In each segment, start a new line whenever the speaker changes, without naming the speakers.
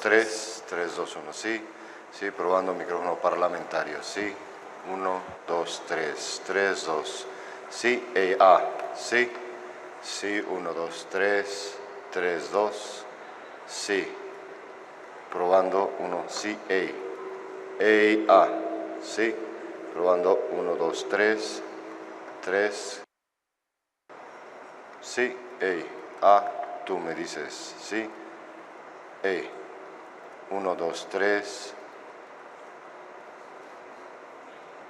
3, 3, 2, 1, sí. Sí, probando micrófono parlamentario, sí. 1, 2, 3, 3, 2. Sí, sí. Sí, 1, 2, 3, 3, 2. Sí. Probando 1, sí, sí. Probando 1, 2, 3, 3. Sí, tú me dices, sí. 1, 2, 3,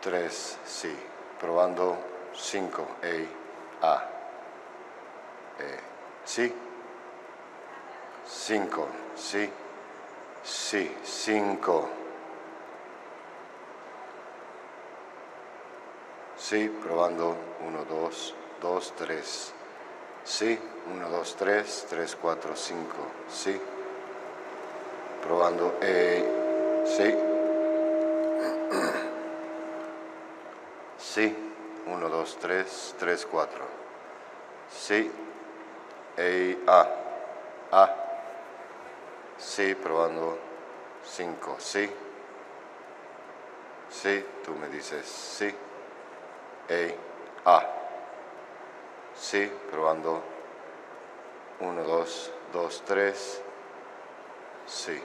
3, sí. Probando 5, sí. 5, sí. Sí, 5. Sí, probando 1, 2, 2, 3. Sí, 1, 2, 3, 3, 4, 5. Sí. Probando, sí. Sí, 1, 2, 3, 3, 4. Sí, sí, probando 5. Sí. Sí, tú me dices sí. Sí, probando 1, 2, 2, 3. Sí.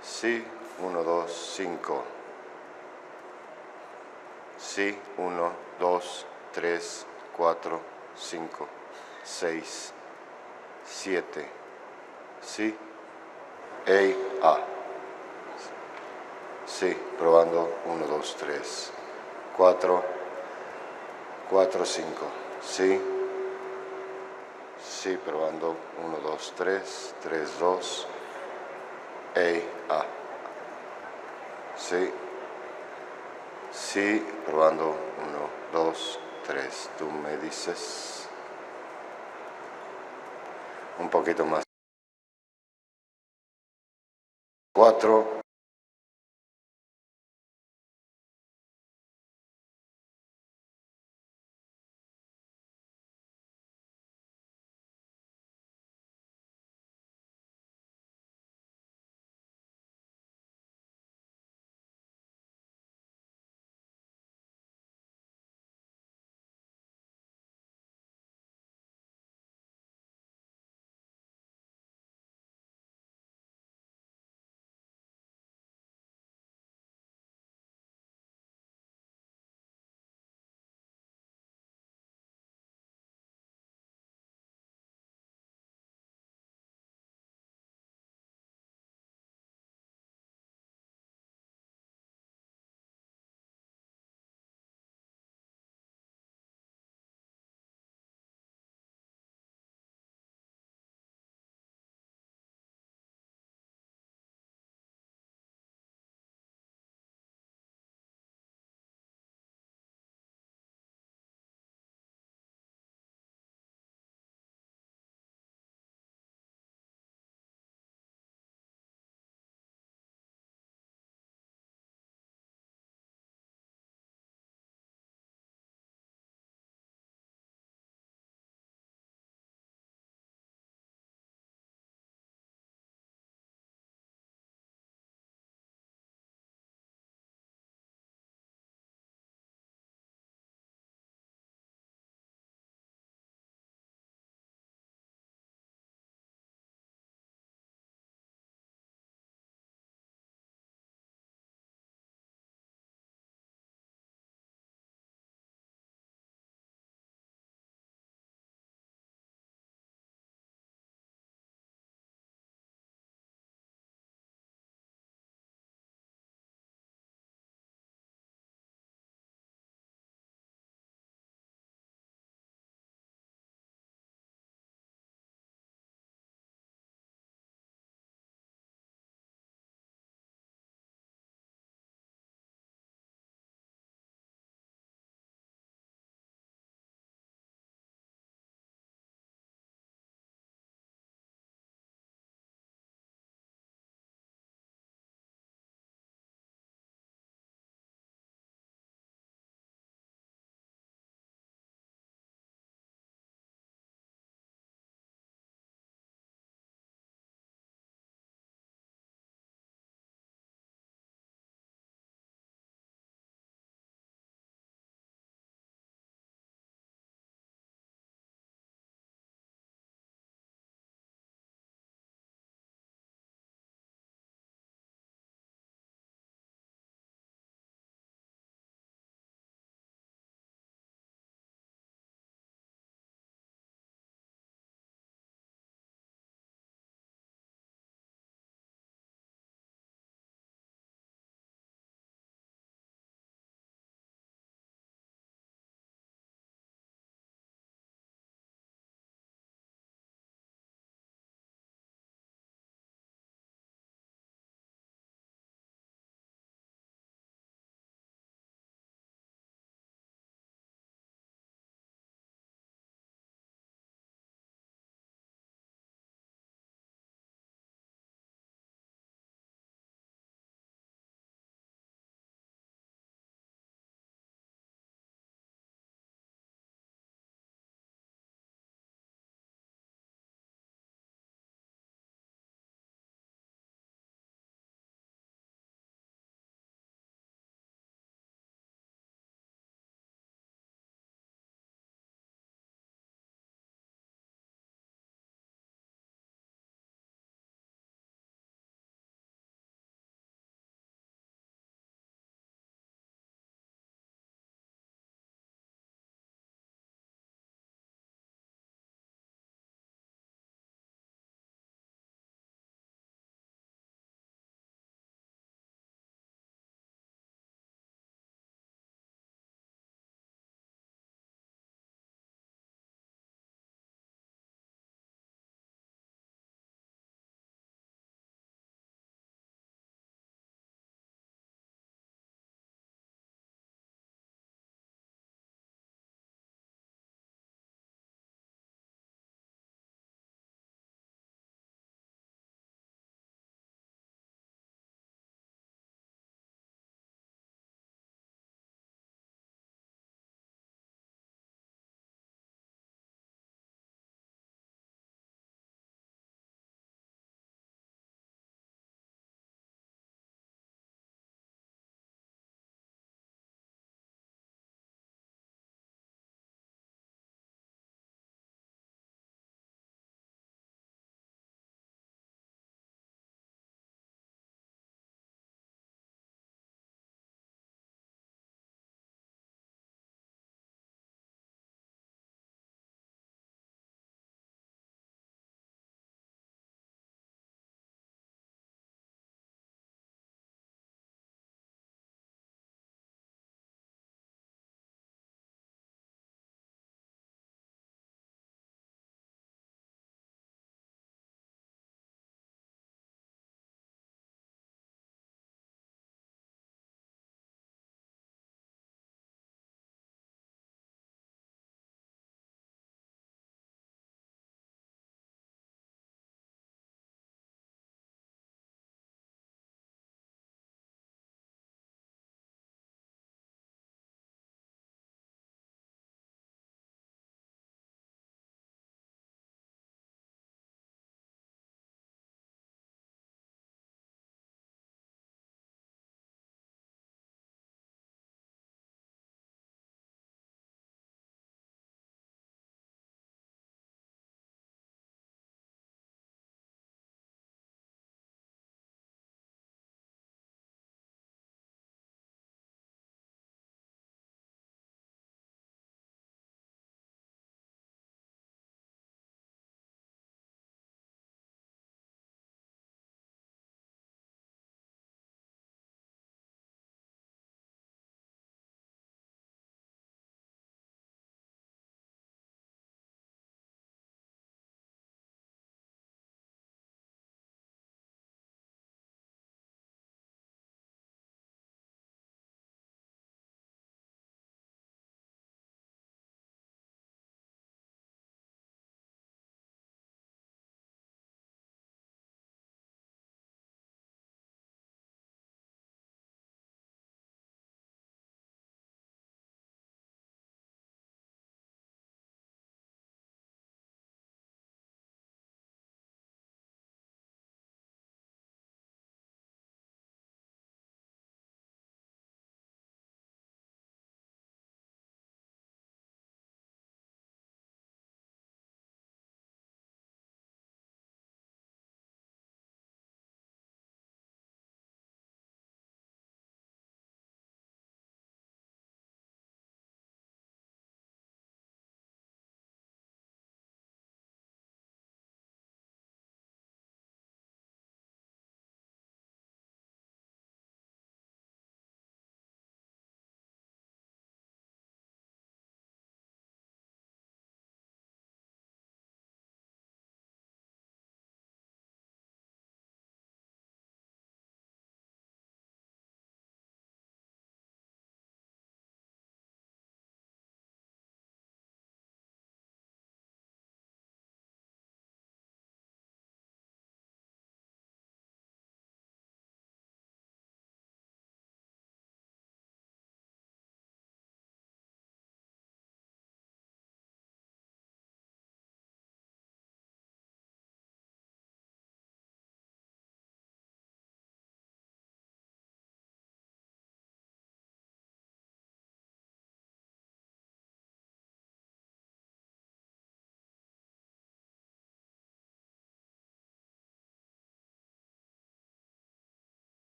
Sí, 1, 2, 5. Sí, 1, 2, 3, 4, 5, 6, 7. Sí, sí, probando 1, 2, 3, 4, 4, 5. Sí, sí, probando 1, 2, 3, 3, 2. Sí, sí, probando 1, 2, 3. Tú me dices un poquito más. 4.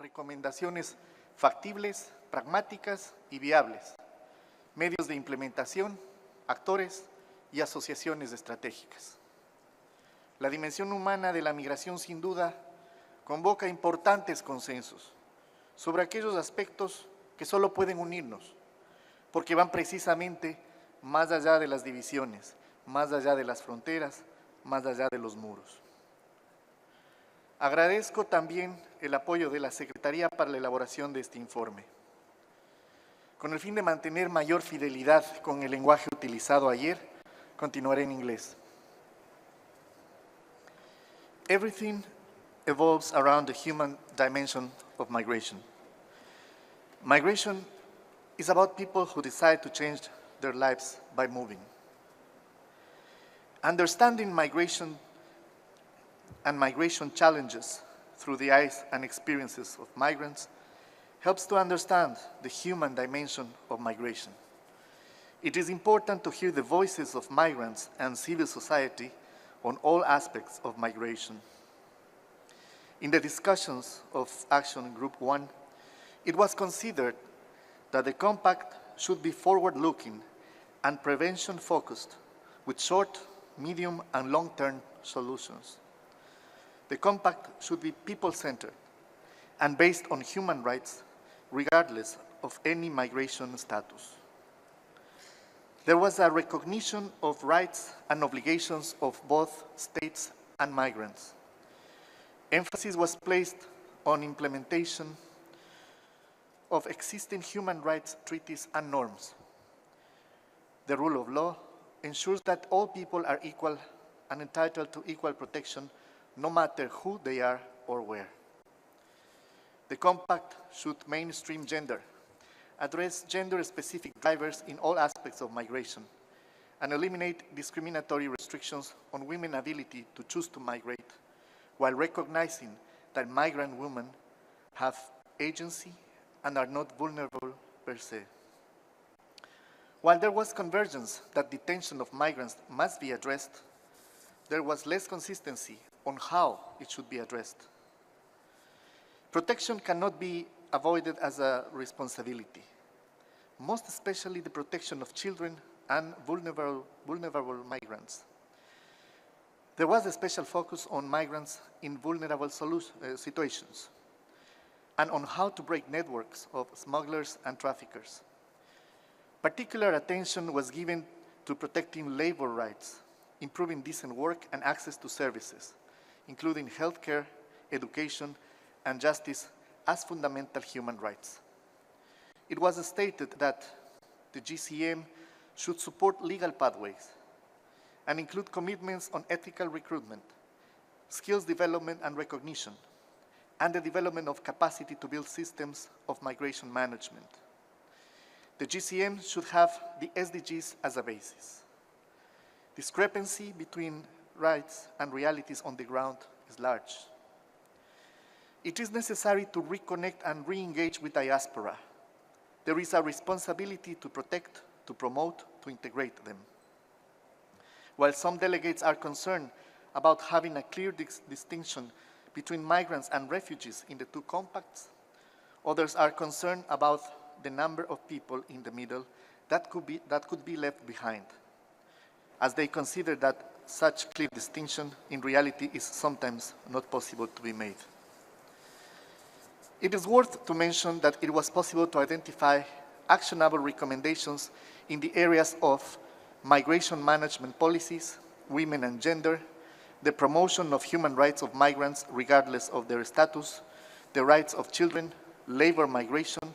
recomendaciones factibles, pragmáticas y viables, medios de implementación, actores y asociaciones estratégicas. La dimensión humana de la migración, sin duda, convoca importantes consensos sobre aquellos aspectos que solo pueden unirnos, porque van precisamente más allá de las divisiones, más allá de las fronteras, más allá de los muros. Agradezco también el apoyo de la Secretaría para la elaboración de este informe. Con el fin de mantener mayor fidelidad con el lenguaje utilizado ayer, continuaré en inglés. Everything evolves around the human dimension of migration. Migration is about people who decide to change their lives by moving. Understanding migration and migration challenges through the eyes and experiences of migrants helps to understand the human dimension of migration. It is important to hear the voices of migrants and civil society on all aspects of migration. In the discussions of Action Group 1, it was considered that the compact should be forward-looking and prevention-focused with short, medium, and long-term solutions. The compact should be people-centered and based on human rights, regardless of any migration status. There was a recognition of rights and obligations of both states and migrants. Emphasis was placed on implementation of existing human rights treaties and norms. The rule of law ensures that all people are equal and entitled to equal protection, no matter who they are or where. The compact should mainstream gender, address gender-specific drivers in all aspects of migration, and eliminate discriminatory restrictions on women's ability to choose to migrate, while recognizing that migrant women have agency and are not vulnerable per se. While there was convergence that detention of migrants must be addressed, there was less consistency on how it should be addressed. Protection cannot be avoided as a responsibility, most especially the protection of children and vulnerable migrants. There was a special focus on migrants in vulnerable situations and on how to break networks of smugglers and traffickers. Particular attention was given to protecting labor rights, improving decent work and access to services, including healthcare, education, and justice as fundamental human rights. It was stated that the GCM should support legal pathways and include commitments on ethical recruitment, skills development and recognition, and the development of capacity to build systems of migration management. The GCM should have the SDGs as a basis. Discrepancy between rights and realities on the ground is large. It is necessary to reconnect and re-engage with diaspora. There is a responsibility to protect, to promote, to integrate them. While some delegates are concerned about having a clear distinction between migrants and refugees in the two compacts, others are concerned about the number of people in the middle that could be left behind, as they consider that such clear distinction in reality is sometimes not possible to be made. It is worth to mention that it was possible to identify actionable recommendations in the areas of migration management policies, women and gender, the promotion of human rights of migrants regardless of their status, the rights of children, labor migration,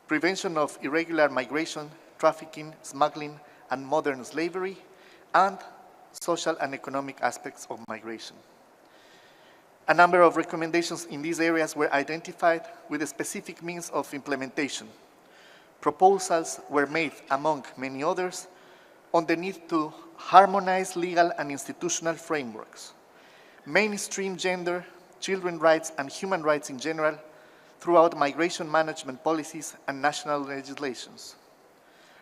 prevention of irregular migration, trafficking, smuggling, and modern slavery, and social and economic aspects of migration. A number of recommendations in these areas were identified with a specific means of implementation. Proposals were made, among many others, on the need to harmonize legal and institutional frameworks, mainstream gender, children's rights, and human rights in general throughout migration management policies and national legislations,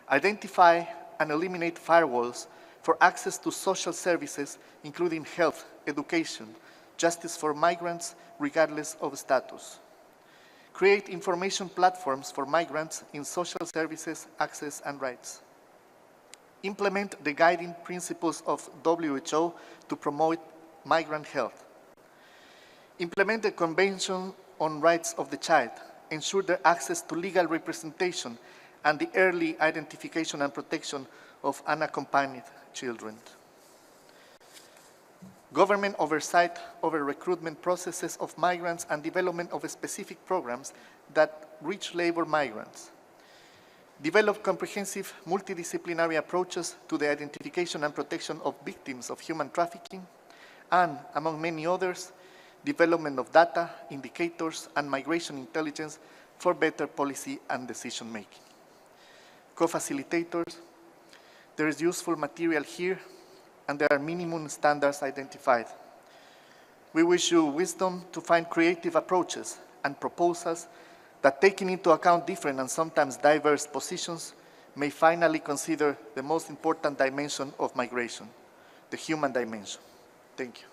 identify and eliminate firewalls for access to social services, including health, education, justice for migrants, regardless of status, create information platforms for migrants in social services, access, and rights, implement the guiding principles of WHO to promote migrant health, implement the Convention on Rights of the Child, ensure their access to legal representation and the early identification and protection of unaccompanied children. Government oversight over recruitment processes of migrants and development of specific programs that reach labor migrants. Develop comprehensive multidisciplinary approaches to the identification and protection of victims of human trafficking, and, among many others, development of data, indicators, and migration intelligence for better policy and decision-making. Co-facilitators, there is useful material here, and there are minimum standards identified. We wish you wisdom to find creative approaches and proposals that, taking into account different and sometimes diverse positions, may finally consider the most important dimension of migration, the human dimension. Thank you.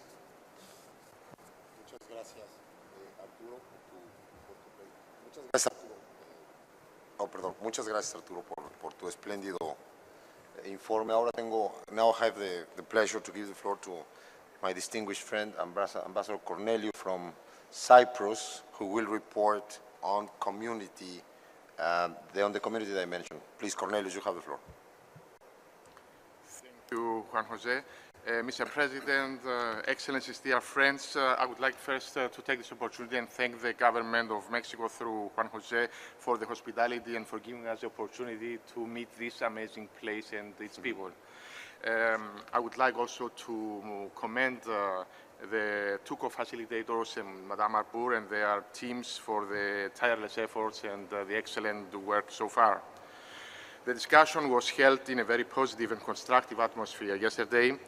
Muchas gracias, Arturo, Muchas gracias, Arturo, por tu espléndido informe. Ahora now I have the pleasure to give the floor to my distinguished friend, Ambassador Corneliu from Cyprus, who will report on community, on the community dimension. Please, Cornelius, you have the floor.
Thank you, Juan Jose. Mr. President, Excellencies, dear friends, I would like first to take this opportunity and thank the government of Mexico through Juan Jose for the hospitality and for giving us the opportunity to meet this amazing place and its people. I would like also to commend the two co-facilitators, Madame Arbour and their teams, for the tireless efforts and the excellent work so far. The discussion was held in a very positive and constructive atmosphere yesterday.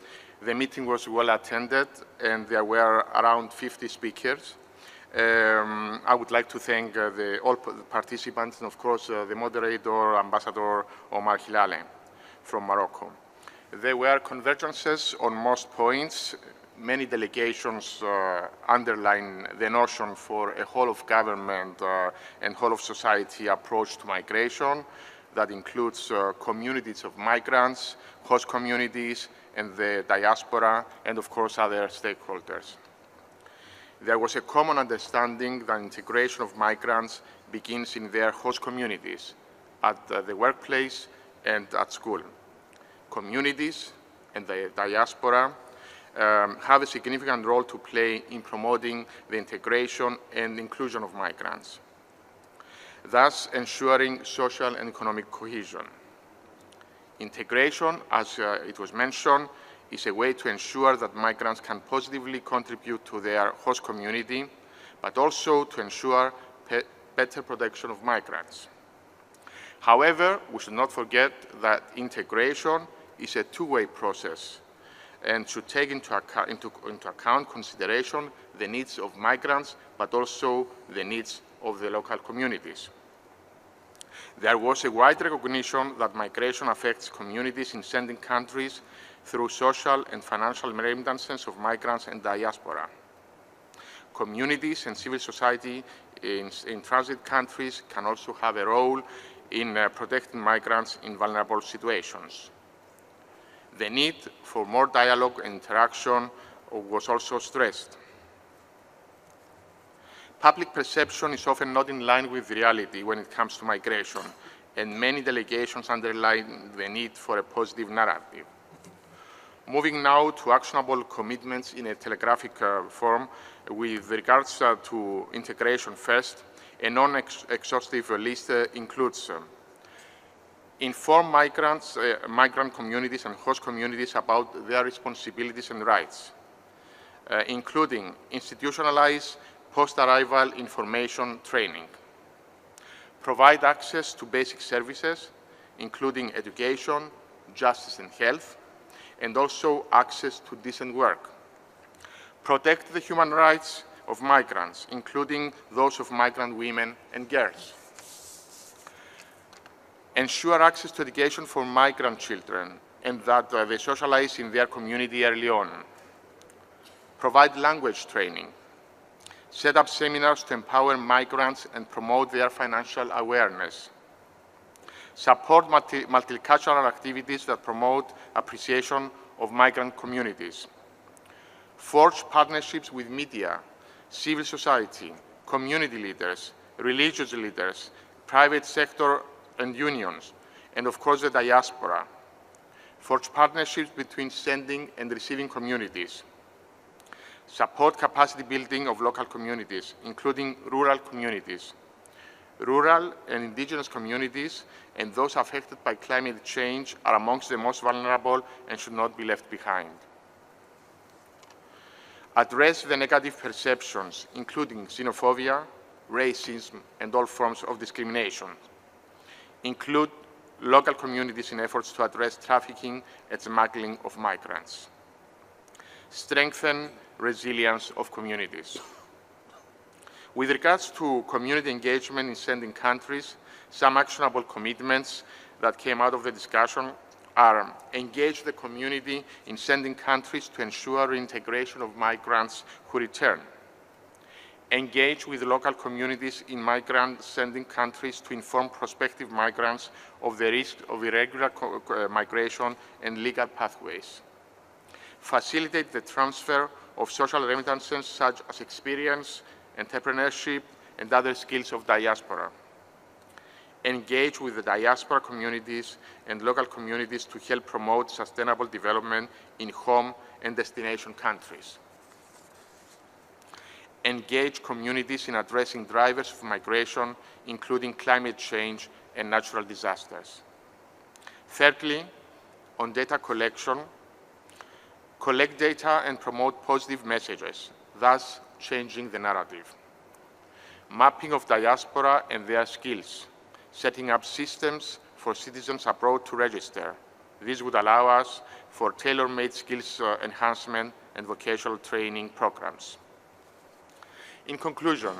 The meeting was well attended, and there were around 50 speakers. I would like to thank all participants and, of course, the moderator, Ambassador Omar Hilale from Morocco. There were convergences on most points. Many delegations underline the notion for a whole of government and whole of society approach to migration that includes communities of migrants, host communities, and the diaspora, and of course other stakeholders. There was a common understanding that integration of migrants begins in their host communities, at the workplace and at school. Communities and the diaspora have a significant role to play in promoting the integration and inclusion of migrants, thus ensuring social and economic cohesion. Integration, as it was mentioned, is a way to ensure that migrants can positively contribute to their host community, but also to ensure better protection of migrants. However, we should not forget that integration is a two-way process and should take into account consideration the needs of migrants, but also the needs of the local communities. There was a wide recognition that migration affects communities in sending countries through social and financial remittances of migrants and diaspora. Communities and civil society in transit countries can also have a role in protecting migrants in vulnerable situations. The need for more dialogue and interaction was also stressed. Public perception is often not in line with reality when it comes to migration, and many delegations underline the need for a positive narrative. Moving now to actionable commitments in a telegraphic form, with regards to integration first, a non-exhaustive list includes inform migrant communities and host communities about their responsibilities and rights, including institutionalized post-arrival information training, provide access to basic services, including education, justice and health, and also access to decent work, protect the human rights of migrants, including those of migrant women and girls, ensure access to education for migrant children and that they socialize in their community early on, provide language training, set up seminars to empower migrants and promote their financial awareness, support multicultural activities that promote appreciation of migrant communities, forge partnerships with media, civil society, community leaders, religious leaders, private sector and unions, and of course the diaspora, forge partnerships between sending and receiving communities, support capacity building of local communities, including rural communities. Rural and indigenous communities and those affected by climate change are amongst the most vulnerable and should not be left behind. Address the negative perceptions, including xenophobia, racism, and all forms of discrimination. Include local communities in efforts to address trafficking and smuggling of migrants. Strengthen resilience of communities. With regards to community engagement in sending countries, some actionable commitments that came out of the discussion are engage the community in sending countries to ensure reintegration of migrants who return. Engage with local communities in migrant sending countries to inform prospective migrants of the risk of irregular migration and legal pathways. Facilitate the transfer of social remittances such as experience, entrepreneurship, and other skills of diaspora. Engage with the diaspora communities and local communities to help promote sustainable development in home and destination countries. Engage communities in addressing drivers of migration, including climate change and natural disasters. Thirdly, on data collection, collect data and promote positive messages, thus changing the narrative. Mapping of diaspora and their skills, setting up systems for citizens abroad to register. This would allow us for tailor-made skills enhancement and vocational training programs. In conclusion,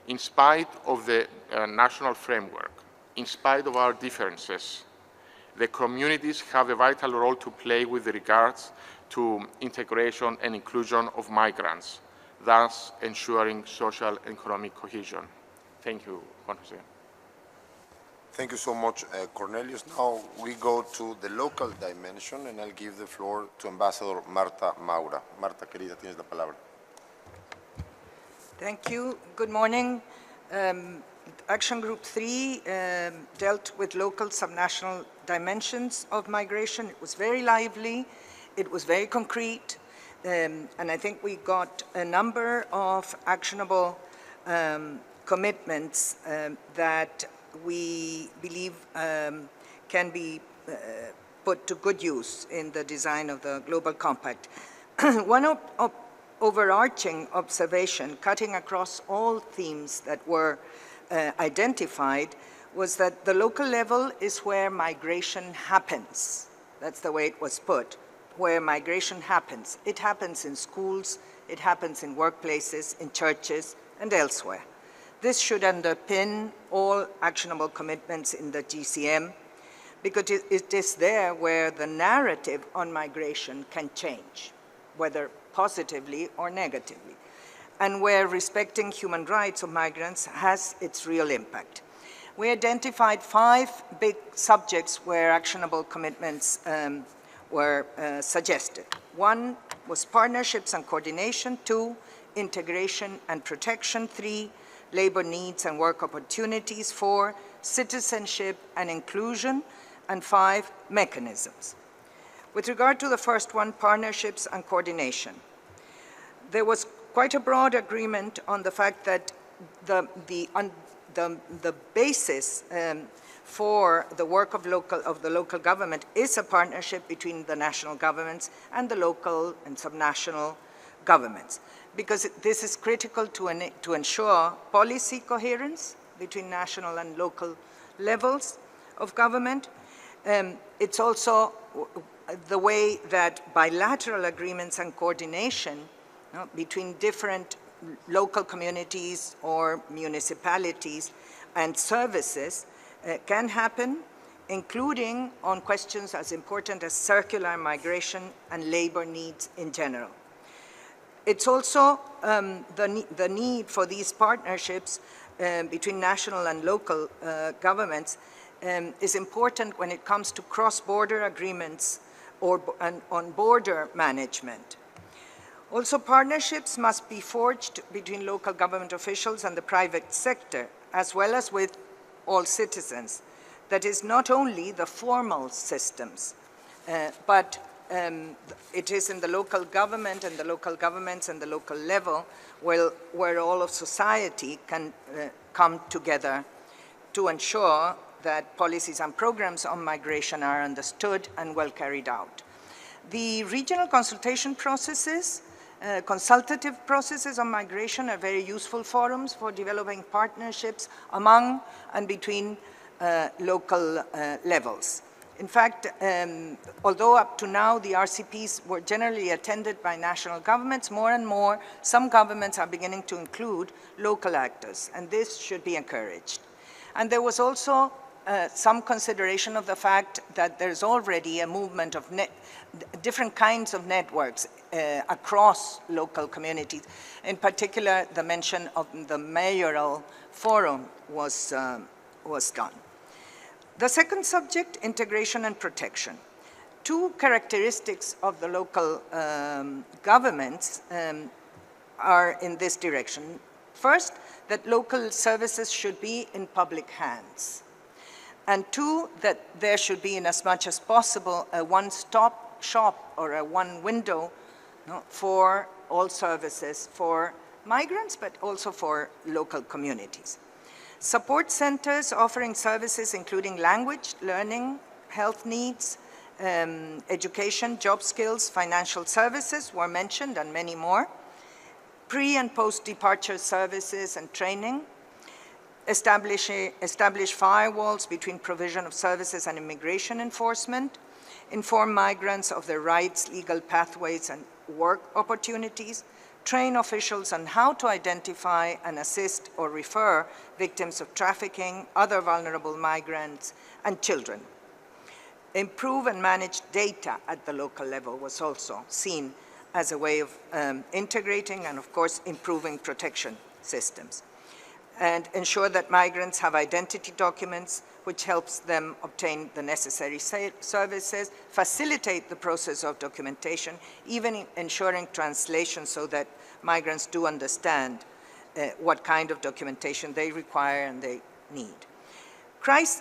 in spite of the national framework, in spite of our differences, the communities have a vital role to play with regards to integration and inclusion of migrants, thus ensuring social and economic cohesion. Thank you, Juan Jose.
Thank you so much, Cornelius. Now we go to the local dimension, and I'll give the floor to Ambassador Marta Maura. Marta, querida, tienes la palabra.
Thank you. Good morning. Action Group 3 dealt with local subnational dimensions of migration. It was very lively. It was very concrete. And I think we got a number of actionable commitments that we believe can be put to good use in the design of the Global Compact. One overarching observation, cutting across all themes that were identified, was that the local level is where migration happens. That's the way it was put, where migration happens. It happens in schools, it happens in workplaces, in churches, and elsewhere. This should underpin all actionable commitments in the GCM, because it is there where the narrative on migration can change, whether positively or negatively, and where respecting human rights of migrants has its real impact. We identified 5 big subjects where actionable commitments were suggested. 1 was partnerships and coordination. 2, integration and protection. 3, labor needs and work opportunities. 4, citizenship and inclusion. And 5, mechanisms. With regard to the first one, partnerships and coordination, there was quite a broad agreement on the fact that the basis for the work of the local government is a partnership between the national governments and the local and subnational governments, because this is critical to ensure policy coherence between national and local levels of government. It's also the way that bilateral agreements and coordination between different local communities or municipalities and services can happen, including on questions as important as circular migration and labor needs in general. It's also the need for these partnerships between national and local governments is important when it comes to cross-border agreements or on border management. Also, partnerships must be forged between local government officials and the private sector, as well as with all citizens. That is not only the formal systems, but it is in the local government and the local governments and the local level where all of society can come together to ensure that policies and programs on migration are understood and well carried out. The regional consultation processes, consultative processes on migration are very useful forums for developing partnerships among and between local levels. In fact, although up to now the RCPs were generally attended by national governments, more and more some governments are beginning to include local actors, and this should be encouraged. And there was also some consideration of the fact that there's already a movement of different kinds of networks across local communities. In particular, the mention of the mayoral forum was done. The second subject, integration and protection. Two characteristics of the local governments are in this direction. First, that local services should be in public hands. And two, that there should be, in as much as possible, a one-stop shop or a one window for all services for migrants, but also for local communities. Support centers offering services including language, learning, health needs, education, job skills, financial services were mentioned, and many more. Pre- and post-departure services and training. Establish firewalls between provision of services and immigration enforcement. Inform migrants of their rights, legal pathways, and work opportunities. Train officials on how to identify and assist or refer victims of trafficking, other vulnerable migrants, and children. Improve and manage data at the local level was also seen as a way of integrating and, of course, improving protection systems. And ensure that migrants have identity documents, which helps them obtain the necessary services, facilitate the process of documentation, even ensuring translation so that migrants do understand what kind of documentation they require and they need.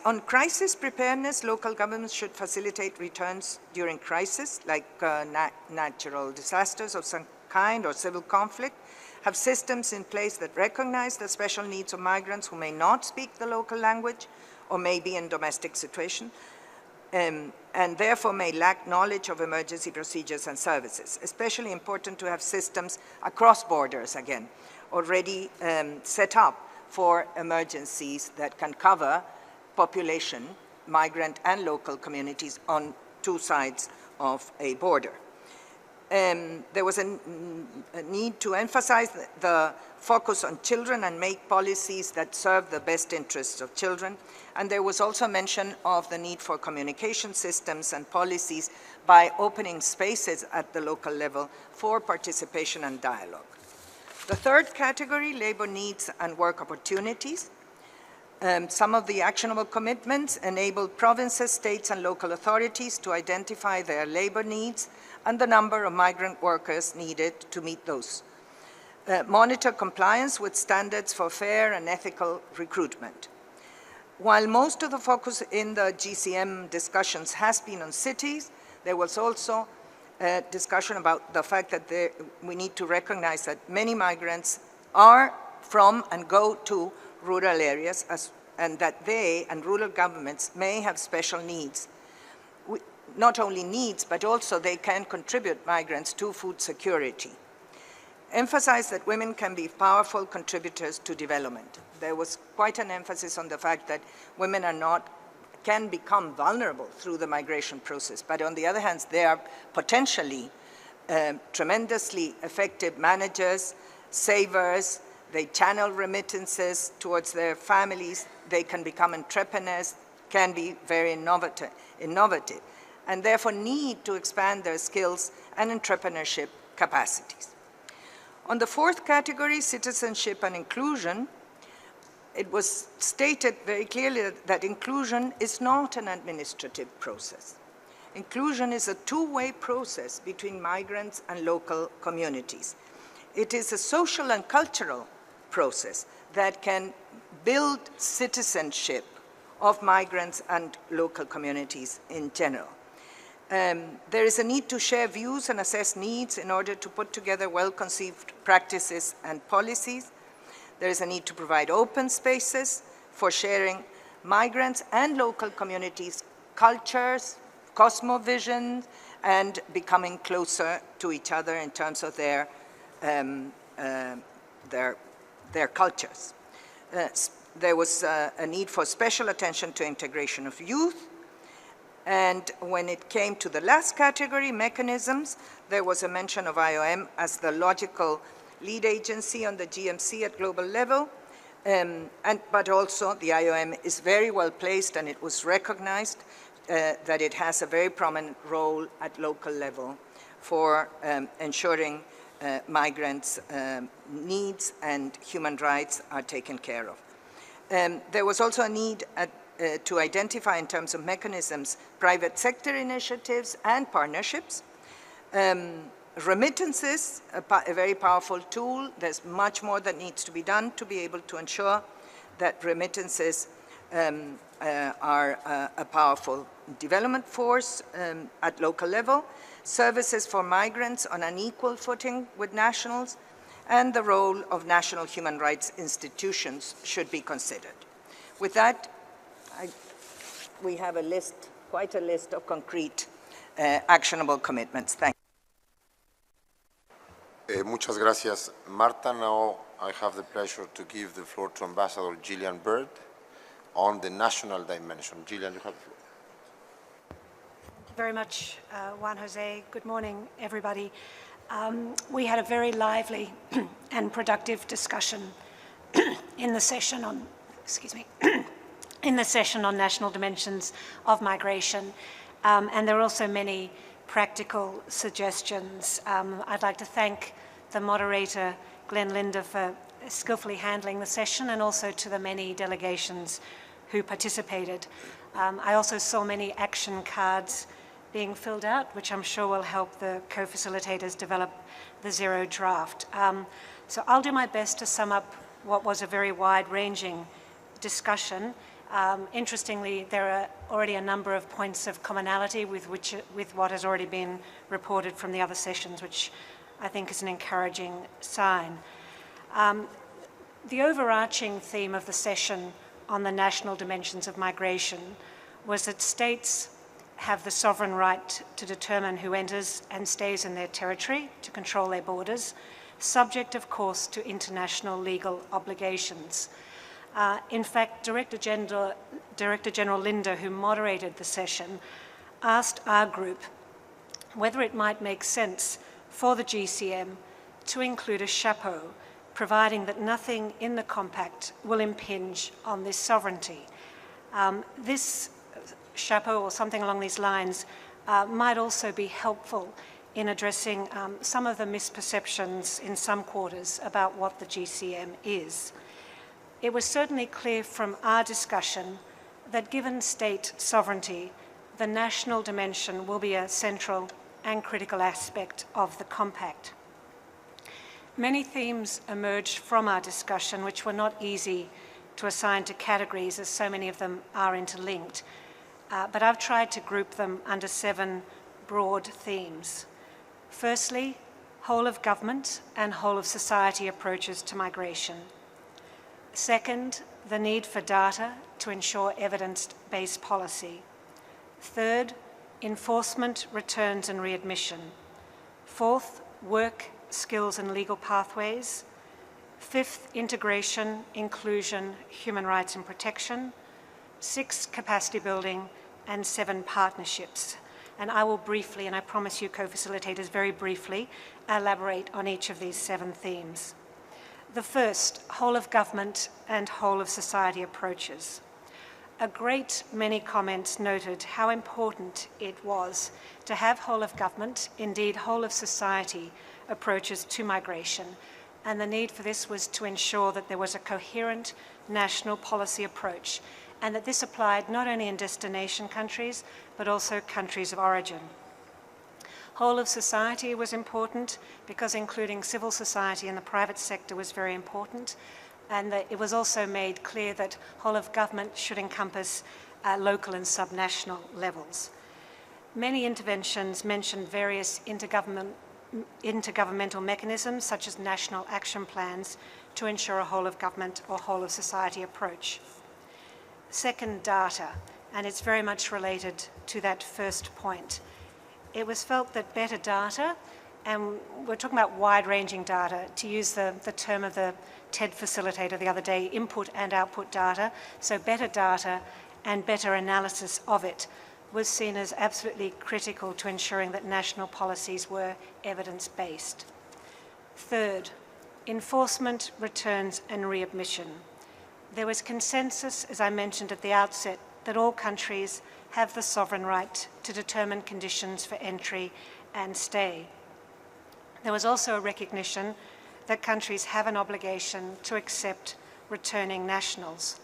On crisis preparedness, local governments should facilitate returns during crisis, like natural disasters of some kind or civil conflict, have systems in place that recognize the special needs of migrants who may not speak the local language or may be in domestic situation, and therefore may lack knowledge of emergency procedures and services. Especially important to have systems across borders, again, already set up for emergencies that can cover population, migrant and local communities on two sides of a border. There was a need to emphasize the focus on children and make policies that serve the best interests of children. And there was also mention of the need for communication systems and policies by opening spaces at the local level for participation and dialogue. The third category, labor needs and work opportunities. Some of the actionable commitments enable provinces, states, and local authorities to identify their labor needs and the number of migrant workers needed to meet those. Monitor compliance with standards for fair and ethical recruitment. While most of the focus in the GCM discussions has been on cities, there was also a discussion about the fact that we need to recognize that many migrants are from and go to rural areas, and that they and rural governments may have special needs. Not only needs, but also they can contribute migrants to food security. Emphasize that women can be powerful contributors to development. There was quite an emphasis on the fact that women can become vulnerable through the migration process, but on the other hand, they are potentially tremendously effective managers, savers. They channel remittances towards their families. They can become entrepreneurs, can be very innovative, and therefore need to expand their skills and entrepreneurship capacities. On the fourth category, citizenship and inclusion, it was stated very clearly that inclusion is not an administrative process. Inclusion is a two-way process between migrants and local communities. It is a social and cultural process that can build citizenship of migrants and local communities in general. There is a need to share views and assess needs in order to put together well-conceived practices and policies. There is a need to provide open spaces for sharing migrants and local communities' cultures, cosmovision, and becoming closer to each other in terms of their cultures. There was a need for special attention to integration of youth. And when it came to the last category, mechanisms, there was a mention of IOM as the logical lead agency on the GMC at global level. But also the IOM is very well placed, and it was recognized that it has a very prominent role at local level for ensuring migrants' needs and human rights are taken care of. There was also a need to identify in terms of mechanisms, private sector initiatives and partnerships. Remittances, a very powerful tool. There's much more that needs to be done to be able to ensure that remittances are a powerful development force at local level. Services for migrants on an equal footing with nationals, and the role of national human rights institutions should be considered. With that, we have a list, quite a list of concrete actionable commitments. Thank you.
Muchas gracias, Marta. Now I have the pleasure to give the floor to Ambassador Gillian Bird on the national dimension. Gillian, you have the floor.
Thank you very much, Juan Jose. Good morning, everybody. We had a very lively and productive discussion in the session on, in the session on national dimensions of migration, and there are also many practical suggestions. I'd like to thank the moderator, Glenn Linder, for skillfully handling the session, and also to the many delegations who participated. I also saw many action cards being filled out, which I'm sure will help the co-facilitators develop the zero draft. So I'll do my best to sum up what was a very wide-ranging discussion. Interestingly, there are already a number of points of commonality with what has already been reported from the other sessions, which I think is an encouraging sign. The overarching theme of the session on the national dimensions of migration was that states have the sovereign right to determine who enters and stays in their territory, to control their borders, subject, of course, to international legal obligations. In fact, Director General Linder, who moderated the session, asked our group whether it might make sense for the GCM to include a chapeau, providing that nothing in the compact will impinge on this sovereignty. This chapeau, or something along these lines, might also be helpful in addressing some of the misperceptions in some quarters about what the GCM is. It was certainly clear from our discussion that given state sovereignty, the national dimension will be a central and critical aspect of the compact. Many themes emerged from our discussion which were not easy to assign to categories, as so many of them are interlinked. But I've tried to group them under 7 broad themes. Firstly, whole of government and whole of society approaches to migration. Second, the need for data to ensure evidence-based policy. Third, enforcement, returns and readmission. Fourth, work, skills and legal pathways. Fifth, integration, inclusion, human rights and protection. 6, capacity building, and 7, partnerships. And I will briefly, and I promise you co-facilitators very briefly, elaborate on each of these 7 themes. The first, whole of government and whole of society approaches. A great many comments noted how important it was to have whole of government, indeed whole of society approaches to migration, and the need for this was to ensure that there was a coherent national policy approach, and that this applied not only in destination countries, but also countries of origin. Whole of society was important because including civil society and the private sector was very important, and that it was also made clear that whole of government should encompass local and subnational levels. Many interventions mentioned various intergovernmental mechanisms, such as national action plans, to ensure a whole of government or whole of society approach. Second, data, and it's very much related to that first point. It was felt that better data, and we're talking about wide-ranging data, to use the term of the TED facilitator the other day, input and output data, so better data and better analysis of it was seen as absolutely critical to ensuring that national policies were evidence-based. Third, enforcement, returns and readmission. There was consensus, as I mentioned at the outset, that all countries have the sovereign right to determine conditions for entry and stay. There was also a recognition that countries have an obligation to accept returning nationals.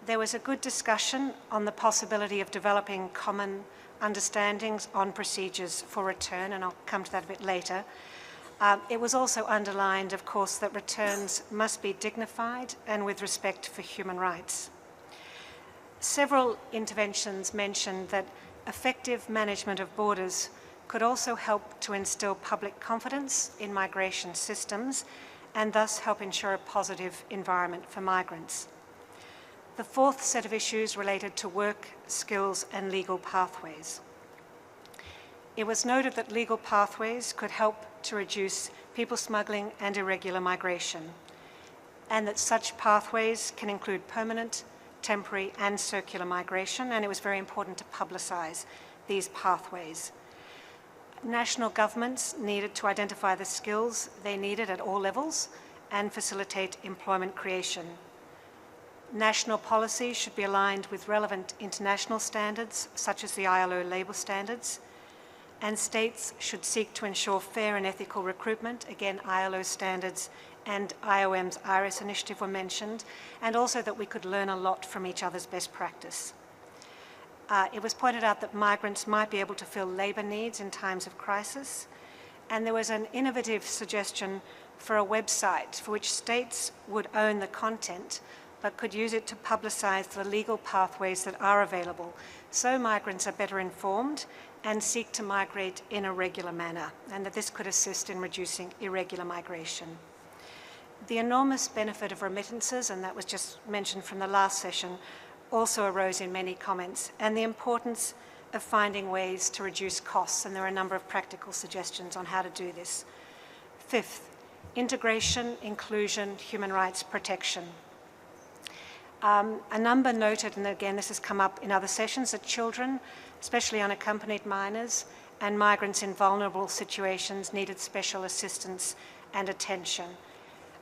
There was a good discussion on the possibility of developing common understandings on procedures for return, and I'll come to that a bit later. It was also underlined, of course, that returns must be dignified and with respect for human rights. Several interventions mentioned that effective management of borders could also help to instill public confidence in migration systems and thus help ensure a positive environment for migrants. The fourth set of issues related to work, skills and legal pathways. It was noted that legal pathways could help to reduce people smuggling and irregular migration, and that such pathways can include permanent, temporary and circular migration, and it was very important to publicise these pathways. National governments needed to identify the skills they needed at all levels and facilitate employment creation. National policy should be aligned with relevant international standards, such as the ILO labour standards, and states should seek to ensure fair and ethical recruitment, again ILO standards and IOM's IRIS initiative were mentioned, and also that we could learn a lot from each other's best practice. It was pointed out that migrants might be able to fill labour needs in times of crisis, and there was an innovative suggestion for a website for which states would own the content but could use it to publicise the legal pathways that are available, so migrants are better informed and seek to migrate in a regular manner, and that this could assist in reducing irregular migration. The enormous benefit of remittances, and that was just mentioned from the last session, also arose in many comments, and the importance of finding ways to reduce costs, and there are a number of practical suggestions on how to do this. Fifth, integration, inclusion, human rights protection. A number noted, and again this has come up in other sessions, that children, especially unaccompanied minors, and migrants in vulnerable situations needed special assistance and attention.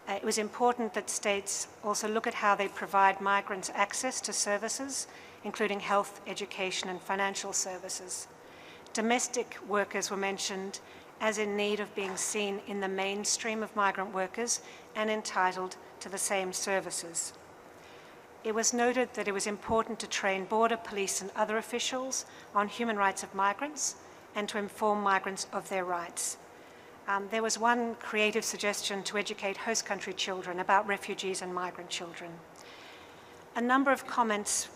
It was important that states also look at how they provide migrants access to services, including health, education and financial services. Domestic workers were mentioned as in need of being seen in the mainstream of migrant workers and entitled to the same services. It was noted that it was important to train border police and other officials on human rights of migrants and to inform migrants of their rights. There was one creative suggestion to educate host country children about refugees and migrant children. A number of comments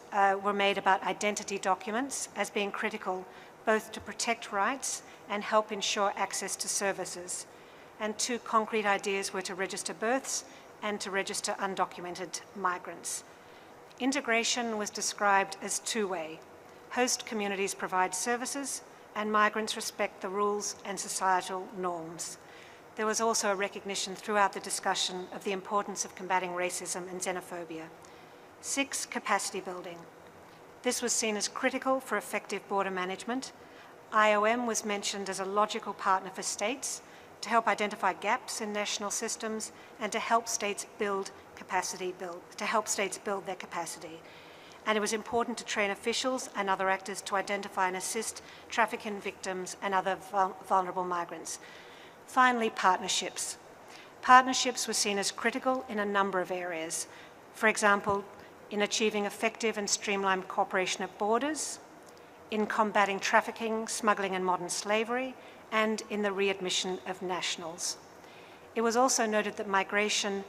were made about identity documents as being critical both to protect rights and help ensure access to services. And two concrete ideas were to register births and to register undocumented migrants. Integration was described as two-way. Host communities provide services and migrants respect the rules and societal norms. There was also a recognition throughout the discussion of the importance of combating racism and xenophobia. 6, capacity building. This was seen as critical for effective border management. IOM was mentioned as a logical partner for states to help identify gaps in national systems and to help states build their capacity. And it was important to train officials and other actors to identify and assist trafficking victims and other vulnerable migrants. Finally, partnerships. Partnerships were seen as critical in a number of areas. For example, in achieving effective and streamlined cooperation at borders, in combating trafficking, smuggling and modern slavery, and in the readmission of nationals. It was also noted that migration,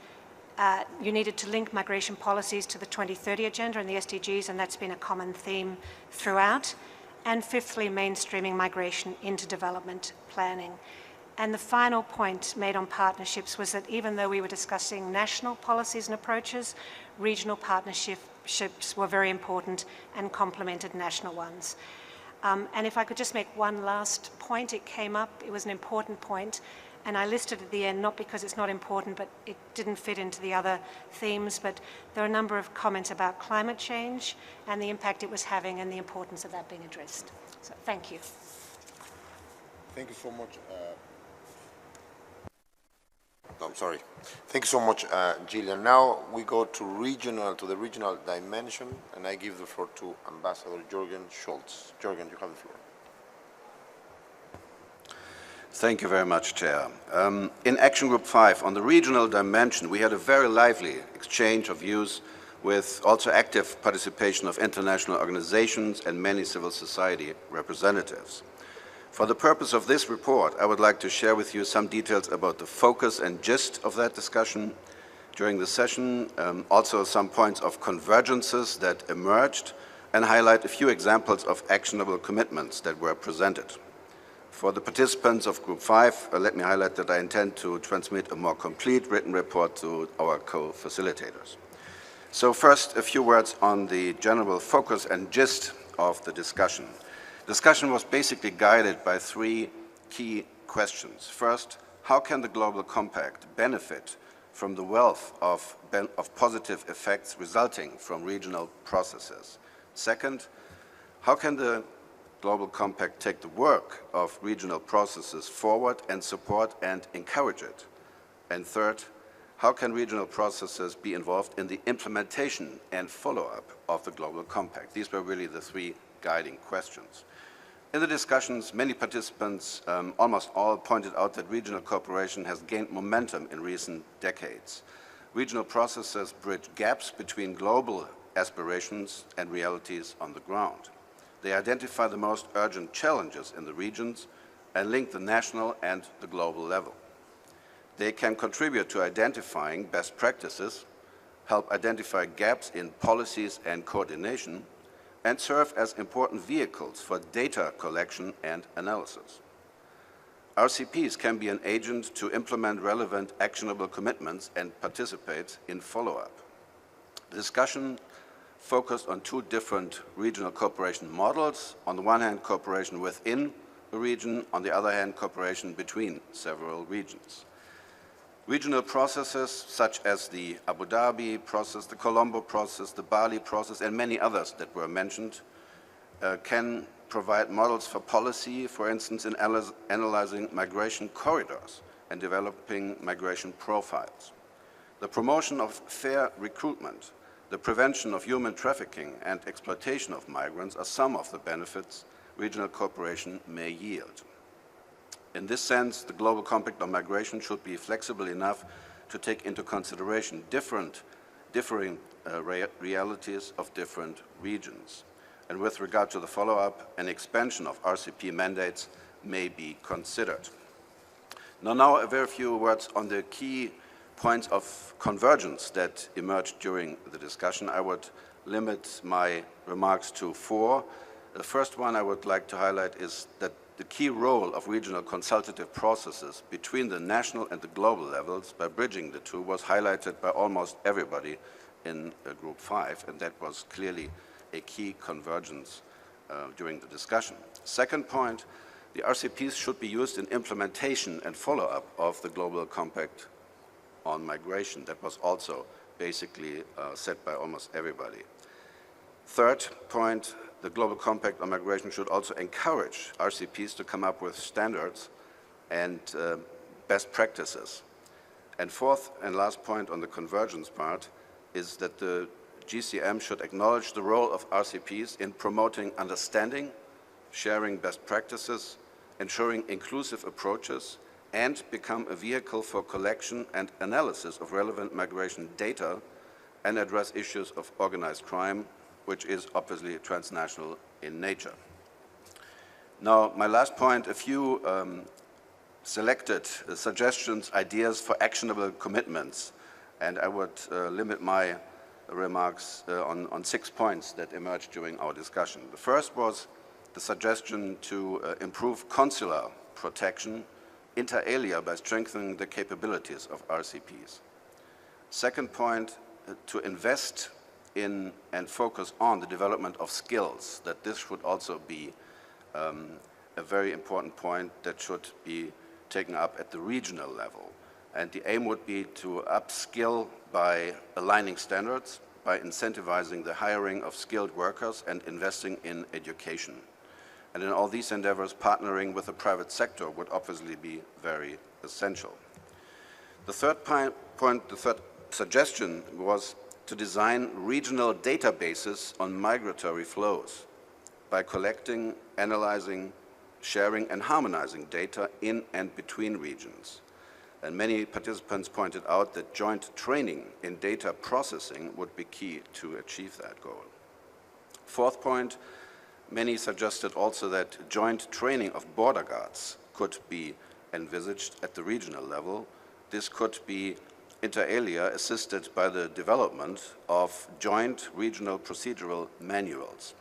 you needed to link migration policies to the 2030 Agenda and the SDGs, and that's been a common theme throughout. And fifthly, mainstreaming migration into development planning. And the final point made on partnerships was that even though we were discussing national policies and approaches, regional partnerships were very important and complemented national ones. And if I could just make one last point, it came up, it was an important point, and I listed at the end, not because it's not important, but it didn't fit into the other themes, but there are a number of comments about climate change and the impact it was having and the importance of that being addressed. So thank you.
Thank you so much. I'm sorry. Thank you so much, Gillian. Now we go to the regional dimension, and I give the floor to Ambassador Jürgen Schultz. Jürgen, you have the floor.
Thank you very much, Chair. In Action Group 5, on the regional dimension, we had a very lively exchange of views with also active participation of international organizations and many civil society representatives. For the purpose of this report, I would like to share with you some details about the focus and gist of that discussion during the session, also some points of convergences that emerged, and highlight a few examples of actionable commitments that were presented. For the participants of Group 5, let me highlight that I intend to transmit a more complete written report to our co-facilitators. So first, a few words on the general focus and gist of the discussion. Discussion was basically guided by three key questions. First, how can the Global Compact benefit from the wealth of positive effects resulting from regional processes? Second, how can the Global Compact take the work of regional processes forward and support and encourage it? And third, how can regional processes be involved in the implementation and follow-up of the Global Compact? These were really the three guiding questions. In the discussions, many participants, almost all, pointed out that regional cooperation has gained momentum in recent decades. Regional processes bridge gaps between global aspirations and realities on the ground. They identify the most urgent challenges in the regions and link the national and the global level. They can contribute to identifying best practices, help identify gaps in policies and coordination, and serve as important vehicles for data collection and analysis. RCPs can be an agent to implement relevant actionable commitments and participate in follow-up. The discussion focused on two different regional cooperation models. On the one hand, cooperation within a region, on the other hand, cooperation between several regions. Regional processes such as the Abu Dhabi process, the Colombo process, the Bali process, and many others that were mentioned can provide models for policy, for instance, in analyzing migration corridors and developing migration profiles. The promotion of fair recruitment, the prevention of human trafficking and exploitation of migrants are some of the benefits regional cooperation may yield. In this sense, the Global Compact on Migration should be flexible enough to take into consideration differing realities of different regions. And with regard to the follow-up, an expansion of RCP mandates may be considered. Now a very few words on the key points of convergence that emerged during the discussion. I would limit my remarks to four. The first one I would like to highlight is that the key role of regional consultative processes between the national and the global levels by bridging the two was highlighted by almost everybody in Group 5, and that was clearly a key convergence during the discussion. Second point, the RCPs should be used in implementation and follow-up of the Global Compact on Migration. That was also basically said by almost everybody. Third point, the Global Compact on Migration should also encourage RCPs to come up with standards and best practices. And fourth and last point on the convergence part is that the GCM should acknowledge the role of RCPs in promoting understanding, sharing best practices, ensuring inclusive approaches, and become a vehicle for collection and analysis of relevant migration data and address issues of organized crime, which is obviously transnational in nature. Now, my last point, a few selected suggestions, ideas for actionable commitments, and I would limit my remarks on 6 points that emerged during our discussion. The first was the suggestion to improve consular protection inter alia by strengthening the capabilities of RCPs. Second point, to invest in and focus on the development of skills, that this should also be a very important point that should be taken up at the regional level. And the aim would be to upskill by aligning standards, by incentivizing the hiring of skilled workers and investing in education. And in all these endeavors, partnering with the private sector would obviously be very essential. The third point, the third suggestion was to design regional databases on migratory flows by collecting, analyzing, sharing, and harmonizing data in and between regions. And many participants pointed out that joint training in data processing would be key to achieve that goal. Fourth point, many suggested also that joint training of border guards could be envisaged at the regional level. This could be inter alia assisted by the development of joint regional procedural manuals.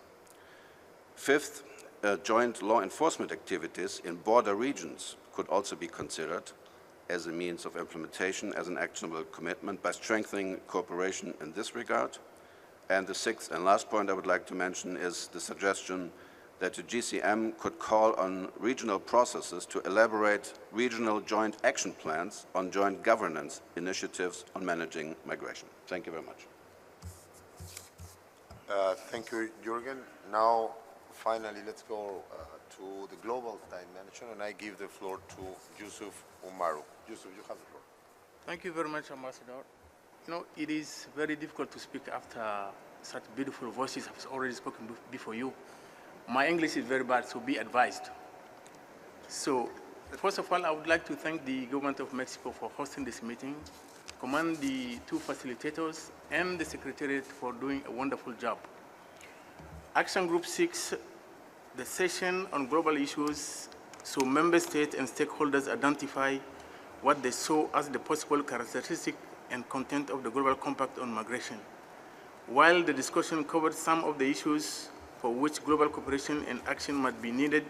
Fifth, joint law enforcement activities in border regions could also be considered as a means of implementation, as an actionable commitment by strengthening cooperation in this regard. And the sixth and last point I would like to mention is the suggestion that the GCM could call on regional processes to elaborate regional joint action plans on joint governance initiatives on managing migration. Thank you very much.
Thank you, Jürgen. Now, finally, let's go to the global dimension, and I give the floor to Yusuf Umaru. Yusuf, you have the floor.
Thank you very much, Ambassador. You know, it is very difficult to speak after such beautiful voices have already spoken before you. My English is very bad, so be advised. So, first of all, I would like to thank the government of Mexico for hosting this meeting, commend the two facilitators and the Secretariat for doing a wonderful job. Action Group 6, the session on global issues, so member states and stakeholders identify what they saw as the possible characteristic and content of the Global Compact on Migration. While the discussion covered some of the issues for which global cooperation and action might be needed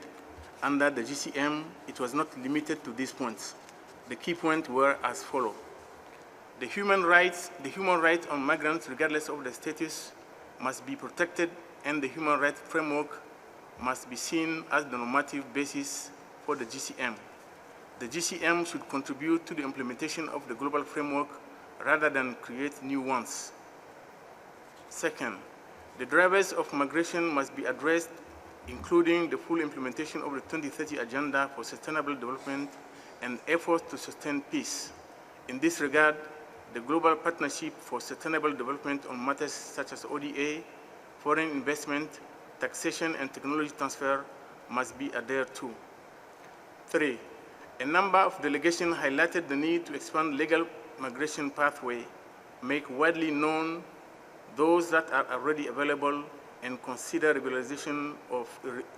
under the GCM, it was not limited to these points. The key points were as follows. The human rights on migrants, regardless of the status, must be protected, and the human rights framework must be seen as the normative basis for the GCM. The GCM should contribute to the implementation of the global framework rather than create new ones. Second, the drivers of migration must be addressed, including the full implementation of the 2030 Agenda for Sustainable Development and efforts to sustain peace. In this regard, the Global Partnership for Sustainable Development on matters such as ODA, foreign investment, taxation, and technology transfer must be adhered to. 3, a number of delegations highlighted the need to expand legal migration pathway, make widely known those that are already available, and consider regularization of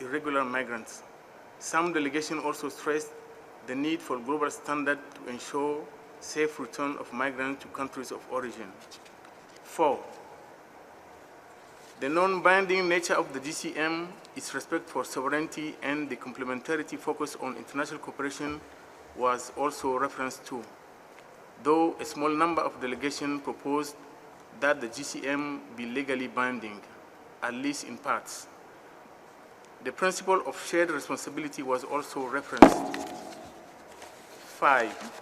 irregular migrants. Some delegations also stressed the need for global standards to ensure safe return of migrants to countries of origin. 4, the non-binding nature of the GCM, its respect for sovereignty, and the complementarity focus on international cooperation was also referenced to, though a small number of delegations proposed that the GCM be legally binding, at least in parts. The principle of shared responsibility was also referenced. 5,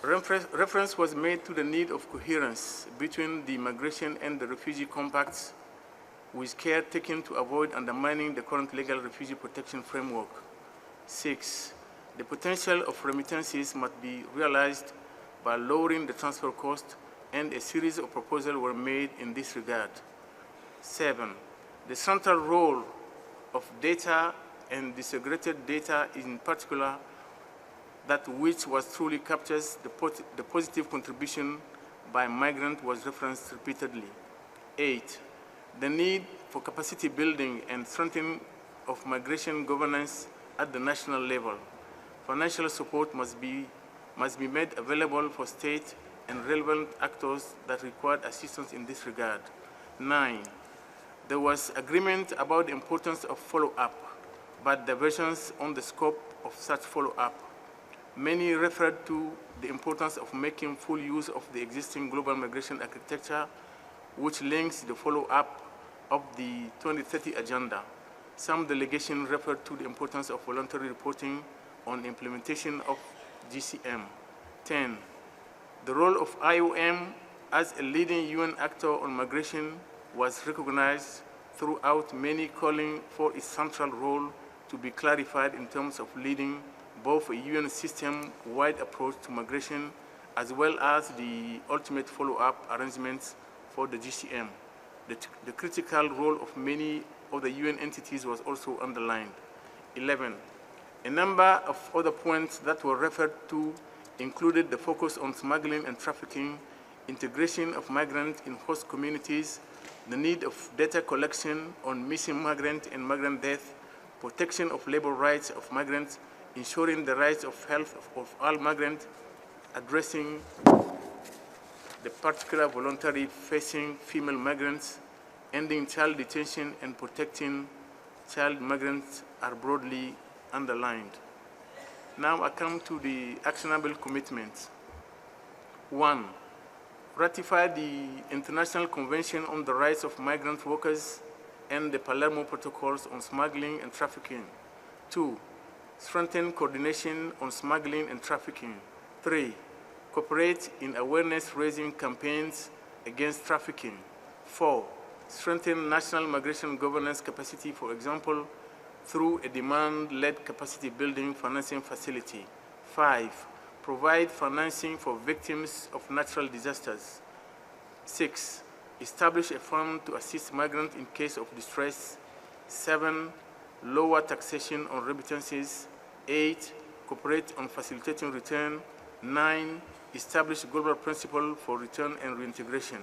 reference was made to the need of coherence between the migration and the refugee compacts, with care taken to avoid undermining the current legal refugee protection framework. 6, the potential of remittances must be realized by lowering the transfer cost, and a series of proposals were made in this regard. 7, the central role of data and disaggregated data, in particular that which was truly captures the positive contribution by migrant was referenced repeatedly. 8, the need for capacity building and strengthening of migration governance at the national level. Financial support must be made available for state and relevant actors that required assistance in this regard. 9, there was agreement about the importance of follow-up, but diversions on the scope of such follow-up. Many referred to the importance of making full use of the existing global migration architecture, which links the follow-up of the 2030 agenda. Some delegations referred to the importance of voluntary reporting on implementation of GCM. 10, the role of IOM as a leading UN actor on migration was recognized throughout, many calling for its central role to be clarified in terms of leading both a UN system-wide approach to migration as well as the ultimate follow-up arrangements for the GCM. The critical role of many of the UN entities was also underlined. 11, a number of other points that were referred to included the focus on smuggling and trafficking, integration of migrants in host communities, the need of data collection on missing migrant and migrant death, protection of labor rights of migrants, ensuring the rights of health of all migrants, addressing the particular voluntary facing female migrants, ending child detention and protecting child migrants are broadly underlined. Now I come to the actionable commitments. 1, ratify the International Convention on the Rights of Migrant Workers and the Palermo Protocols on Smuggling and Trafficking. 2, strengthen coordination on smuggling and trafficking. 3, cooperate in awareness-raising campaigns against trafficking. 4, strengthen national migration governance capacity, for example, through a demand-led capacity building financing facility. 5, provide financing for victims of natural disasters. 6, establish a fund to assist migrants in case of distress. 7, lower taxation on remittances. 8, cooperate on facilitating return. 9, establish global principle for return and reintegration.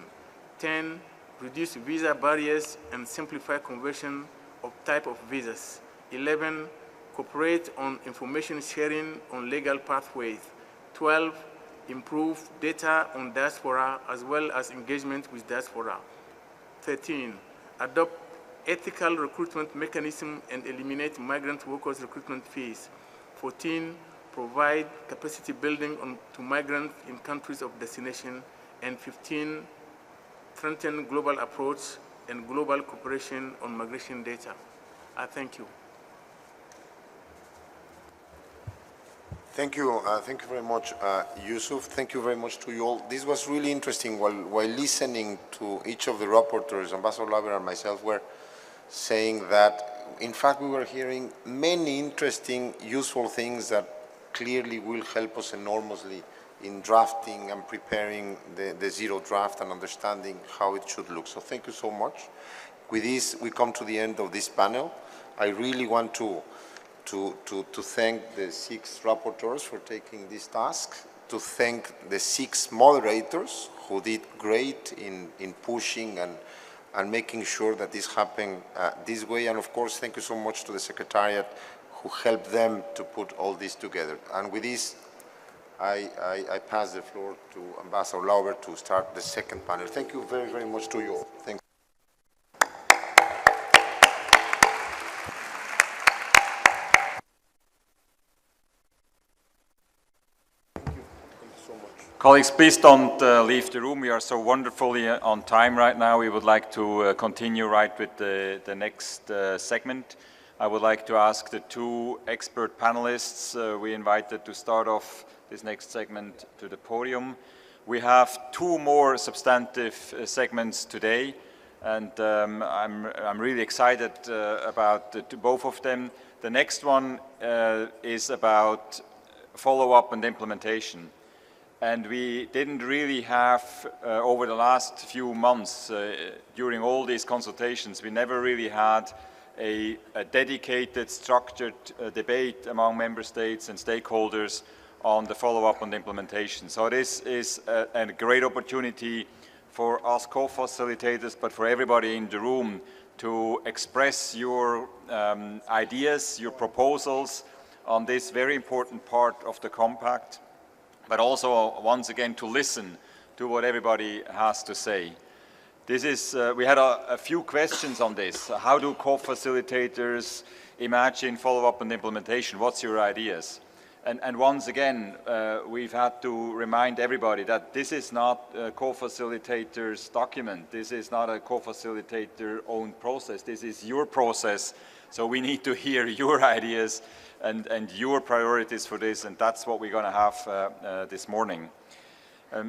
10, reduce visa barriers and simplify conversion of type of visas. 11, cooperate on information sharing on legal pathways. 12, improve data on diaspora as well as engagement with diaspora. 13, adopt ethical recruitment mechanism and eliminate migrant workers recruitment fees. 14, provide capacity building to migrants in countries of destination. And 15, strengthen global approach and global cooperation on migration data. I thank you.
Thank you very much, Yusuf. Thank you very much to you all. This was really interesting. While listening to each of the rapporteurs, Ambassador Lauber and myself were saying that, in fact, we were hearing many interesting, useful things that clearly will help us enormously in drafting and preparing the zero draft and understanding how it should look. So thank you so much. With this, we come to the end of this panel. I really want to thank the 6 rapporteurs for taking this task, to thank the 6 moderators who did great in pushing and making sure that this happened this way. And of course, thank you so much to the Secretariat who helped them to put all this together. And with this, I pass the floor to Ambassador Lauber to start the second panel. Thank you very, very much to you all. Thank you.
Colleagues, please don't leave the room. We are so wonderfully on time right now. We would like to continue right with the next segment. I would like to ask the 2 expert panelists we invited to start off this next segment to the podium. We have 2 more substantive segments today, and I'm really excited about both of them. The next one is about follow-up and implementation. And we didn't really have, over the last few months, during all these consultations, we never really had a dedicated, structured debate among member states and stakeholders on the follow-up on the implementation. So this is a great opportunity for us co-facilitators, but for everybody in the room to express your ideas, your proposals on this very important part of the compact, but also once again to listen to what everybody has to say. This is, we had a few questions on this. How do co-facilitators imagine follow-up and implementation? What's your ideas? And once again, we've had to remind everybody that this is not a co-facilitator's document. This is not a co-facilitator own process. This is your process. So we need to hear your ideas and your priorities for this, and that's what we're going to have this morning.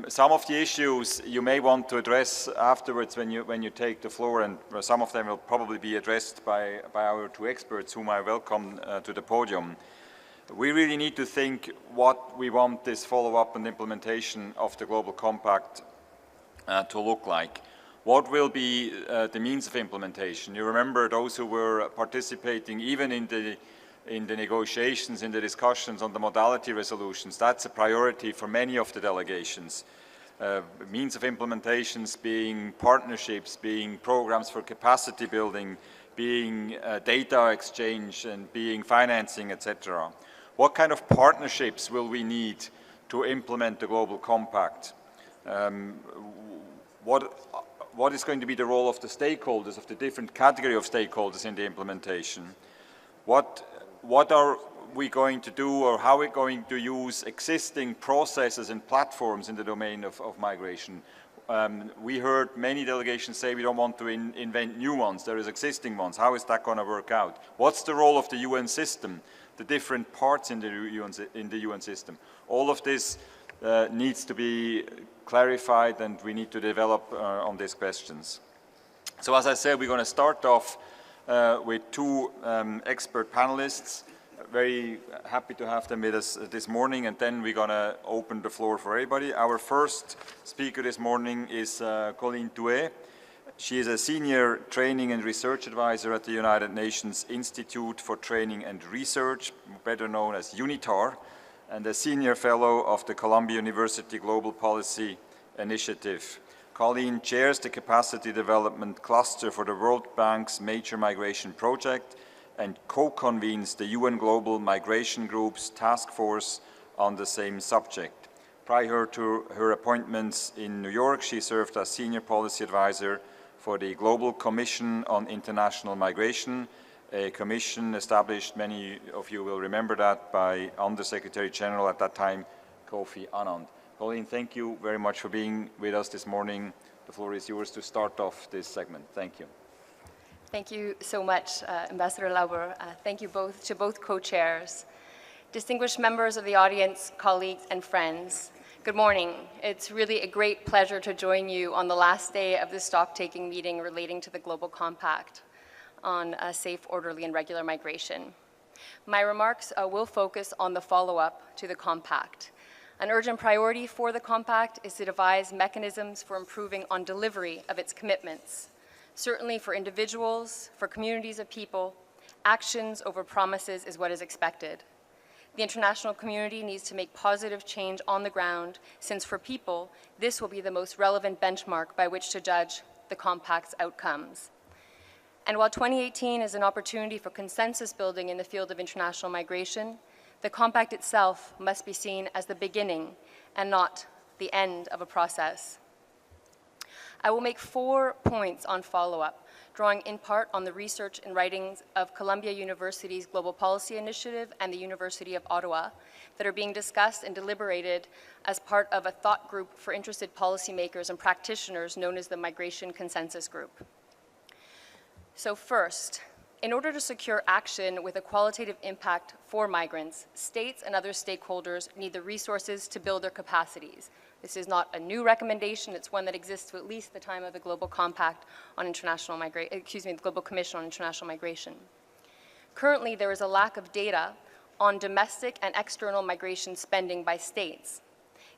Some of the issues you may want to address afterwards when you take the floor, and some of them will probably be addressed by our two experts, whom I welcome to the podium. We really need to think what we want this follow-up and implementation of the Global Compact to look like. What will be the means of implementation? You remember those who were participating even in the negotiations, in the discussions on the modality resolutions. That's a priority for many of the delegations. Means of implementations being partnerships, being programs for capacity building, being data exchange, and being financing, etc. What kind of partnerships will we need to implement the Global Compact? What is going to be the role of the stakeholders, of the different category of stakeholders in the implementation? What are we going to do, or how are we going to use existing processes and platforms in the domain of migration? We heard many delegations say we don't want to invent new ones. There is existing ones. How is that going to work out? What's the role of the UN system, the different parts in the UN system? All of this needs to be clarified, and we need to develop on these questions. So as I said, we're going to start off with two expert panelists. Very happy to have them with us this morning, and then we're going to open the floor for everybody. Our first speaker this morning is Colleen Touet. She is a senior training and research advisor at the United Nations Institute for Training and Research, better known as UNITAR, and a senior fellow of the Columbia University Global Policy Initiative. Colleen chairs the Capacity Development Cluster for the World Bank's Major Migration Project and co-convenes the UN Global Migration Group's task force on the same subject. Prior to her appointments in New York, she served as senior policy advisor for the Global Commission on International Migration, a commission established, many of you will remember that, by Under-Secretary General at that time, Kofi Annan. Colleen, thank you very much for being with us this morning. The floor is yours to start off this segment. Thank you.
Thank you so much, Ambassador Lauber. Thank you to both co-chairs. Distinguished members of the audience, colleagues, and friends, good morning. It's really a great pleasure to join you on the last day of the stock-taking meeting relating to the Global Compact on safe, orderly, and regular migration. My remarks will focus on the follow-up to the Compact. An urgent priority for the Compact is to devise mechanisms for improving on delivery of its commitments. Certainly for individuals, for communities of people, actions over promises is what is expected. The international community needs to make positive change on the ground, since for people, this will be the most relevant benchmark by which to judge the Compact's outcomes. And while 2018 is an opportunity for consensus building in the field of international migration, the Compact itself must be seen as the beginning and not the end of a process. I will make 4 points on follow-up, drawing in part on the research and writings of Columbia University's Global Policy Initiative and the University of Ottawa that are being discussed and deliberated as part of a thought group for interested policymakers and practitioners known as the Migration Consensus Group. So first, in order to secure action with a qualitative impact for migrants, states and other stakeholders need the resources to build their capacities. This is not a new recommendation, it's one that exists to at least the time of the Global Compact on International Migration, the Global Commission on International Migration. Currently, there is a lack of data on domestic and external migration spending by states.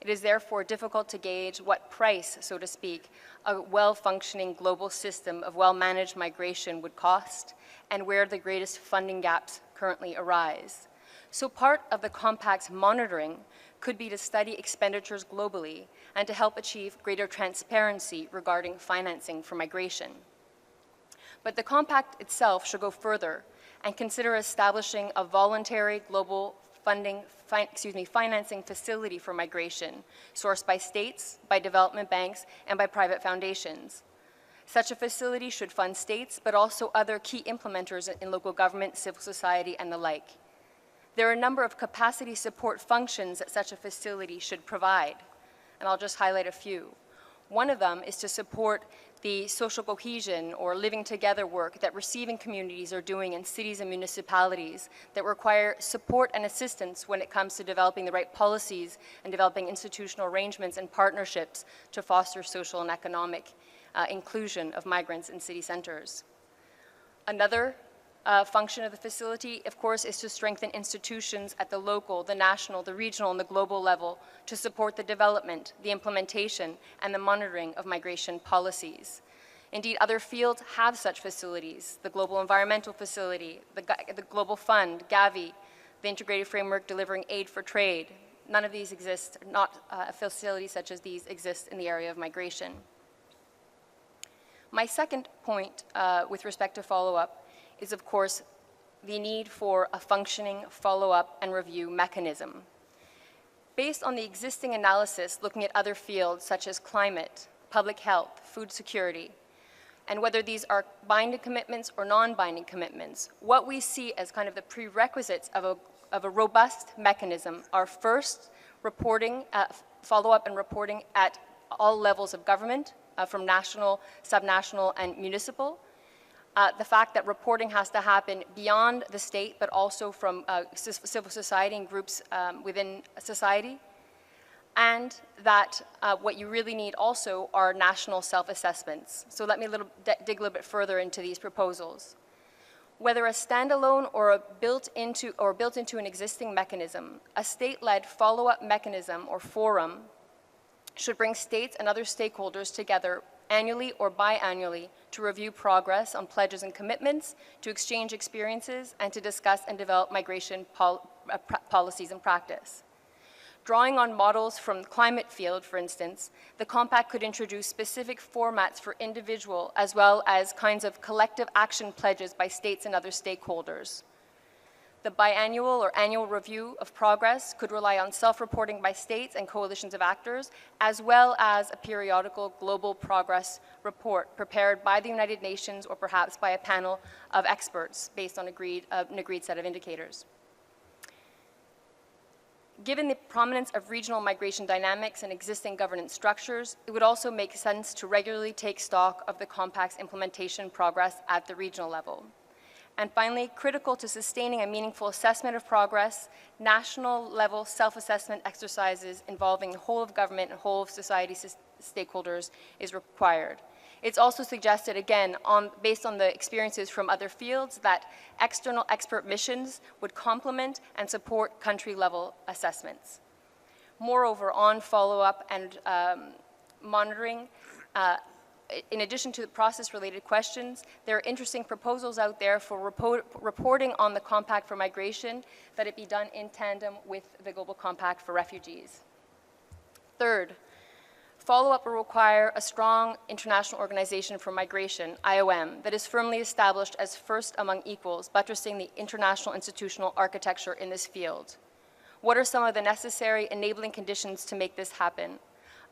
It is therefore difficult to gauge what price, so to speak, a well-functioning global system of well-managed migration would cost and where the greatest funding gaps currently arise. So part of the Compact's monitoring could be to study expenditures globally and to help achieve greater transparency regarding financing for migration. But the compact itself should go further and consider establishing a voluntary global financing facility for migration, sourced by states, by development banks, and by private foundations. Such a facility should fund states, but also other key implementers in local government, civil society, and the like. There are a number of capacity support functions that such a facility should provide, and I'll just highlight a few. One of them is to support the social cohesion or living together work that receiving communities are doing in cities and municipalities that require support and assistance when it comes to developing the right policies and developing institutional arrangements and partnerships to foster social and economic inclusion of migrants in city centers. Another function of the facility, of course, is to strengthen institutions at the local, the national, the regional, and the global level to support the development, the implementation, and the monitoring of migration policies. Indeed, other fields have such facilities: the Global Environmental Facility, the Global Fund, Gavi, the Integrated Framework Delivering Aid for Trade. None of these exist, facilities such as these exist in the area of migration. My second point with respect to follow-up is, of course, the need for a functioning follow-up and review mechanism. Based on the existing analysis looking at other fields such as climate, public health, food security, and whether these are binding commitments or non-binding commitments, what we see as kind of the prerequisites of a robust mechanism are first reporting, follow-up and reporting at all levels of government, from national, subnational, and municipal. The fact that reporting has to happen beyond the state, but also from civil society and groups within society, and that what you really need also are national self-assessments. So let me dig a little bit further into these proposals. Whether a standalone or built into an existing mechanism, a state-led follow-up mechanism or forum should bring states and other stakeholders together annually or biannually to review progress on pledges and commitments, to exchange experiences, and to discuss and develop migration policies and practice. Drawing on models from the climate field, for instance, the compact could introduce specific formats for individual as well as kinds of collective action pledges by states and other stakeholders. The biannual or annual review of progress could rely on self-reporting by states and coalitions of actors, as well as a periodical global progress report prepared by the United Nations or perhaps by a panel of experts based on an agreed set of indicators. Given the prominence of regional migration dynamics and existing governance structures, it would also make sense to regularly take stock of the compact's implementation progress at the regional level. And finally, critical to sustaining a meaningful assessment of progress, national-level self-assessment exercises involving the whole of government and whole of society stakeholders is required. It's also suggested, again, based on the experiences from other fields, that external expert missions would complement and support country-level assessments. Moreover, on follow-up and monitoring, in addition to the process-related questions, there are interesting proposals out there for reporting on the Compact for Migration, that it be done in tandem with the Global Compact for Refugees. Third, follow-up will require a strong international organization for migration, IOM, that is firmly established as first among equals, buttressing the international institutional architecture in this field. What are some of the necessary enabling conditions to make this happen?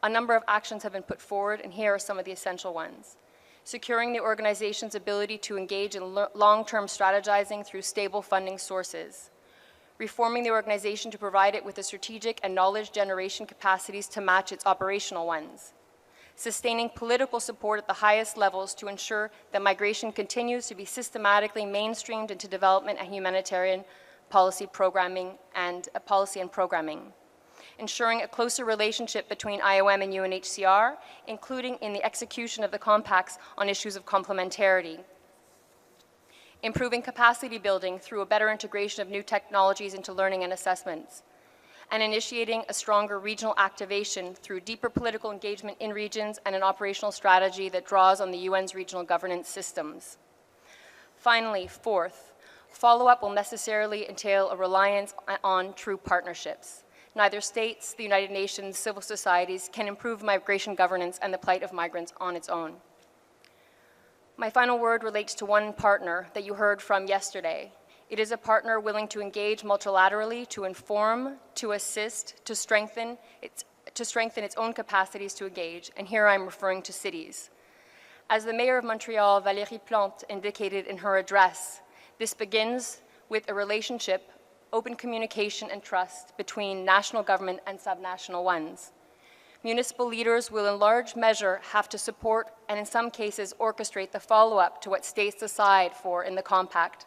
A number of actions have been put forward, and here are some of the essential ones. Securing the organization's ability to engage in long-term strategizing through stable funding sources. Reforming the organization to provide it with the strategic and knowledge generation capacities to match its operational ones. Sustaining political support at the highest levels to ensure that migration continues to be systematically mainstreamed into development and humanitarian policy programming and programming. Ensuring a closer relationship between IOM and UNHCR, including in the execution of the compacts on issues of complementarity. Improving capacity building through a better integration of new technologies into learning and assessments. And initiating a stronger regional activation through deeper political engagement in regions and an operational strategy that draws on the UN's regional governance systems. Finally, fourth, follow-up will necessarily entail a reliance on true partnerships. neither states, the United Nations, civil societies can improve migration governance and the plight of migrants on its own. My final word relates to one partner that you heard from yesterday. It is a partner willing to engage multilaterally, to inform, to assist, to strengthen its own capacities to engage, and here I'm referring to cities. As the Mayor of Montreal, Valérie Plante, indicated in her address, this begins with a relationship, open communication and trust between national government and subnational ones. Municipal leaders will in large measure have to support and in some cases orchestrate the follow-up to what states decide for in the compact.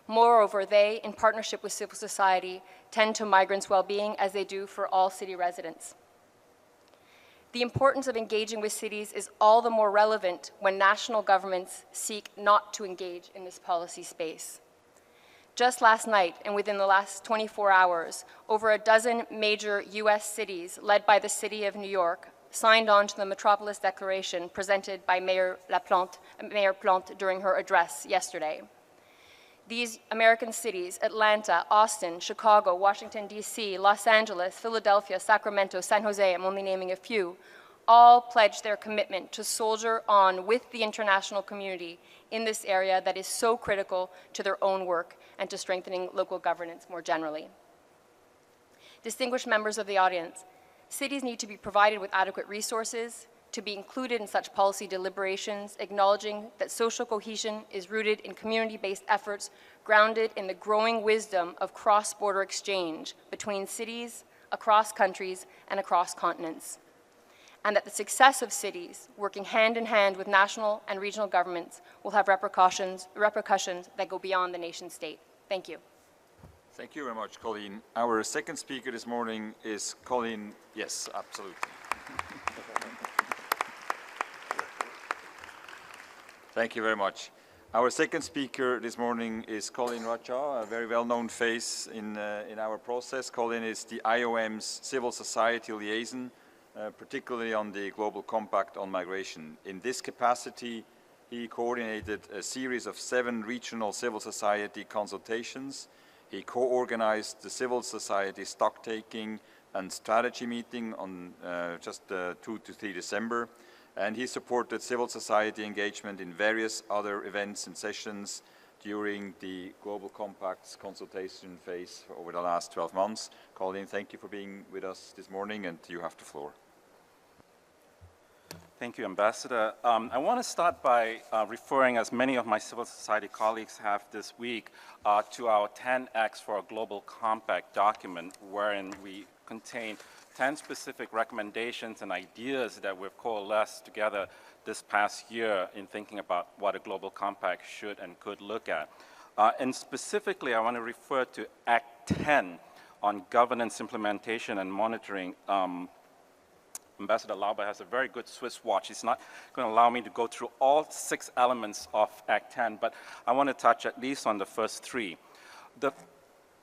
Moreover, they, in partnership with civil society, tend to migrants' well-being as they do for all city residents. The importance of engaging with cities is all the more relevant when national governments seek not to engage in this policy space. Just last night, and within the last 24 hours, over a dozen major U.S. cities, led by the City of New York, signed on to the Metropolis Declaration presented by Mayor Plante during her address yesterday. These American cities, Atlanta, Austin, Chicago, Washington, D.C., Los Angeles, Philadelphia, Sacramento, San Jose, I'm only naming a few, all pledged their commitment to soldier on with the international community in this area that is so critical to their own work and to strengthening local governance more generally. Distinguished members of the audience, cities need to be provided with adequate resources to be included in such policy deliberations, acknowledging that social cohesion is rooted in community-based efforts grounded in the growing wisdom of cross-border exchange between cities, across countries, and across continents. And that the success of cities working hand in hand with national and regional governments will have repercussions that go beyond the nation state. Thank you.
Thank you very much, Colleen. Our second speaker this morning is Colleen. Yes, absolutely. Thank you very much. Our second speaker this morning is Colleen Rochow, a very well-known face in our process. Colleen is the IOM's civil society liaison, particularly on the Global Compact on Migration. In this capacity, he coordinated a series of 7 regional civil society consultations. He co-organized the civil society stock-taking and strategy meeting on just 2 to 3 December. And he supported civil society engagement in various other events and sessions during the Global Compact's consultation phase over the last 12 months. Colleen, thank you for being with us this morning, and you have the floor.
Thank you, Ambassador. I want to start by referring, as many of my civil society colleagues have this week, to our 10X for a Global Compact document, wherein we contain 10 specific recommendations and ideas that we've coalesced together this past year in thinking about what a Global Compact should and could look at. And specifically, I want to refer to Act 10 on governance, implementation, and monitoring. Ambassador Lauber has a very good Swiss watch. He's not going to allow me to go through all 6 elements of Act 10, but I want to touch at least on the first 3. The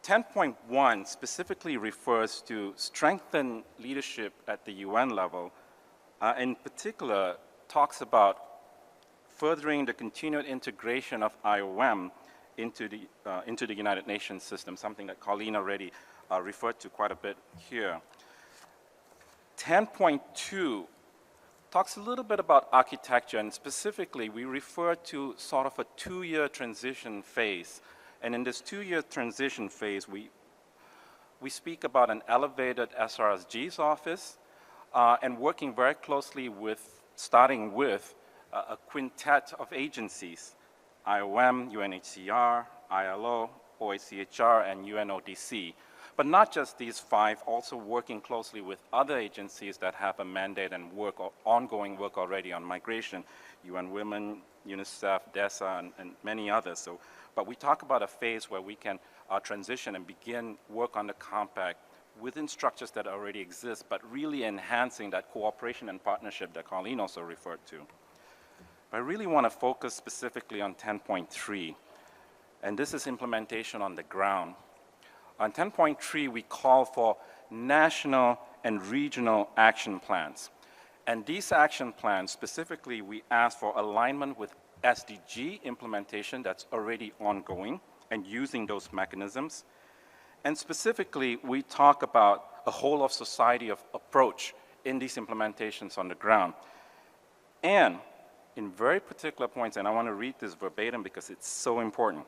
10.1 specifically refers to strengthen leadership at the UN level. In particular, talks about furthering the continued integration of IOM into the United Nations system, something that Colleen already referred to quite a bit here. 10.2 talks a little bit about architecture, and specifically we refer to sort of a 2-year transition phase. And in this 2-year transition phase, we speak about an elevated SRSG's office and working very closely with, starting with a quintet of agencies, IOM, UNHCR, ILO, OHCHR, and UNODC. But not just these 5, also working closely with other agencies that have a mandate and work, or ongoing work already on migration, UN Women, UNICEF, DESA, and many others. So, but we talk about a phase where we can transition and begin work on the compact within structures that already exist, but really enhancing that cooperation and partnership that Colleen also referred to. I really want to focus specifically on 10.3, and this is implementation on the ground. On 10.3, we call for national and regional action plans. And these action plans, specifically, we ask for alignment with SDG implementation that's already ongoing and using those mechanisms. And specifically, we talk about a whole of society approach in these implementations on the ground. And in very particular points, and I want to read this verbatim because it's so important,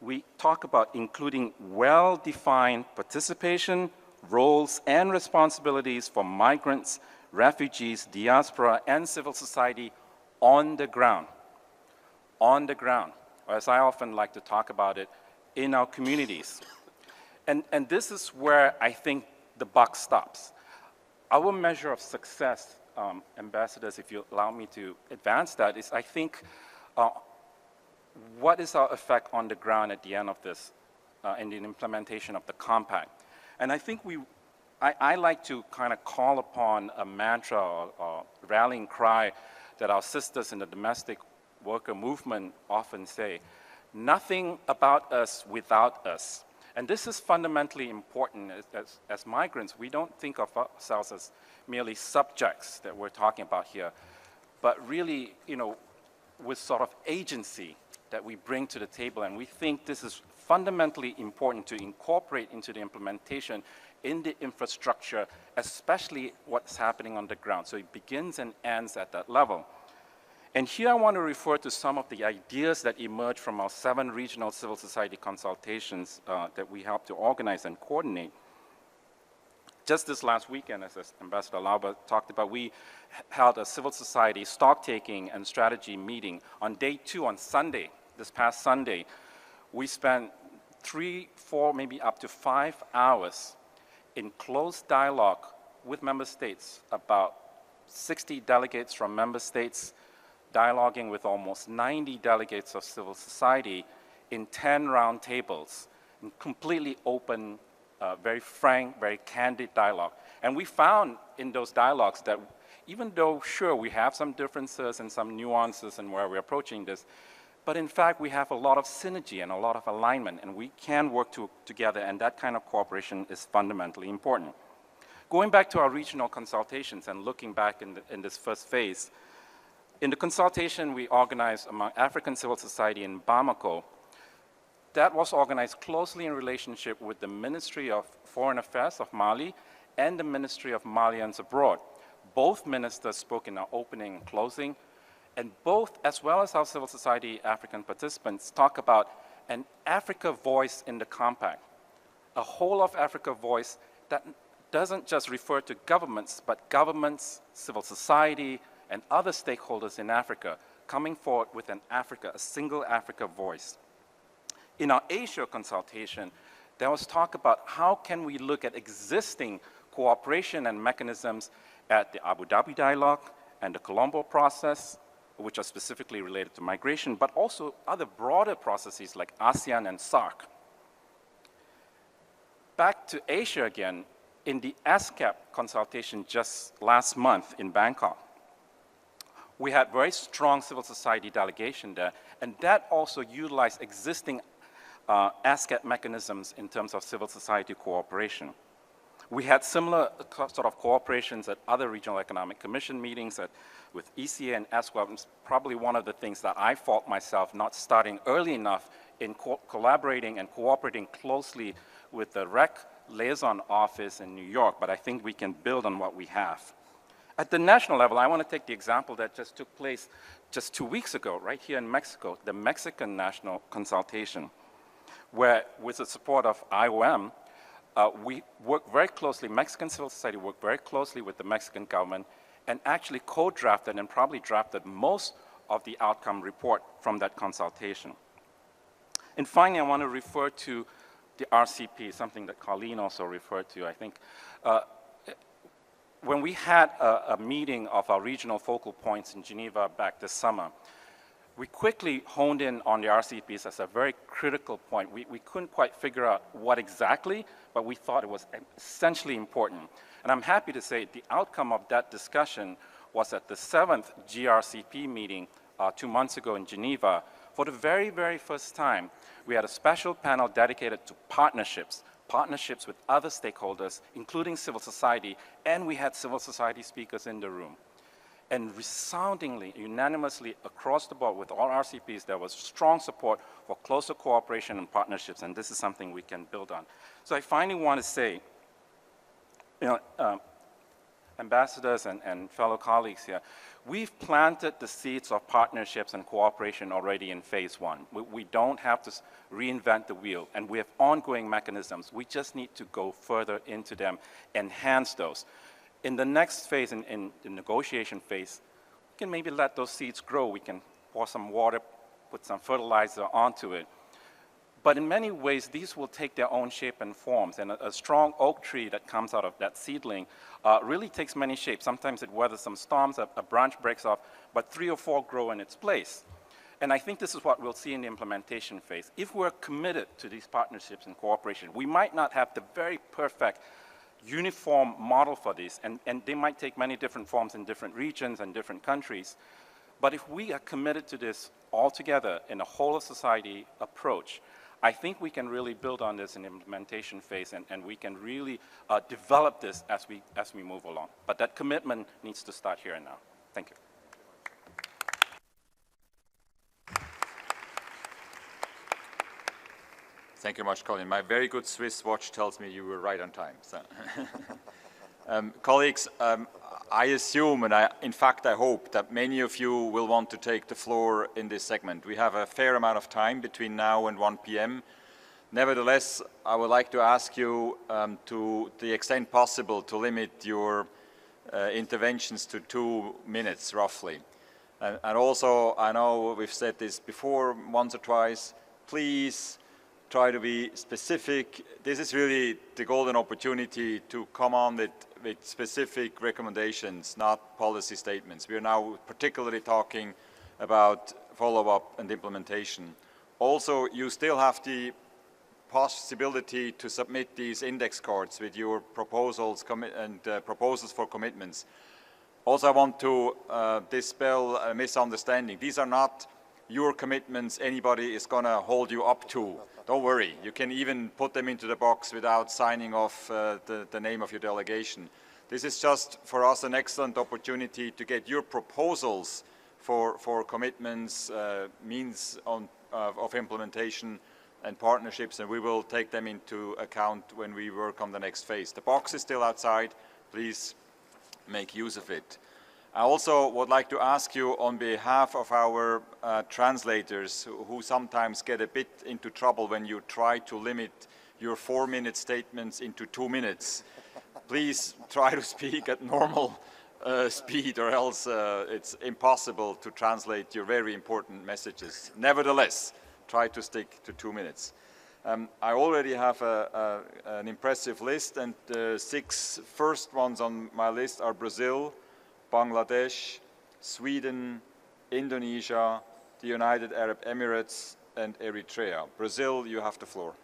we talk about including well-defined participation, roles, and responsibilities for migrants, refugees, diaspora, and civil society on the ground. On the ground, or as I often like to talk about it, in our communities. And this is where I think the buck stops. Our measure of success, ambassadors, if you allow me to advance that, is I think what is our effect on the ground at the end of this in the implementation of the compact? And I think I like to kind of call upon a mantra or rallying cry that our sisters in the domestic worker movement often say, nothing about us without us. And this is fundamentally important. As migrants, we don't think of ourselves as merely subjects that we're talking about here, but really, you know, with sort of agency that we bring to the table. And we think this is fundamentally important to incorporate into the implementation in the infrastructure, especially what's happening on the ground. So it begins and ends at that level. And here I want to refer to some of the ideas that emerged from our 7 regional civil society consultations that we helped to organize and coordinate. Just this last weekend, as Ambassador Lauber talked about, we held a civil society stock-taking and strategy meeting on day 2 on Sunday, this past Sunday. We spent 3, 4, maybe up to 5 hours in close dialogue with member states, about 60 delegates from member states, dialoguing with almost 90 delegates of civil society in 10 round tables, in completely open, very frank, very candid dialogue. And we found in those dialogues that even though, sure, we have some differences and some nuances in where we're approaching this, but in fact, we have a lot of synergy and a lot of alignment, and we can work together, and that kind of cooperation is fundamentally important. Going back to our regional consultations and looking back in this first phase, in the consultation we organized among African civil society in Bamako, that was organized closely in relationship with the Ministry of Foreign Affairs of Mali and the Ministry of Malians Abroad. Both ministers spoke in our opening and closing, and both, as well as our civil society African participants, talk about an Africa voice in the compact, a whole of Africa voice that doesn't just refer to governments, but governments, civil society, and other stakeholders in Africa coming forward with a single Africa voice. In our Asia consultation, there was talk about how can we look at existing cooperation and mechanisms at the Abu Dhabi dialogue and the Colombo process, which are specifically related to migration, but also other broader processes like ASEAN and SAARC. Back to Asia again, in the ASCAP consultation just last month in Bangkok, we had very strong civil society delegation there, and that also utilized existing ASCAP mechanisms in terms of civil society cooperation. We had similar sort of cooperations at other regional economic commission meetings with ECA and ESCWA. It's probably one of the things that I fault myself not starting early enough in collaborating and cooperating closely with the REC liaison office in New York, but I think we can build on what we have. At the national level, I want to take the example that just took place just 2 weeks ago, right here in Mexico, the Mexican National Consultation, where with the support of IOM, we worked very closely, Mexican civil society worked very closely with the Mexican government and actually co-drafted and probably drafted most of the outcome report from that consultation. And finally, I want to refer to the RCP, something that Colleen also referred to, I think. When we had a meeting of our regional focal points in Geneva back this summer, we quickly honed in on the RCPs as a very critical point. We couldn't quite figure out what exactly, but we thought it was essentially important. And I'm happy to say the outcome of that discussion was at the 7th GRCP meeting 2 months ago in Geneva. For the very, very first time, we had a special panel dedicated to partnerships with other stakeholders, including civil society, and we had civil society speakers in the room. And resoundingly, unanimously across the board with all RCPs, there was strong support for closer cooperation and partnerships, and this is something we can build on. So I finally want to say, ambassadors and fellow colleagues here, we've planted the seeds of partnerships and cooperation already in phase one. We don't have to reinvent the wheel, and we have ongoing mechanisms. We just need to go further into them, enhance those. In the next phase, in the negotiation phase, we can maybe let those seeds grow. We can pour some water, put some fertilizer onto it. But in many ways, these will take their own shape and forms. And a strong oak tree that comes out of that seedling really takes many shapes. Sometimes it weathers some storms, a branch breaks off, but 3 or 4 grow in its place. And I think this is what we'll see in the implementation phase. If we're committed to these partnerships and cooperation, we might not have the very perfect uniform model for these, and they might take many different forms in different regions and different countries. But if we are committed to this all together in a whole of society approach, I think we can really build on this in the implementation phase, and we can really develop this as we move along. But that commitment needs to start here and now. Thank you.
Thank you much, Colin. My very good Swiss watch tells me you were right on time. So. Colleagues, I assume, and in fact I hope, that many of you will want to take the floor in this segment. We have a fair amount of time between now and 1 p.m. Nevertheless, I would like to ask you to the extent possible to limit your interventions to 2 minutes, roughly. And also, I know we've said this before once or twice, please try to be specific. This is really the golden opportunity to come on with specific recommendations, not policy statements. We are now particularly talking about follow-up and implementation. Also, you still have the possibility to submit these index cards with your proposals and proposals for commitments. Also, I want to dispel a misunderstanding. These are not your commitments anybody is going to hold you up to. Don't worry, you can even put them into the box without signing off the name of your delegation. This is just for us an excellent opportunity to get your proposals for commitments, means of implementation and partnerships, and we will take them into account when we work on the next phase. The box is still outside, please make use of it. I also would like to ask you on behalf of our translators who sometimes get a bit into trouble when you try to limit your 4-minute statements into 2 minutes. Please try to speak at normal speed, or else it's impossible to translate your very important messages. Nevertheless, try to stick to 2 minutes. I already have an impressive list, and the 6 first ones on my list are Brazil, Bangladesh, Sweden, Indonesia, the United Arab Emirates, and Eritrea. Brazil, you have the floor.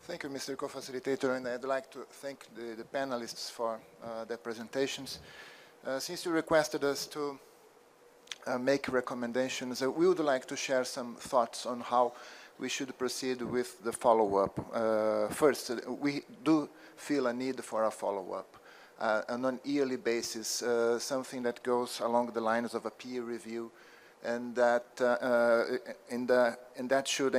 Thank you, Mr. Co-Facilitator, and I'd like to thank the panelists for their presentations. Since you requested us to make recommendations, we would like to share some thoughts on how we should proceed with the follow-up. First, we do feel a need for a follow-up on an yearly basis, something that goes along the lines of a peer review, and that that should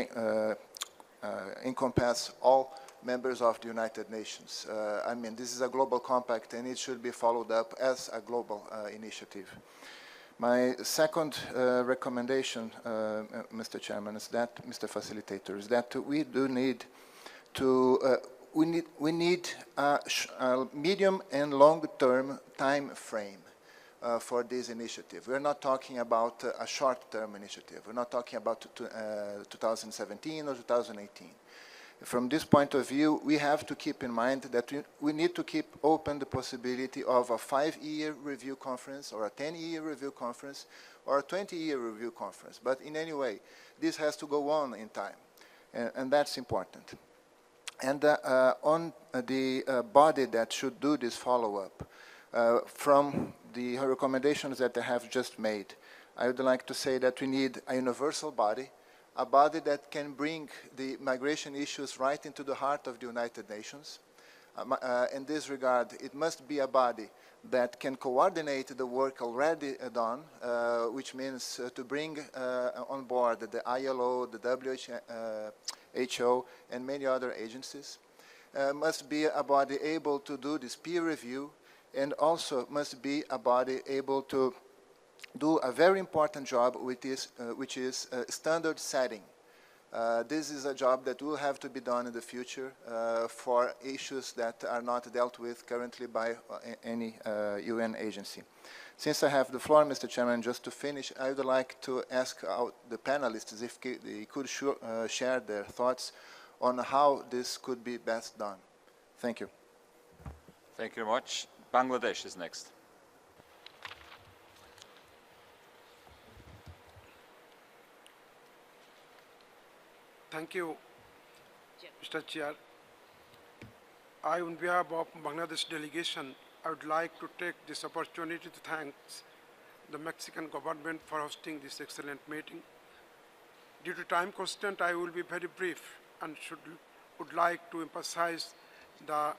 encompass all members of the United Nations. I mean, this is a global compact, and it should be followed up as a global initiative. My second recommendation, Mr. Chairman, is that, Mr. Facilitator, is that we do need to, we need a medium and long-term time frame for this initiative. We're not talking about a short-term initiative. We're not talking about 2017 or 2018. From this point of view, we have to keep in mind that we need to keep open the possibility of a 5-year review conference, or a 10-year review conference, or a 20-year review conference. But in any way, this has to go on in time, and that's important. And on the body that should do this follow-up, from the recommendations that I have just made, I would like to say that we need a universal body a body that can bring the migration issues right into the heart of the United Nations. In this regard, it must be a body that can coordinate the work already done, which means to bring on board the ILO, the WHO, and many other agencies. Must be a body able to do this peer review, and also must be a body able to do a very important job, which is standard setting. This is a job that will have to be done in the future for issues that are not dealt with currently by any UN agency. Since I have the floor, Mr. Chairman, just to finish, I would like to ask the panelists if they could share their thoughts on how this could be best done. Thank you.
Thank you very much. Bangladesh is next.
Thank you, Mr. Chair. I, on behalf of Bangladesh delegation, I would like to take this opportunity to thank the Mexican government for hosting this excellent meeting. Due to time constraint, I will be very brief and would like to emphasize the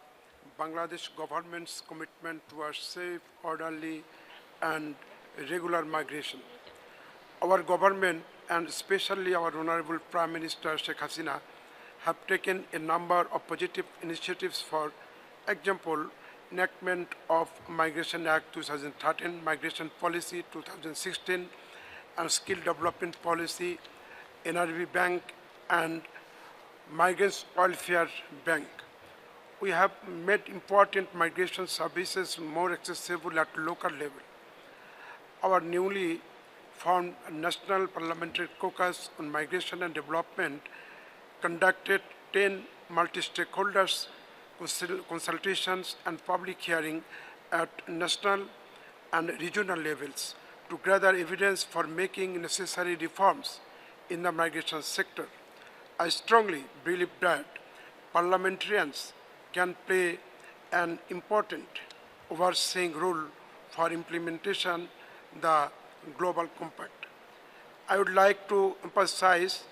Bangladesh government's commitment towards safe, orderly, and regular migration. Our government, and especially our Honorable Prime Minister Sheikh Hasina, have taken a number of positive initiatives. For example, enactment of Migration Act 2013, Migration Policy 2016, and Skill Development Policy, NRB Bank, and Migrants Welfare Bank. We have made important migration services more accessible at local level. Our newly formed National Parliamentary Caucus on Migration and Development conducted 10 multi-stakeholders consultations and public hearing at national and regional levels to gather evidence for making necessary reforms in the migration sector. I strongly believe that parliamentarians can play an important overseeing role for implementation of the Global Compact. I would like to emphasize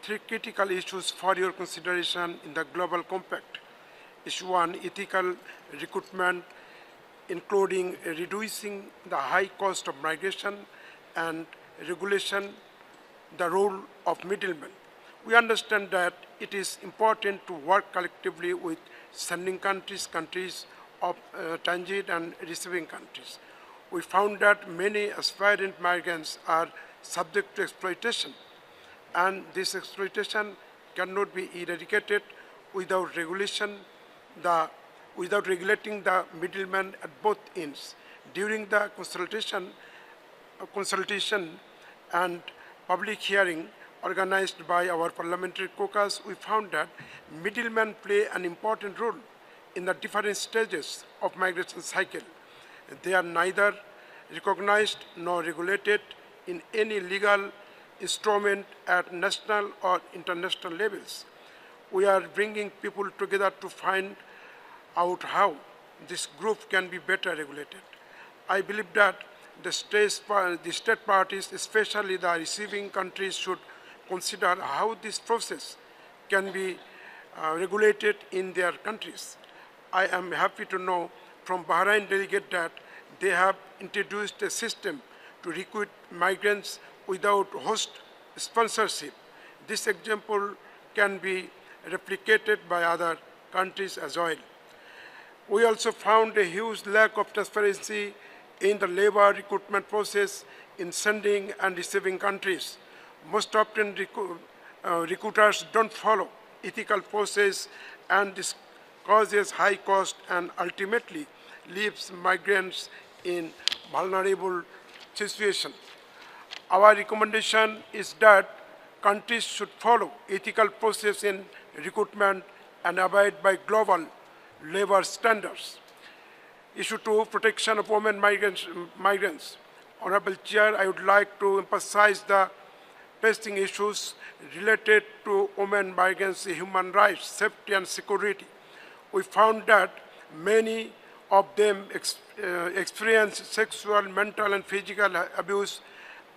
3 critical issues for your consideration in the Global Compact. Issue 1, ethical recruitment, including reducing the high cost of migration and regulation, the role of middlemen. We understand that it is important to work collectively with sending countries, countries of transit and receiving countries. We found that many aspirant migrants are subject to exploitation, and this exploitation cannot be eradicated without regulating the middlemen at both ends. During the consultation and public hearing organized by our parliamentary caucus, we found that middlemen play an important role in the different stages of migration cycle. They are neither recognized nor regulated in any legal instrument at national or international levels. We are bringing people together to find out how this group can be better regulated. I believe that the state parties, especially the receiving countries, should consider how this process can be regulated in their countries. I am happy to know from Bahrain delegate that they have introduced a system to recruit migrants without host sponsorship. This example can be replicated by other countries as well. We also found a huge lack of transparency in the labor recruitment process in sending and receiving countries. Most often, recruiters don't follow ethical process, and this causes high cost and ultimately leaves migrants in vulnerable situation. Our recommendation is that countries should follow ethical process in recruitment and abide by global labor standards. Issue 2, protection of women migrants. Honorable Chair, I would like to emphasize the pressing issues related to women migrants' human rights, safety, and security. We found that many of them experience sexual, mental, and physical abuse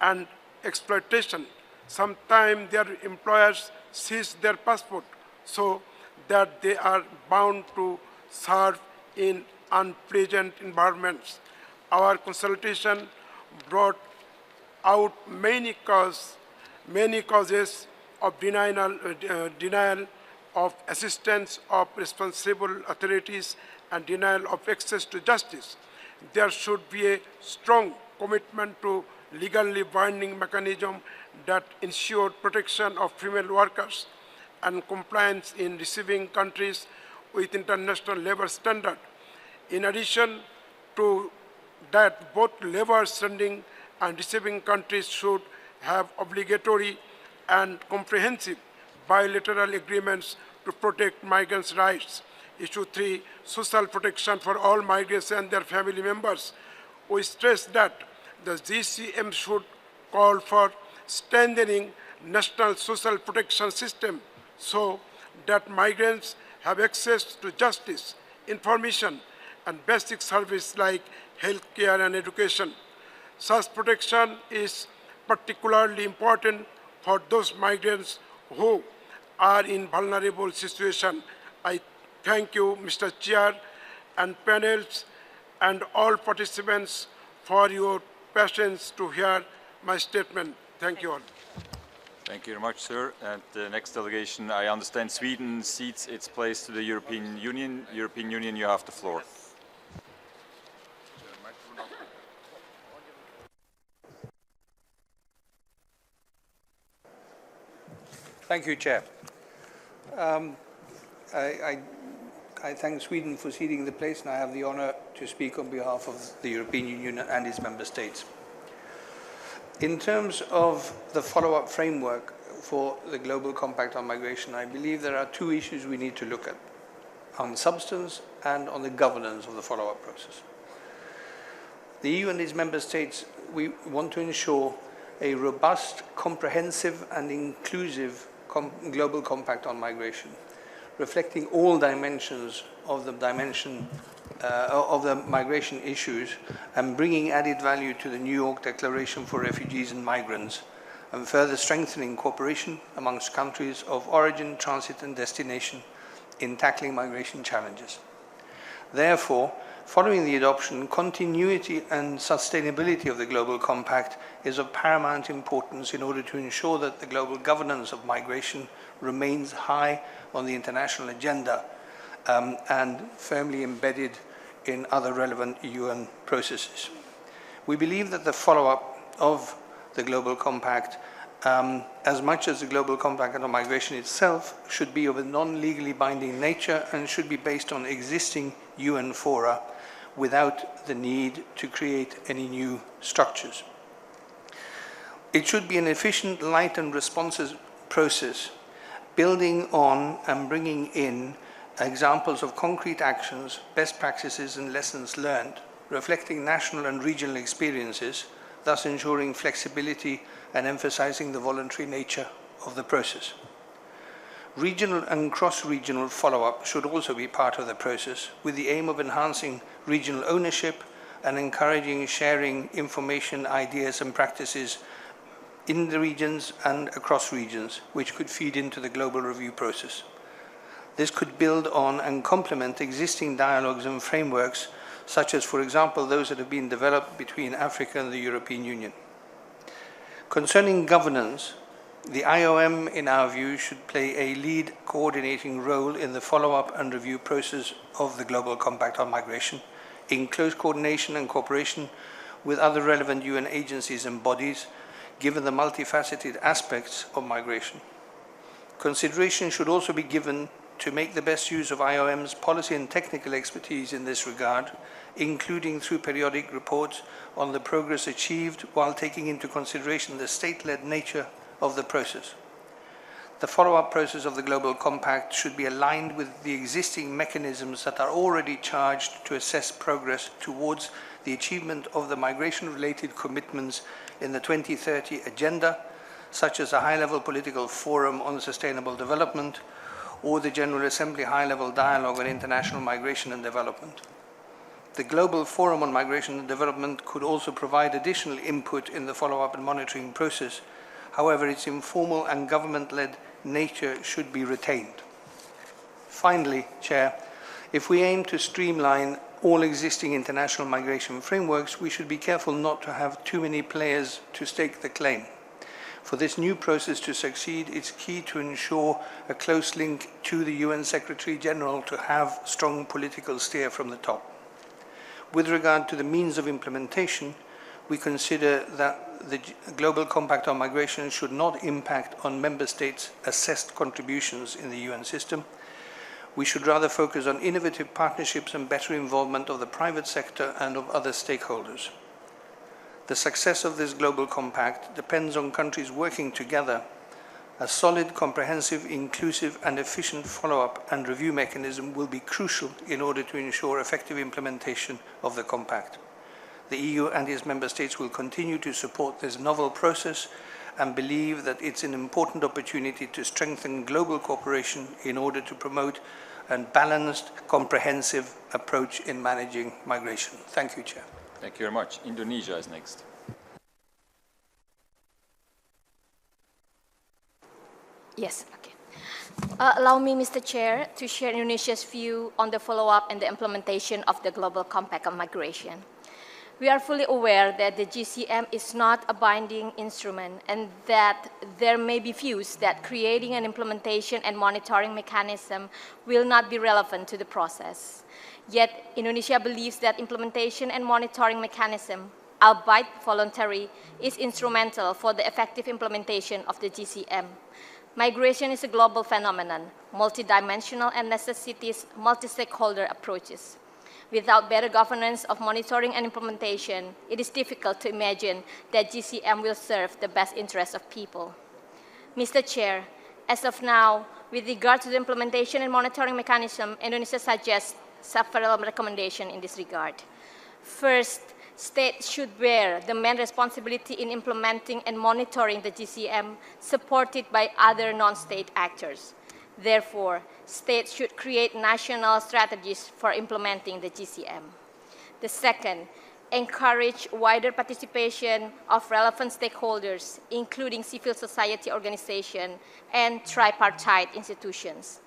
and exploitation, Sometimes their employers seize their passport so that they are bound to serve in unpleasant environments. Our consultation brought out many causes of denial of assistance of responsible authorities and denial of access to justice. There should be a strong commitment to legally binding mechanism that ensure protection of female workers and compliance in receiving countries with international labor standard. In addition to that, both labor sending and receiving countries should have obligatory and comprehensive bilateral agreements to protect migrants' rights. Issue 3, social protection for all migrants and their family members. We stress that the GCM should call for strengthening national social protection system so that migrants have access to justice, information, and basic services like health care and education. Such protection is particularly important for those migrants who are in vulnerable situations. I thank you, Mr. Chair, and panels, and all participants for your patience to hear my statement. Thank you all.
Thank you very much, sir. And the next delegation, I understand Sweden cedes its place to the European Union. European Union, you have the floor.
Thank you, Chair. I thank Sweden for ceding the place, and I have the honor to speak on behalf of the European Union and its member states. In terms of the follow-up framework for the Global Compact on Migration, I believe there are two issues we need to look at, on substance and on the governance of the follow-up process. The EU and its member states, we want to ensure a robust, comprehensive and inclusive Global Compact on Migration, reflecting all dimensions of the migration issues and bringing added value to the New York Declaration for Refugees and Migrants, and further strengthening cooperation amongst countries of origin, transit and destination in tackling migration challenges. Therefore, following the adoption, continuity and sustainability of the Global Compact is of paramount importance in order to ensure that the global governance of migration remains high on the international agenda and firmly embedded in other relevant UN processes. We believe that the follow-up of the Global Compact, as much as the Global Compact on Migration itself, should be of a non-legally binding nature and should be based on existing UN fora without the need to create any new structures. It should be an efficient, light and responsive process, building on and bringing in examples of concrete actions, best practices and lessons learned, reflecting national and regional experiences, thus ensuring flexibility and emphasizing the voluntary nature of the process. Regional and cross-regional follow-up should also be part of the process, with the aim of enhancing regional ownership and encouraging sharing information, ideas and practices in the regions and across regions, which could feed into the global review process. This could build on and complement existing dialogues and frameworks, such as, for example, those that have been developed between Africa and the European Union. Concerning governance, the IOM, in our view, should play a lead coordinating role in the follow-up and review process of the Global Compact on Migration, in close coordination and cooperation with other relevant UN agencies and bodies, given the multifaceted aspects of migration. Consideration should also be given to make the best use of IOM's policy and technical expertise in this regard, including through periodic reports on the progress achieved while taking into consideration the state-led nature of the process. The follow-up process of the Global Compact should be aligned with the existing mechanisms that are already charged to assess progress towards the achievement of the migration-related commitments in the 2030 Agenda, such as a high-level political forum on sustainable development or the General Assembly high-level dialogue on international migration and development. The Global Forum on Migration and Development could also provide additional input in the follow-up and monitoring process However, its informal and government-led nature should be retained. Finally, Chair, if we aim to streamline all existing international migration frameworks, we should be careful not to have too many players to stake the claim. For this new process to succeed, it's key to ensure a close link to the UN Secretary-General to have strong political steer from the top. With regard to the means of implementation, we consider that the Global Compact on Migration should not impact on member states' assessed contributions in the UN system. We should rather focus on innovative partnerships and better involvement of the private sector and of other stakeholders. The success of this Global Compact depends on countries working together. A solid, comprehensive, inclusive and efficient follow-up and review mechanism will be crucial in order to ensure effective implementation of the Compact. The EU and its member states will continue to support this novel process and believe that it's an important opportunity to strengthen global cooperation in order to promote a balanced, comprehensive approach in managing migration. Thank you, Chair.
Thank you very much. Indonesia is next.
Yes, okay. Allow me, Mr. Chair, to share Indonesia's view on the follow-up and the implementation of the Global Compact on Migration. We are fully aware that the GCM is not a binding instrument and that there may be views that creating an implementation and monitoring mechanism will not be relevant to the process. Yet, Indonesia believes that implementation and monitoring mechanism, albeit voluntary, is instrumental for the effective implementation of the GCM. Migration is a global phenomenon, multidimensional, and necessitates multi-stakeholder approaches. Without better governance of monitoring and implementation, it is difficult to imagine that GCM will serve the best interests of people. Mr. Chair, as of now, with regard to the implementation and monitoring mechanism, Indonesia suggests several recommendations in this regard. First, states should bear the main responsibility in implementing and monitoring the GCM, supported by other non-state actors. Therefore, states should create national strategies for implementing the GCM. The second, encourage wider participation of relevant stakeholders, including civil society organizations and tripartite institutions.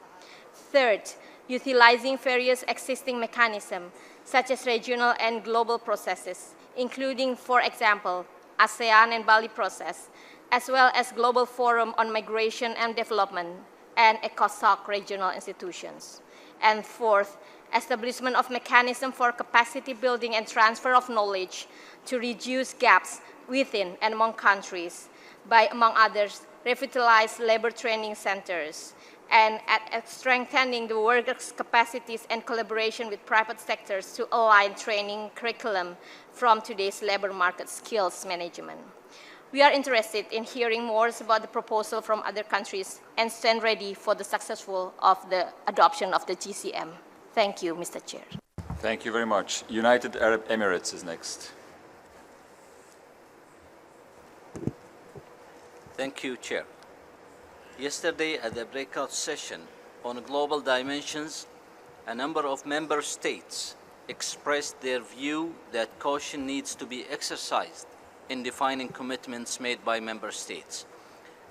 Third, utilizing various existing mechanisms, such as regional and global processes, including, for example, ASEAN and Bali process, as well as Global Forum on Migration and Development, and ECOSOC regional institutions. And fourth, establishment of mechanism for capacity building and transfer of knowledge to reduce gaps within and among countries by, among others, revitalize labor training centers and at strengthening the workers' capacities and collaboration with private sectors to align training curriculum from today's labor market skills management. We are interested in hearing more about the proposal from other countries and stand ready for the successful of the adoption of the GCM. Thank you, Mr. Chair.
Thank you very much. United Arab Emirates is next.
Thank you, Chair. Yesterday at the breakout session on global dimensions, a number of member states expressed their view that caution needs to be exercised in defining commitments made by member states,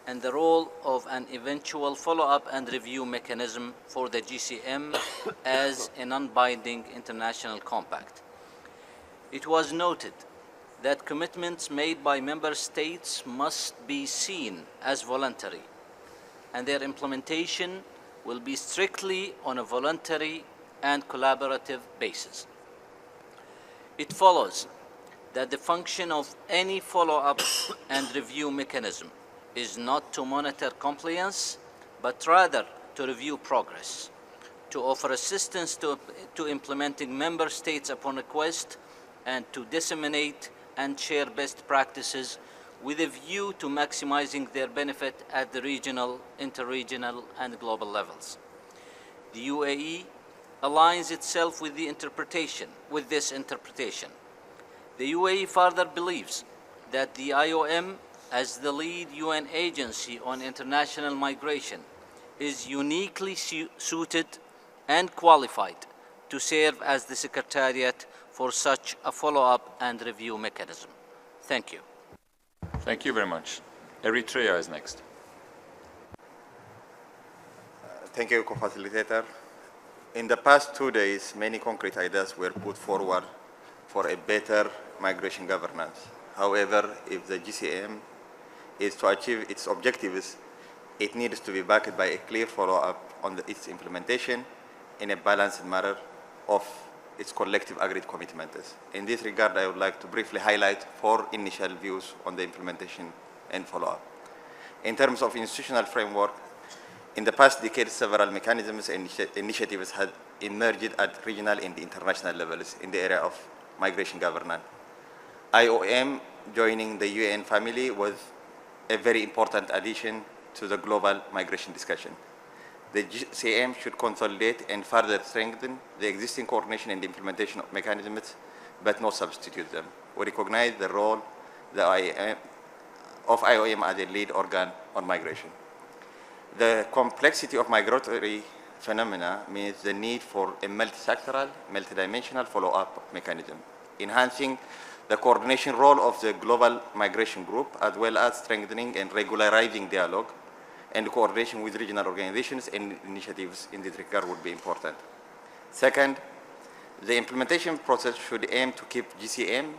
and the role of an eventual follow-up and review mechanism for the GCM as a non-binding international compact. It was noted that commitments made by member states must be seen as voluntary, and their implementation will be strictly on a voluntary and collaborative basis. It follows that the function of any follow-up and review mechanism is not to monitor compliance, but rather to review progress, to offer assistance to implementing member states upon request, and to disseminate and share best practices with a view to maximizing their benefit at the regional, interregional, and global levels. The UAE aligns itself with this interpretation. The UAE further believes that the IOM, as the lead UN agency on international migration, is uniquely suited and qualified to serve as the secretariat for such a follow-up and review mechanism. Thank you.
Thank you very much. Eritrea is next.
Thank you, co-facilitator. In the past 2 days, many concrete ideas were put forward for a better migration governance. However, if the GCM is to achieve its objectives, it needs to be backed by a clear follow-up on its implementation in a balanced manner of its collective agreed commitments. In this regard, I would like to briefly highlight 4 initial views on the implementation and follow-up. In terms of institutional framework, in the past decade, several mechanisms and initiatives had emerged at regional and international levels in the area of migration governance. IOM joining the UN family was a very important addition to the global migration discussion. The GCM should consolidate and further strengthen the existing coordination and implementation of mechanisms, but not substitute them. We recognize the role of IOM as a lead organ on migration. The complexity of migratory phenomena means the need for a multi-sectoral, multidimensional follow-up mechanism, enhancing the coordination role of the Global Migration Group, as well as strengthening and regularizing dialogue and coordination with regional organizations and initiatives in this regard would be important. Second, the implementation process should aim to keep GCM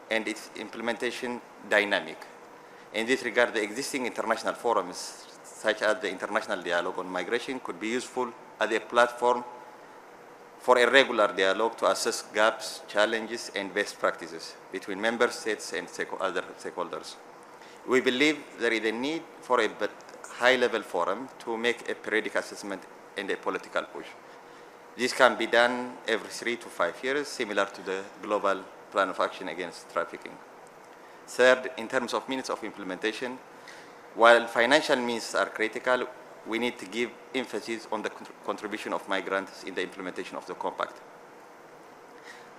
and its implementation dynamic. In this regard, the existing international forums, such as the International Dialogue on Migration, could be useful as a platform for a regular dialogue to assess gaps, challenges, and best practices between member states and other stakeholders. We believe there is a need for a high-level forum to make a periodic assessment and a political push. This can be done every 3 to 5 years, similar to the Global Plan of Action Against Trafficking. Third, in terms of means of implementation, while financial means are critical, we need to give emphasis on the contribution of migrants in the implementation of the compact.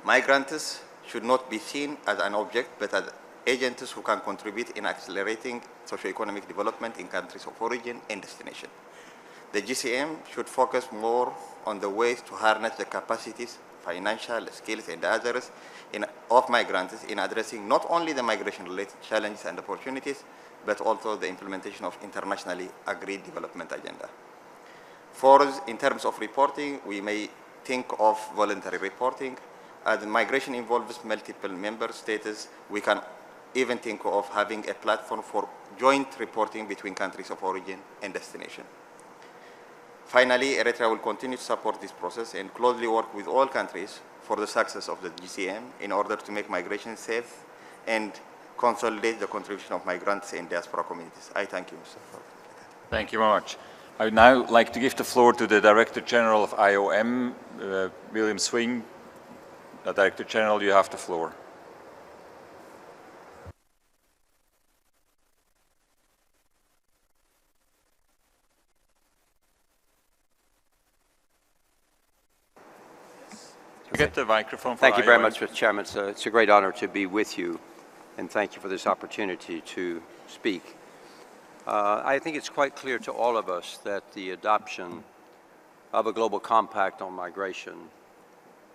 Migrants should not be seen as an object, but as agents who can contribute in accelerating socio-economic development in countries of origin and destination. The GCM should focus more on the ways to harness the capacities, financial skills, and others of migrants in addressing not only the migration-related challenges and opportunities, but also the implementation of internationally agreed development agenda. Fourth, in terms of reporting, we may think of voluntary reporting. As migration involves multiple member states, we can even think of having a platform for joint reporting between countries of origin and destination. Finally, Eritrea will continue to support this process and closely work with all countries for the success of the GCM in order to make migration safe and consolidate the contribution of migrants and diaspora communities. I thank you, Mr. President.
Thank you very much. I would now like to give the floor to the Director General of IOM, William Swing. Director General, you have the floor. Get the microphone for
Thank you very
IOM.
much, Mr. Chairman. It's a great honor to be with you, and thank you for this opportunity to speak. I think it's quite clear to all of us that the adoption of a global compact on migration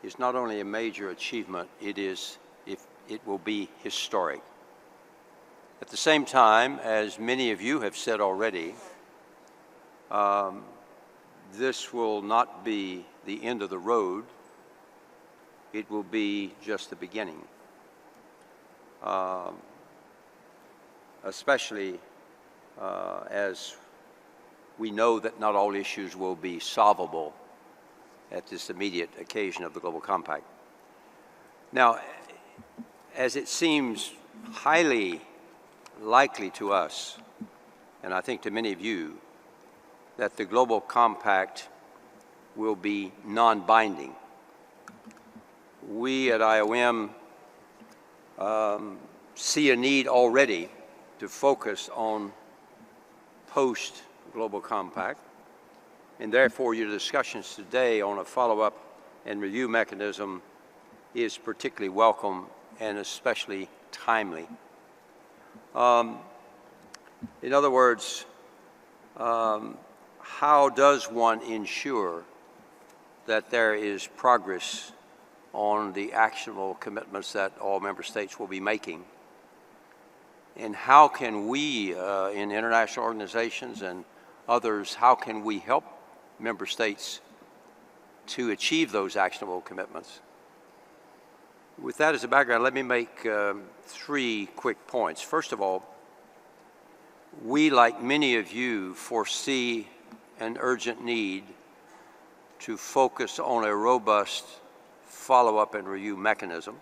is not only a major achievement, it will be historic. At the same time, as many of you have said already, this will not be the end of the road. It will be just the beginning, especially as we know that not all issues will be solvable at this immediate occasion of the Global Compact. Now, as it seems highly likely to us, and I think to many of you, that the Global Compact will be non-binding, we at IOM see a need already to focus on post-Global Compact, and therefore your discussions today on a follow-up and review mechanism is particularly welcome and especially timely. In other words, how does one ensure that there is progress on the actionable commitments that all member states will be making? And how can we, in international organizations and others, how can we help member states to achieve those actionable commitments? With that as a background, let me make 3 quick points. First of all, we, like many of you, foresee an urgent need to focus on a robust follow-up and review mechanism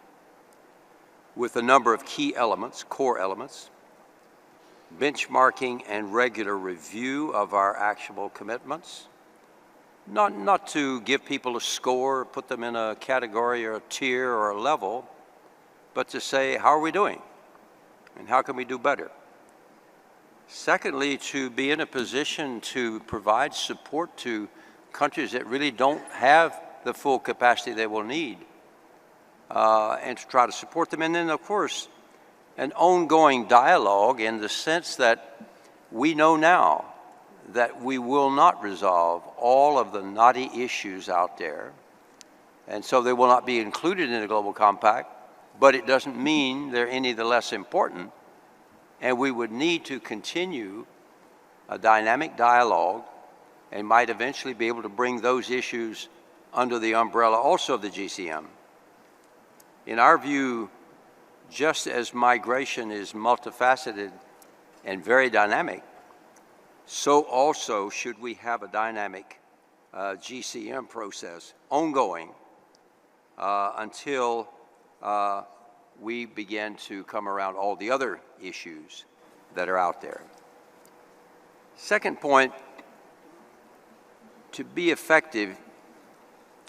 with a number of key elements, core elements, benchmarking and regular review of our actionable commitments, not to give people a score, put them in a category or a tier or a level, but to say, how are we doing? And how can we do better? Secondly, to be in a position to provide support to countries that really don't have the full capacity they will need, and to try to support them. And then, of course, an ongoing dialogue in the sense that we know now that we will not resolve all of the knotty issues out there, and so they will not be included in the Global Compact, but it doesn't mean they're any the less important, and we would need to continue a dynamic dialogue and might eventually be able to bring those issues under the umbrella also of the GCM. In our view, just as migration is multifaceted and very dynamic, so also should we have a dynamic GCM process ongoing until we begin to come around all the other issues that are out there. Second point, to be effective,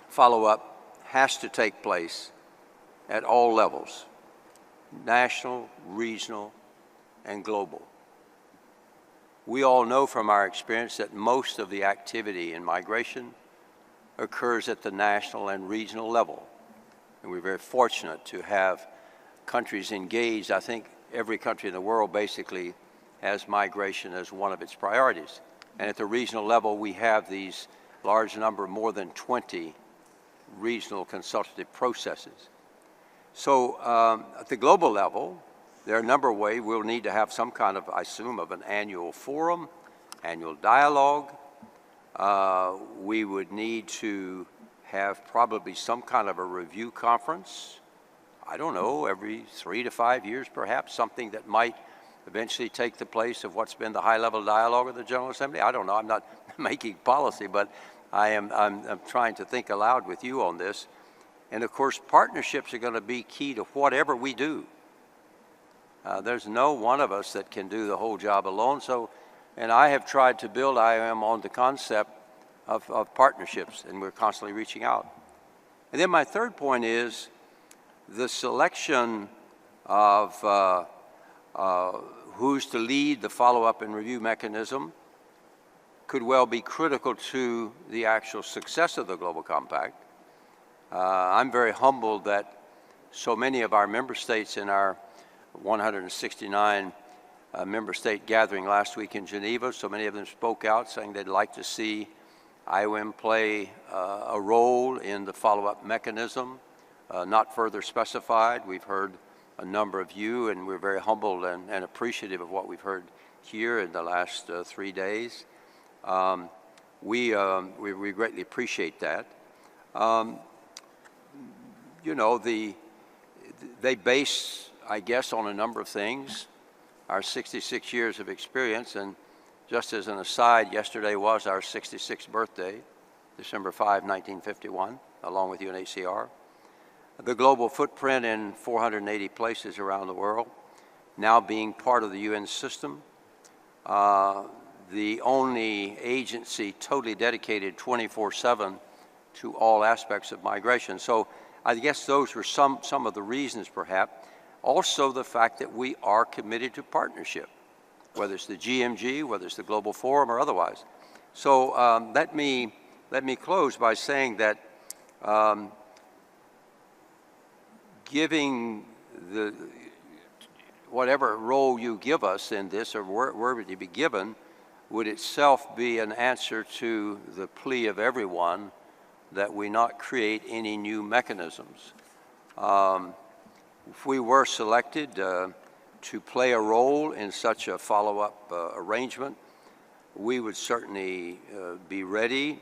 follow-up has to take place at all levels, national, regional, and global. We all know from our experience that most of the activity in migration occurs at the national and regional level. And we're very fortunate to have countries engaged. I think every country in the world basically has migration as one of its priorities. And at the regional level, we have these large number, more than 20 regional consultative processes. So at the global level, there are a number of ways we'll need to have some kind of, I assume, of an annual forum, annual dialogue. We would need to have probably some kind of a review conference. I don't know, every 3 to 5 years perhaps, something that might eventually take the place of what's been the high-level dialogue of the General Assembly. I don't know, I'm not making policy, but I'm trying to think aloud with you on this. And of course, partnerships are going to be key to whatever we do. There's no one of us that can do the whole job alone. So, and I have tried to build IOM on the concept of partnerships, and we're constantly reaching out. And then my third point is the selection of who's to lead the follow-up and review mechanism could well be critical to the actual success of the Global Compact. I'm very humbled that so many of our member states in our 169 member state gathering last week in Geneva, so many of them spoke out saying they'd like to see IOM play a role in the follow-up mechanism, not further specified. We've heard a number of you, and we're very humbled and appreciative of what we've heard here in the last 3 days. We greatly appreciate that. You know, they base, I guess, on a number of things, our 66 years of experience, and just as an aside, yesterday was our 66th birthday, December 5, 1951, along with UNHCR. The global footprint in 480 places around the world, now being part of the UN system, the only agency totally dedicated 24/7 to all aspects of migration. So I guess those were some of the reasons, perhaps. Also the fact that we are committed to partnership, whether it's the GMG, whether it's the Global Forum, or otherwise. So let me close by saying that giving whatever role you give us in this, or wherever to be given, would itself be an answer to the plea of everyone that we not create any new mechanisms. If we were selected, to play a role in such a follow-up arrangement. We would certainly be ready.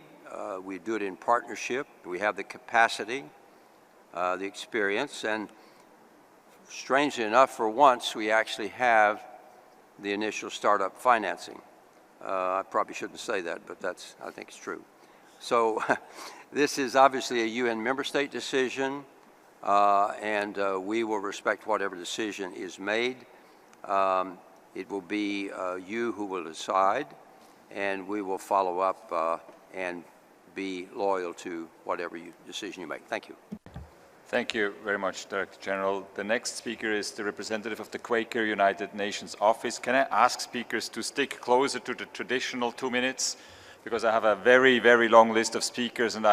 We do it in partnership. We have the capacity, the experience, and strangely enough, for once, we actually have the initial startup financing. I probably shouldn't say that, but I think it's true. So this is obviously a UN member state decision, and we will respect whatever decision is made. It will be you who will decide, and we will follow up and be loyal to whatever decision you make. Thank you.
Thank you very much, Director General. The next speaker is the representative of the Quaker United Nations Office. Can I ask speakers to stick closer to the traditional 2 minutes? Because I have a very, very long list of speakers, and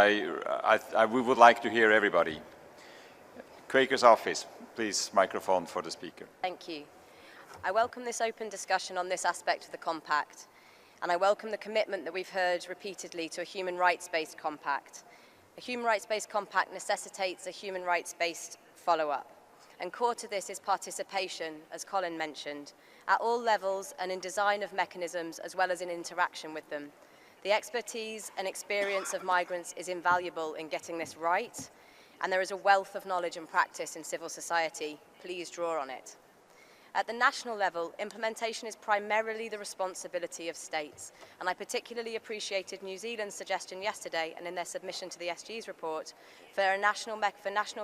we would like to hear everybody. Quaker's Office, please, microphone for the speaker.
Thank you. I welcome this open discussion on this aspect of the compact, and I welcome the commitment that we've heard repeatedly to a human rights-based compact. A human rights-based compact necessitates a human rights-based follow-up, and core to this is participation, as Colin mentioned, at all levels and in design of mechanisms as well as in interaction with them. The expertise and experience of migrants is invaluable in getting this right, and there is a wealth of knowledge and practice in civil society. Please draw on it. At the national level, implementation is primarily the responsibility of states, and I particularly appreciated New Zealand's suggestion yesterday and in their submission to the SG's report for national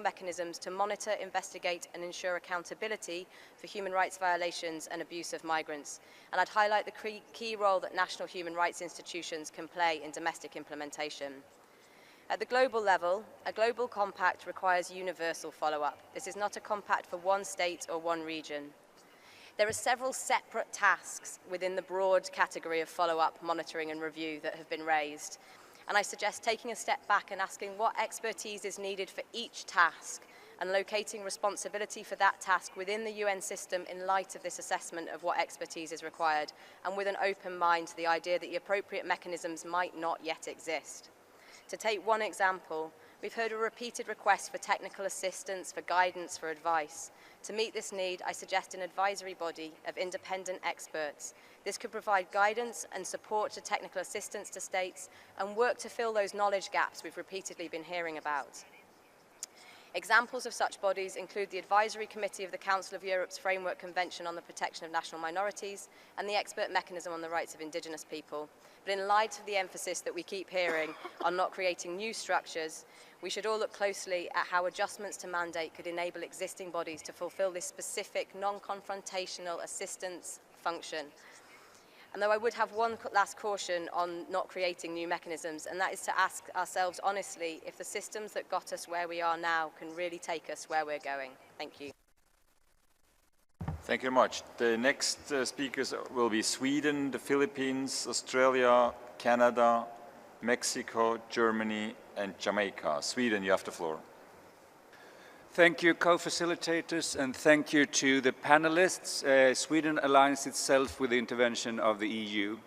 mechanisms to monitor, investigate and ensure accountability for human rights violations and abuse of migrants. And I'd highlight the key role that national human rights institutions can play in domestic implementation. At the global level, a global compact requires universal follow-up. This is not a compact for one state or one region. There are several separate tasks within the broad category of follow-up, monitoring and review that have been raised. And I suggest taking a step back and asking what expertise is needed for each task and locating responsibility for that task within the UN system in light of this assessment of what expertise is required, and with an open mind to the idea that the appropriate mechanisms might not yet exist. To take one example, we've heard a repeated request for technical assistance, for guidance, for advice. To meet this need, I suggest an advisory body of independent experts. This could provide guidance and support to technical assistance to states and work to fill those knowledge gaps we've repeatedly been hearing about. Examples of such bodies include the Advisory Committee of the Council of Europe's Framework Convention on the Protection of National Minorities and the Expert Mechanism on the Rights of Indigenous People. But in light of the emphasis that we keep hearing on not creating new structures, we should all look closely at how adjustments to mandate could enable existing bodies to fulfill this specific non-confrontational assistance function. And though I would have one last caution on not creating new mechanisms, and that is to ask ourselves honestly if the systems that got us where we are now can really take us where we're going. Thank you.
Thank you very much. The next speakers will be Sweden, the Philippines, Australia, Canada, Mexico, Germany, and Jamaica. Sweden, you have the floor.
Thank you, co-facilitators, and thank you to the panelists. Sweden aligns itself with the intervention of the EU.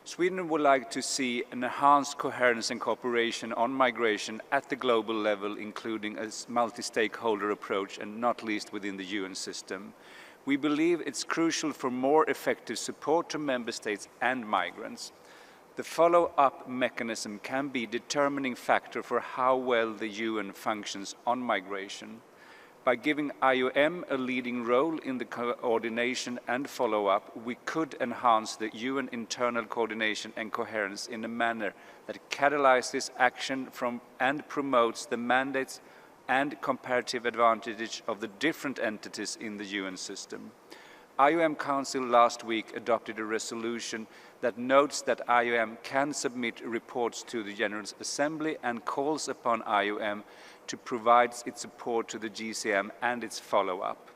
Sweden would like to see an enhanced coherence and cooperation on migration at the global level, including a multi-stakeholder approach, and not least within the UN system. We believe it's crucial for more effective support to member states and migrants. The follow-up mechanism can be a determining factor for how well the UN functions on migration. By giving IOM a leading role in the coordination and follow-up, we could enhance the UN internal coordination and coherence in a manner that catalyzes action and promotes the mandates and comparative advantage of the different entities in the UN system. IOM Council last week adopted a resolution that notes that IOM can submit reports to the General Assembly and calls upon IOM to provide its support to the GCM and its follow-up.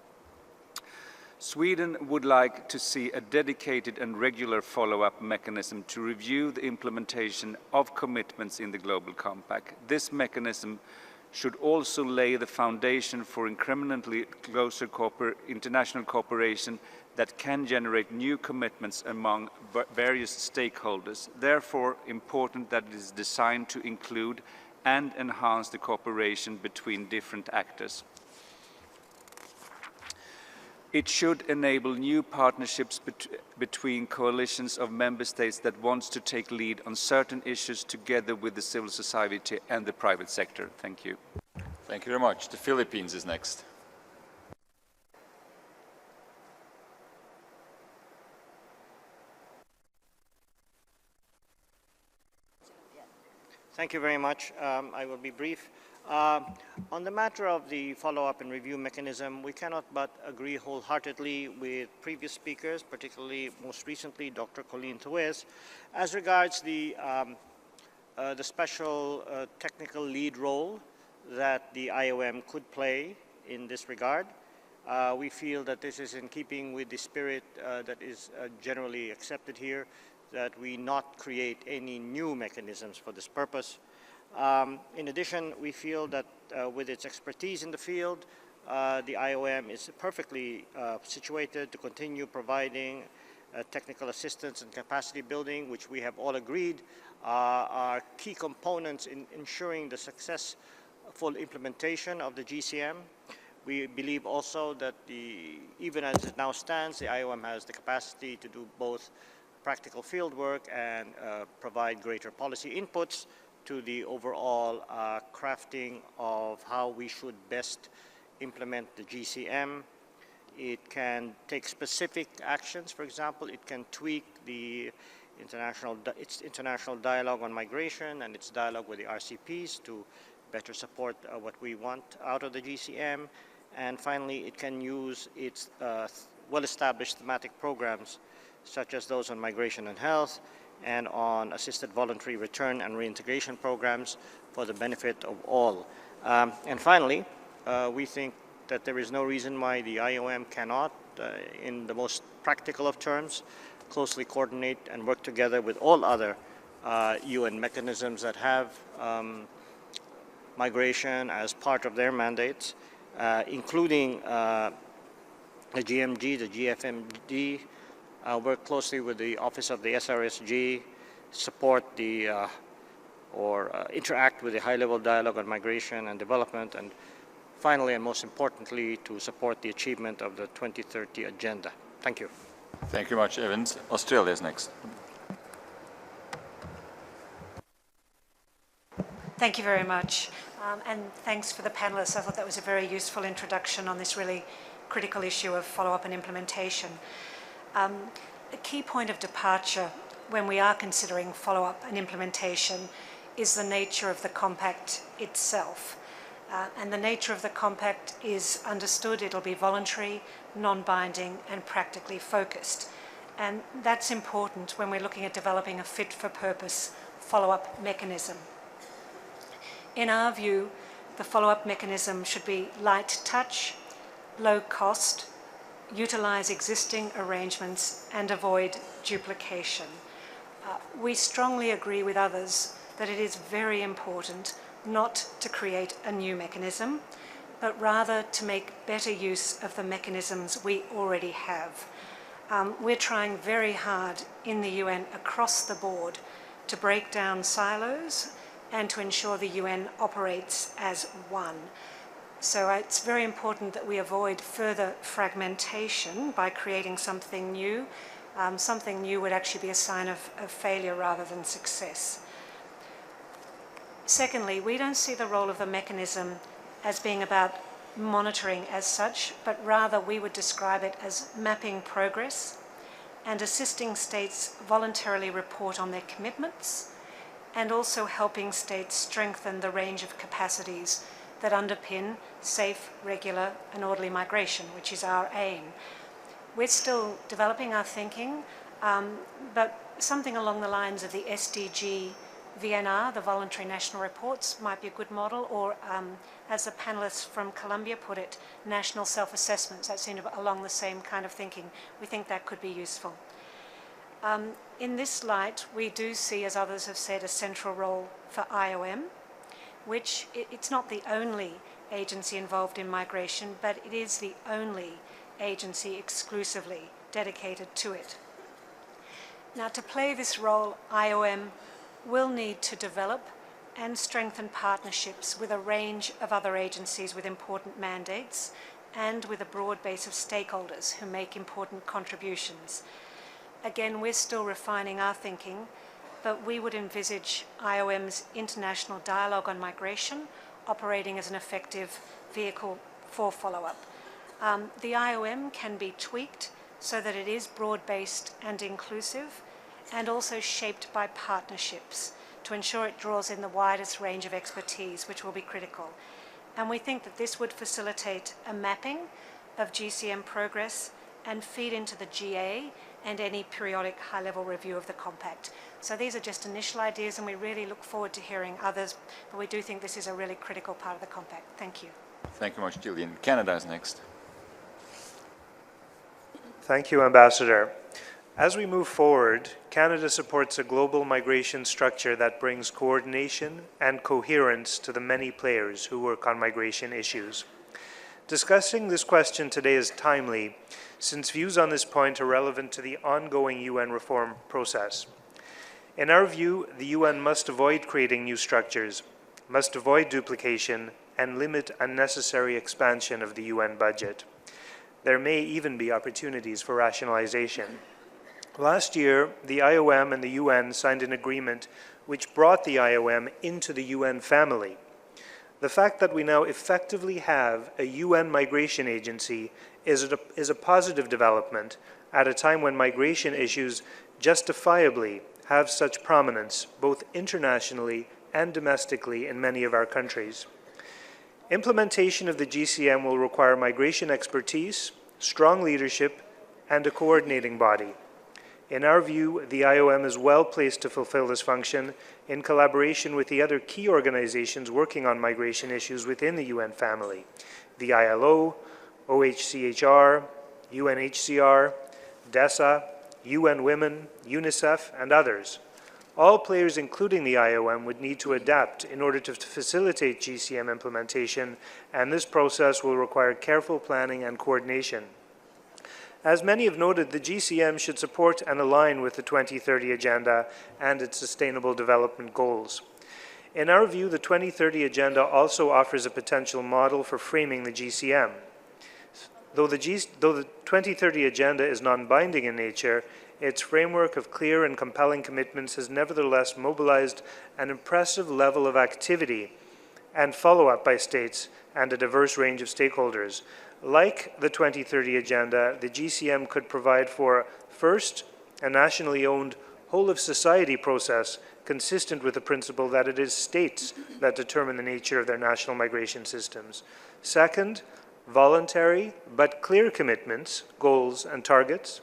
Sweden would like to see a dedicated and regular follow-up mechanism to review the implementation of commitments in the Global Compact. This mechanism should also lay the foundation for incrementally closer international cooperation that can generate new commitments among various stakeholders. Therefore, important that it is designed to include and enhance the cooperation between different actors. It should enable new partnerships between coalitions of member states that wants to take lead on certain issues together with the civil society and the private sector. Thank you.
Thank you very much. The Philippines is next.
Thank you very much. I will be brief. On the matter of the follow-up and review mechanism, we cannot but agree wholeheartedly with previous speakers, particularly most recently Dr. Colleen Tewes, as regards the special technical lead role that the IOM could play in this regard. We feel that this is in keeping with the spirit that is generally accepted here, that we not create any new mechanisms for this purpose. In addition, we feel that with its expertise in the field, the IOM is perfectly situated to continue providing technical assistance and capacity building, which we have all agreed are key components in ensuring the successful implementation of the GCM. We believe also that even as it now stands, the IOM has the capacity to do both practical field work and provide greater policy inputs to the overall crafting of how we should best implement the GCM. It can take specific actions. For example, it can tweak its international dialogue on migration and its dialogue with the RCPs to better support what we want out of the GCM. And finally, it can use its well-established thematic programs, such as those on migration and health, and on assisted voluntary return and reintegration programs for the benefit of all. And finally, we think that there is no reason why the IOM cannot, in the most practical of terms, closely coordinate and work together with all other UN mechanisms that have migration as part of their mandates, including the GMG, the GFMD, work closely with the Office of the SRSG, support or interact with the high-level dialogue on migration and development, and finally and most importantly, to support the achievement of the 2030 agenda. Thank you.
Thank you much, Evans. Australia is next.
Thank you very much. And thanks for the panelists. I thought that was a very useful introduction on this really critical issue of follow-up and implementation. A key point of departure when we are considering follow-up and implementation is the nature of the compact itself. And the nature of the compact is understood. It'll be voluntary, non-binding, and practically focused. And that's important when we're looking at developing a fit-for-purpose follow-up mechanism. In our view, the follow-up mechanism should be light touch, low cost, utilize existing arrangements, and avoid duplication. We strongly agree with others that it is very important not to create a new mechanism, but rather to make better use of the mechanisms we already have. We're trying very hard in the UN across the board to break down silos and to ensure the UN operates as one. So it's very important that we avoid further fragmentation by creating something new. Something new would actually be a sign of failure rather than success. Secondly, we don't see the role of the mechanism as being about monitoring as such, but rather we would describe it as mapping progress and assisting states voluntarily report on their commitments, and also helping states strengthen the range of capacities that underpin safe, regular, and orderly migration, which is our aim. We're still developing our thinking, but something along the lines of the SDG VNR, the Voluntary National Reports, might be a good model, or as the panelists from Colombia put it, national self-assessments. That seemed along the same kind of thinking. We think that could be useful. In this light, we do see, as others have said, a central role for IOM, which it's not the only agency involved in migration, but it is the only agency exclusively dedicated to it. Now, to play this role, IOM will need to develop and strengthen partnerships with a range of other agencies with important mandates, and with a broad base of stakeholders who make important contributions. Again, we're still refining our thinking, but we would envisage IOM's international dialogue on migration operating as an effective vehicle for follow-up. The IOM can be tweaked so that it is broad-based and inclusive, and also shaped by partnerships to ensure it draws in the widest range of expertise, which will be critical. And we think that this would facilitate a mapping of GCM progress and feed into the GA and any periodic high-level review of the compact. So these are just initial ideas, and we really look forward to hearing others, but we do think this is a really critical part of the compact. Thank you.
Thank you much, Gillian. Canada is next.
Thank you, Ambassador. As we move forward, Canada supports a global migration structure that brings coordination and coherence to the many players who work on migration issues. Discussing this question today is timely, since views on this point are relevant to the ongoing UN reform process. In our view, the UN must avoid creating new structures, must avoid duplication, and limit unnecessary expansion of the UN budget. There may even be opportunities for rationalization. Last year, the IOM and the UN signed an agreement which brought the IOM into the UN family. The fact that we now effectively have a UN migration agency is a positive development at a time when migration issues justifiably have such prominence both internationally and domestically in many of our countries. Implementation of the GCM will require migration expertise, strong leadership, and a coordinating body. In our view, the IOM is well placed to fulfill this function in collaboration with the other key organizations working on migration issues within the UN family, the ILO, OHCHR, UNHCR, DESA, UN Women, UNICEF, and others. All players, including the IOM, would need to adapt in order to facilitate GCM implementation, and this process will require careful planning and coordination. As many have noted, the GCM should support and align with the 2030 Agenda and its Sustainable Development Goals. In our view, the 2030 Agenda also offers a potential model for framing the GCM. Though the 2030 Agenda is non-binding in nature, its framework of clear and compelling commitments has nevertheless mobilized an impressive level of activity and follow-up by states and a diverse range of stakeholders. Like the 2030 Agenda, the GCM could provide for, first, a nationally owned whole-of-society process consistent with the principle that it is states that determine the nature of their national migration systems. Second, voluntary but clear commitments, goals, and targets.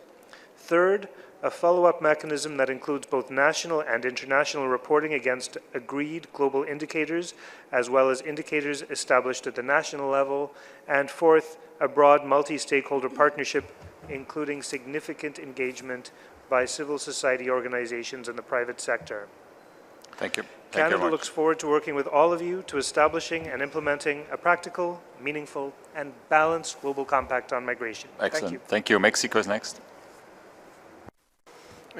Third, a follow-up mechanism that includes both national and international reporting against agreed global indicators, as well as indicators established at the national level. And fourth, a broad multi-stakeholder partnership, including significant engagement by civil society organizations and the private sector.
Thank you.
Canada looks forward to working with all of you to establishing and implementing a practical, meaningful, and balanced global compact on migration.
Excellent.
Thank you.
Thank you. Mexico is next.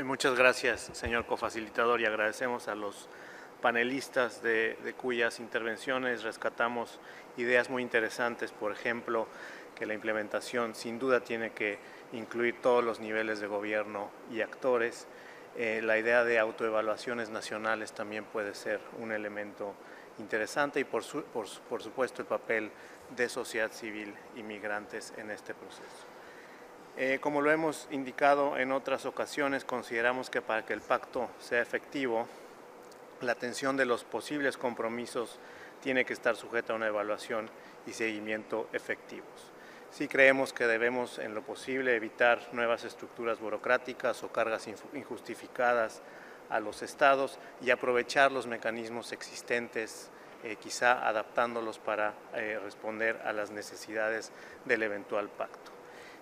Muchas gracias, señor cofacilitador, y agradecemos a los panelistas de cuyas intervenciones rescatamos ideas muy interesantes. Por ejemplo, que la implementación sin duda tiene que incluir todos los niveles de gobierno y actores. La idea de autoevaluaciones nacionales también puede ser un elemento interesante, y por supuesto el papel de sociedad civil y migrantes en este proceso. Como lo hemos indicado en otras ocasiones, consideramos que para que el pacto sea efectivo, la atención de los posibles compromisos tiene que estar sujeta a una evaluación y seguimiento efectivos. Sí creemos que debemos, en lo posible, evitar nuevas estructuras burocráticas o cargas injustificadas a los estados y aprovechar los mecanismos existentes, quizá adaptándolos para responder a las necesidades del eventual pacto.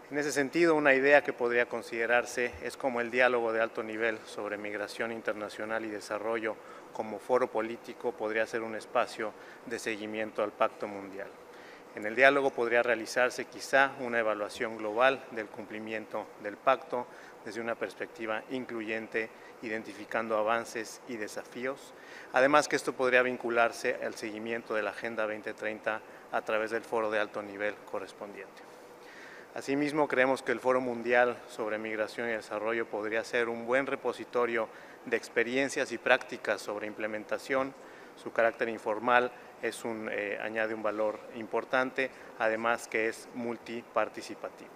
En ese sentido, una idea que podría considerarse es como el diálogo de alto nivel sobre migración internacional y desarrollo como foro político podría ser un espacio de seguimiento al Pacto Mundial. En el diálogo podría realizarse quizá una evaluación global del cumplimiento del pacto desde una perspectiva incluyente, identificando avances y desafíos. Además que esto podría vincularse al seguimiento de la Agenda 2030
a través del foro de alto nivel correspondiente. Asimismo, creemos que el Foro Mundial sobre Migración y Desarrollo podría ser un buen repositorio de experiencias y prácticas sobre implementación. Su carácter informal añade un valor importante, además que es multiparticipativo.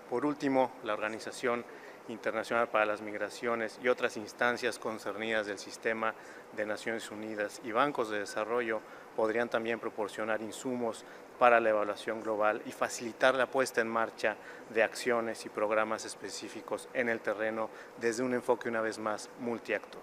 Por último, la Organización Internacional para las Migraciones y otras instancias concernidas del sistema de Naciones Unidas y bancos de desarrollo podrían también proporcionar insumos para la evaluación global y facilitar la puesta en marcha de acciones y programas específicos en el terreno desde un enfoque una vez más multiactor.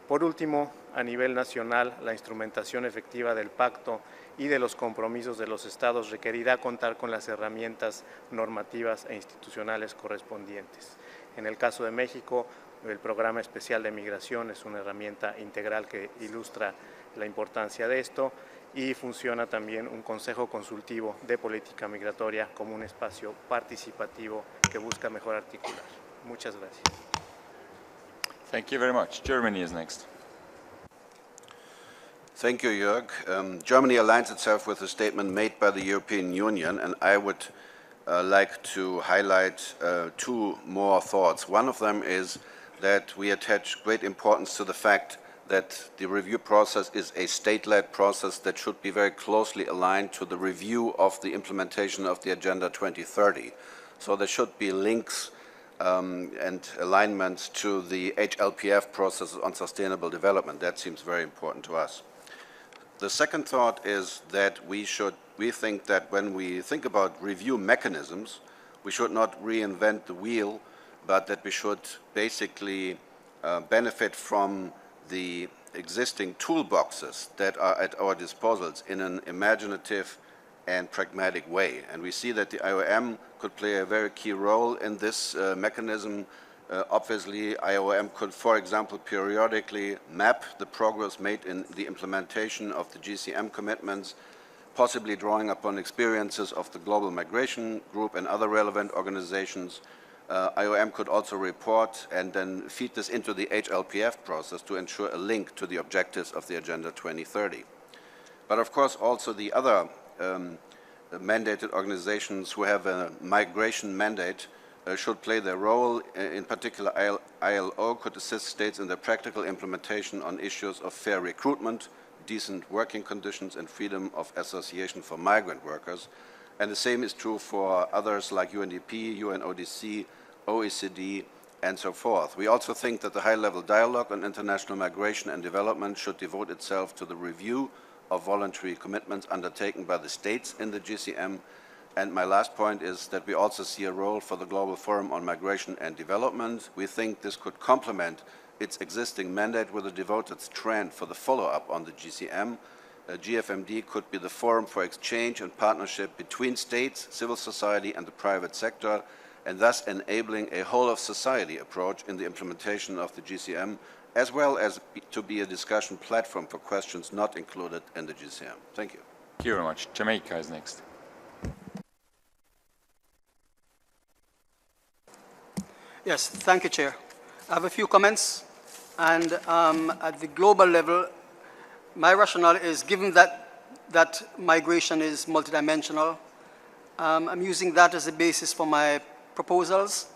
Por último, a nivel nacional, la instrumentación efectiva del pacto y de los compromisos de los Estados requerirá contar con las herramientas normativas e institucionales correspondientes. En el caso de México, el Programa Especial de Migración es una herramienta integral que ilustra la importancia de esto, y funciona también un Consejo Consultivo de Política Migratoria como un espacio participativo que busca mejor articular. Muchas gracias.
Thank you very much. Germany is next.
Thank you, Jörg. Germany aligns itself with the statement made by the European Union, and I would like to highlight two more thoughts. One of them is that we attach great importance to the fact that the review process is a state-led process that should be very closely aligned to the review of the implementation of the Agenda 2030. So there should be links and alignments to the HLPF process on sustainable development. That seems very important to us. The second thought is that we think that when we think about review mechanisms, we should not reinvent the wheel, but that we should basically benefit from the existing toolboxes that are at our disposals in an imaginative and pragmatic way. And we see that the IOM could play a very key role in this mechanism. Obviously, IOM could, for example, periodically map the progress made in the implementation of the GCM commitments, possibly drawing upon experiences of the Global Migration Group and other relevant organizations. IOM could also report and then feed this into the HLPF process to ensure a link to the objectives of the Agenda 2030. But of course, also the other mandated organizations who have a migration mandate should play their role. In particular, ILO could assist states in their practical implementation on issues of fair recruitment, decent working conditions, and freedom of association for migrant workers. And the same is true for others like UNDP, UNODC, OECD, and so forth. We also think that the high-level dialogue on international migration and development should devote itself to the review of voluntary commitments undertaken by the states in the GCM. And my last point is that we also see a role for the Global Forum on Migration and Development. We think this could complement its existing mandate with a devoted strand for the follow-up on the GCM. GFMD could be the forum for exchange and partnership between states, civil society, and the private sector, and thus enabling a whole-of-society approach in the implementation of the GCM, as well as to be a discussion platform for questions not included in the GCM. Thank you.
Thank you very much. Jamaica is next.
Yes, thank you, Chair. I have a few comments, and at the global level, my rationale is, given that migration is multidimensional, I'm using that as a basis for my proposals.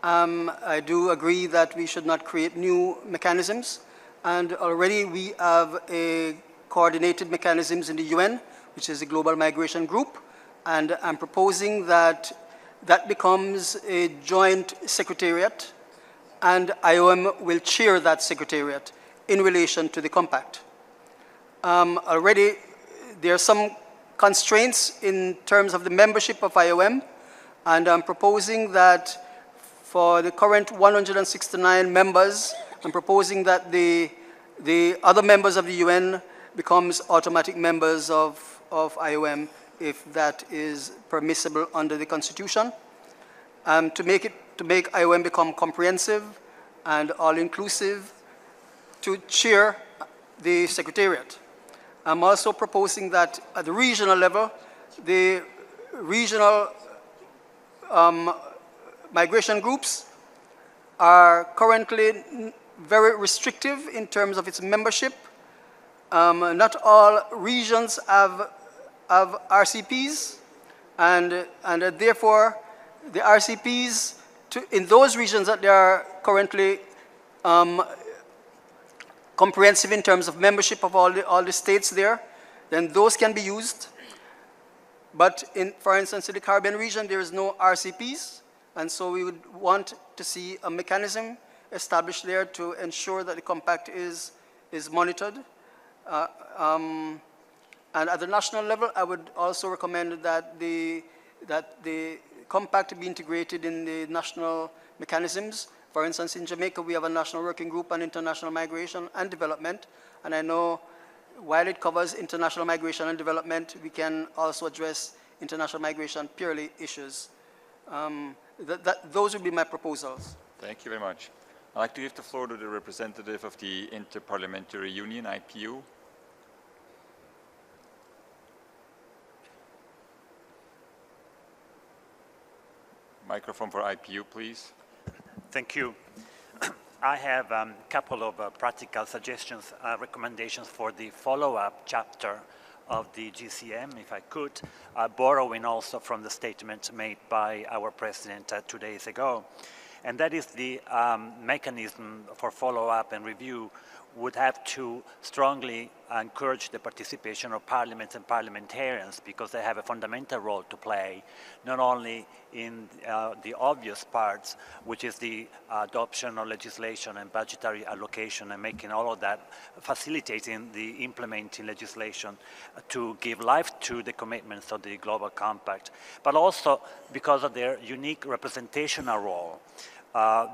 I do agree that we should not create new mechanisms, and already we have coordinated mechanisms in the UN, which is the Global Migration Group, and I'm proposing that that becomes a joint secretariat, and IOM will chair that secretariat in relation to the compact. Already there are some constraints in terms of the membership of IOM, and I'm proposing that for the current 169 members, I'm proposing that the other members of the UN becomes automatic members of IOM if that is permissible under the Constitution. To make IOM become comprehensive and all-inclusive, to chair the Secretariat. I'm also proposing that at the regional level, the regional migration groups are currently very restrictive in terms of its membership. Not all regions have
of RCPs, and therefore the RCPs in those regions that they are currently comprehensive in terms of membership of all the states there, then those can be used. But for instance, in the Caribbean region, there is no RCPs, and so we would want to see a mechanism established there to ensure that the compact is monitored. And at the national level, I would also recommend that the compact be integrated in the national mechanisms. For instance, in Jamaica, we have a national working group on international migration and development, and I know while it covers international migration and development, we can also address international migration purely issues. Those would be my proposals.
Thank you very much. I'd like to give the floor to the representative of the Interparliamentary Union, IPU. Microphone for IPU, please.
Thank you. I have a couple of practical suggestions, recommendations for the follow-up chapter of the GCM, if I could, borrowing also from the statement made by our President 2 days ago. And that is the mechanism for follow-up and review would have to strongly encourage the participation of parliaments and parliamentarians, because they have a fundamental role to play, not only in the obvious parts, which is the adoption of legislation and budgetary allocation and making all of that, facilitating the implementing legislation to give life to the commitments of the Global Compact, but also because of their unique representational role.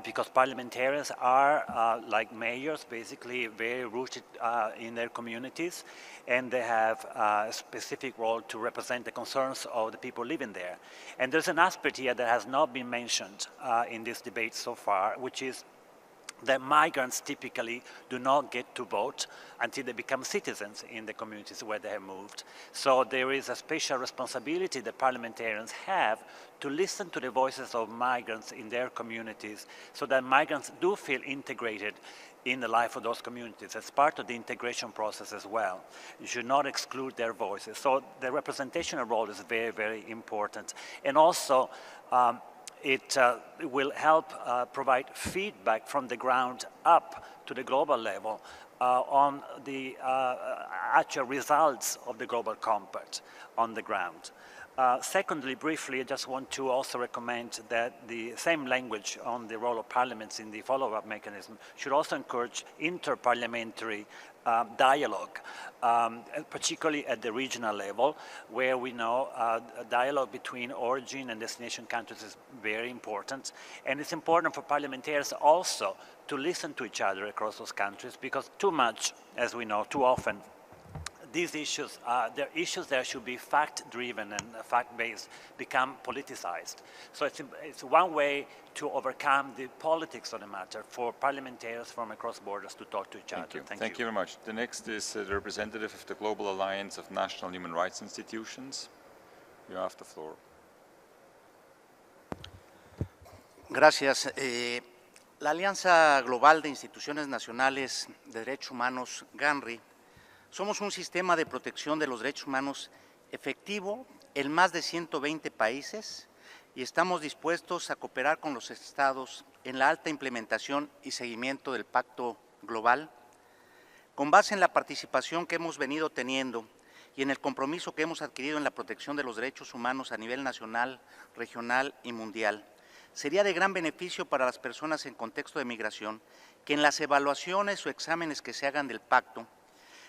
Because parliamentarians are, like mayors, basically very rooted in their communities, and they have a specific role to represent the concerns of the people living there. And there's an aspect here that has not been mentioned in this debate so far, which is that migrants typically do not get to vote until they become citizens in the communities where they have moved. So there is a special responsibility that parliamentarians have to listen to the voices of migrants in their communities, so that migrants do feel integrated in the life of those communities as part of the integration process as well. You should not exclude their voices. So the representational role is very, very important. And also, it will help provide feedback from the ground up to the global level on the actual results of the Global Compact on the ground. Secondly, briefly, I just want to also recommend that the same language on the role of parliaments in the follow-up mechanism should also encourage interparliamentary dialogue, particularly at the regional level, where we know a dialogue between origin and destination countries is very important. And it's important for parliamentarians also to listen to each other across those countries, because too much, as we know, too often, these issues, they're issues that should be fact-driven and fact-based, become politicized. So it's one way to overcome the politics of the matter for parliamentarians from across borders to talk to each other.
Thank you very much. The next is the representative of the Global Alliance of National Human Rights Institutions. You have the floor.
Gracias. La Alianza Global de Instituciones Nacionales de Derechos Humanos, GANRI, somos un sistema de protección de los derechos humanos efectivo en más de 120 países y estamos dispuestos a cooperar con los estados en la alta implementación y seguimiento del Pacto Global, con base en la participación que hemos venido teniendo y en el compromiso que hemos adquirido en la protección de los derechos humanos a nivel nacional, regional y mundial. Sería de gran beneficio para las personas en contexto de migración que en las evaluaciones o exámenes que se hagan del pacto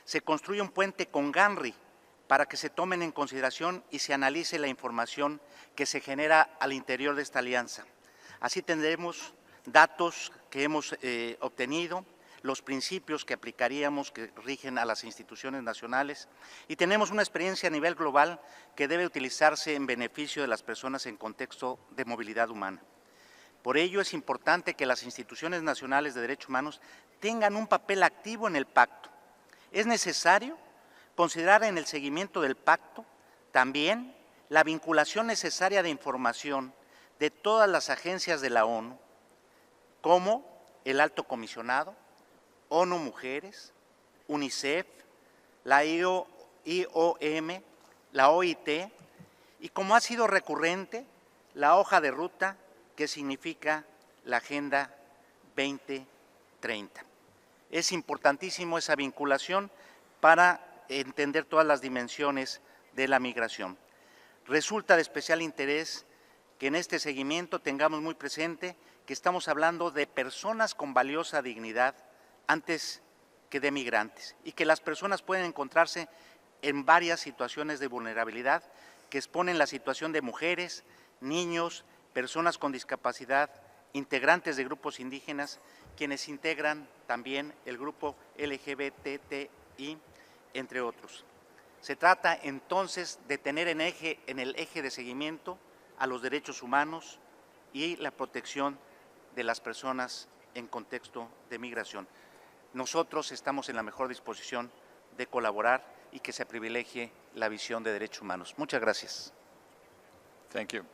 se construye un puente con GANRI para que se tomen en consideración y se analice la información que se genera al interior de esta alianza. Así tendremos datos que hemos obtenido, los principios que aplicaríamos que rigen a las instituciones nacionales, y tenemos una experiencia a nivel global que debe utilizarse en beneficio de las personas en contexto de movilidad humana. Por ello es importante que las instituciones nacionales de derechos humanos tengan un papel activo en el pacto. Es necesario considerar en el seguimiento del pacto también la vinculación necesaria de información de todas las agencias de la ONU, como el Alto Comisionado, ONU Mujeres, UNICEF, la IOM, la OIT y, como ha sido recurrente, la hoja de ruta que significa la Agenda 2030. Es importantísimo esa vinculación para entender todas las dimensiones de la migración. Resulta de especial interés que en este seguimiento tengamos muy presente que estamos hablando de personas con valiosa dignidad antes que de migrantes y que las personas pueden encontrarse en varias situaciones de vulnerabilidad que exponen la situación de mujeres, niños, personas con discapacidad, integrantes de grupos indígenas, quienes integran también el grupo LGBTI, entre otros. Se trata entonces de tener en el eje de seguimiento a los derechos humanos y la protección de las personas en contexto de migración. Nosotros estamos en la mejor disposición de colaborar y que se privilegie la visión de derechos humanos. Muchas gracias.
Thank you.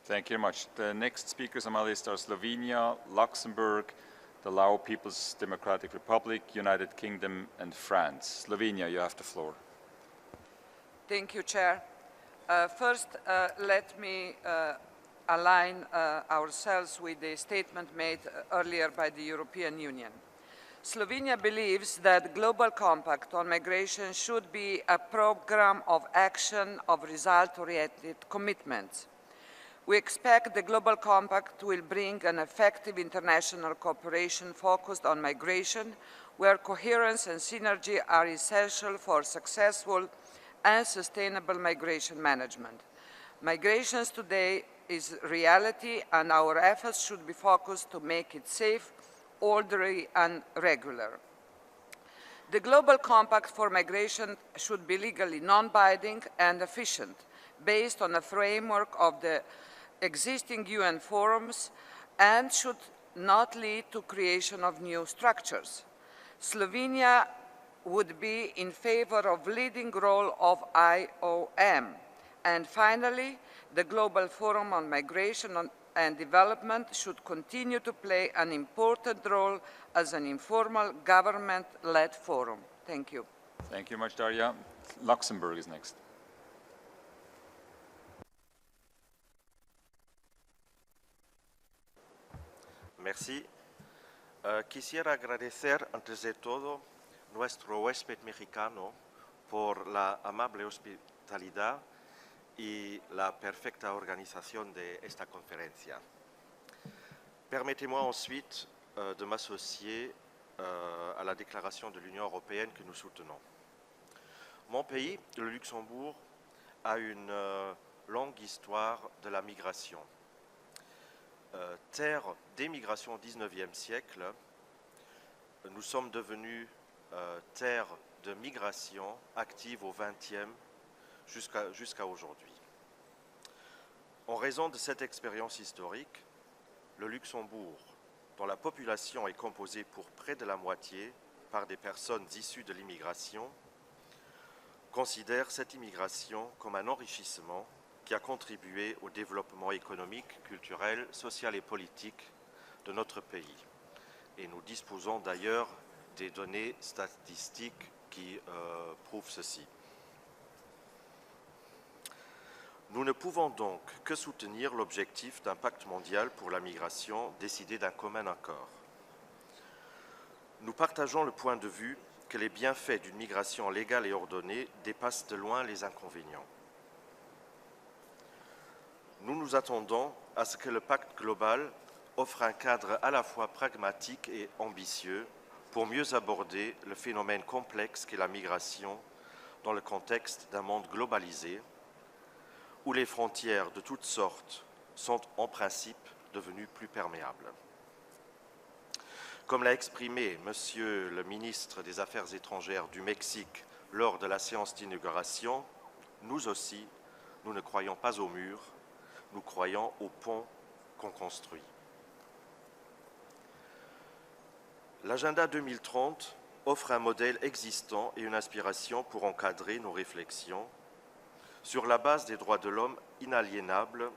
Thank you very much. The next speakers on my list are Slovenia, Luxembourg, the Lao People's Democratic Republic, United Kingdom, and France. Slovenia, you have the floor.
Thank you, Chair. First, let me align ourselves with the statement made earlier by the European Union. Slovenia believes that Global Compact on Migration should be a program of action of result-oriented commitments. We expect the Global Compact will bring an effective international cooperation focused on migration, where coherence and synergy are essential for successful and sustainable migration management. Migrations today is reality, and our efforts should be focused to make it safe, orderly, and regular. The Global Compact for Migration should be legally non-binding and efficient, based on a framework of the existing UN forums, and should not lead to creation of new structures. Slovenia would be in favor of leading role of IOM. And finally, the Global Forum on Migration and Development should continue to play an important role as an informal government-led forum. Thank you.
Thank you much, Daria. Luxembourg is next.
Merci. Quisiera agradecer antes de todo nuestro huésped mexicano por la amable hospitalidad y la perfecta organización de esta conferencia. Permettez-moi ensuite de m'associer à la déclaration de l'Union européenne que nous soutenons. Mon pays, le Luxembourg, a une longue histoire de la migration. Terre d'émigration au XIXe siècle, nous sommes devenus terre de migration active au XXe jusqu'à aujourd'hui. En raison de cette expérience historique, le Luxembourg, dont la population est composée pour près de la moitié par des personnes issues de l'immigration, considère cette immigration comme un enrichissement qui a contribué au développement économique, culturel, social et politique de notre pays. Et nous disposons d'ailleurs des données statistiques qui prouvent ceci. Nous ne pouvons donc que soutenir l'objectif d'un pacte mondial pour la migration décidé d'un commun accord. Nous partageons le point de vue que les bienfaits d'une migration légale et ordonnée dépassent de loin les inconvénients. Nous nous attendons à ce que le pacte global offre un cadre à la fois pragmatique et ambitieux pour mieux aborder le phénomène complexe qu'est la migration dans le contexte d'un monde globalisé où les frontières de toutes sortes sont en principe devenues plus perméables. Comme l'a exprimé Monsieur le ministre des Affaires étrangères du Mexique lors de la séance d'inauguration, nous aussi, nous ne croyons pas au mur, nous croyons au pont qu'on construit. L'agenda 2030 offre un modèle existant et une inspiration pour encadrer nos réflexions sur la base des droits de l'homme inaliénables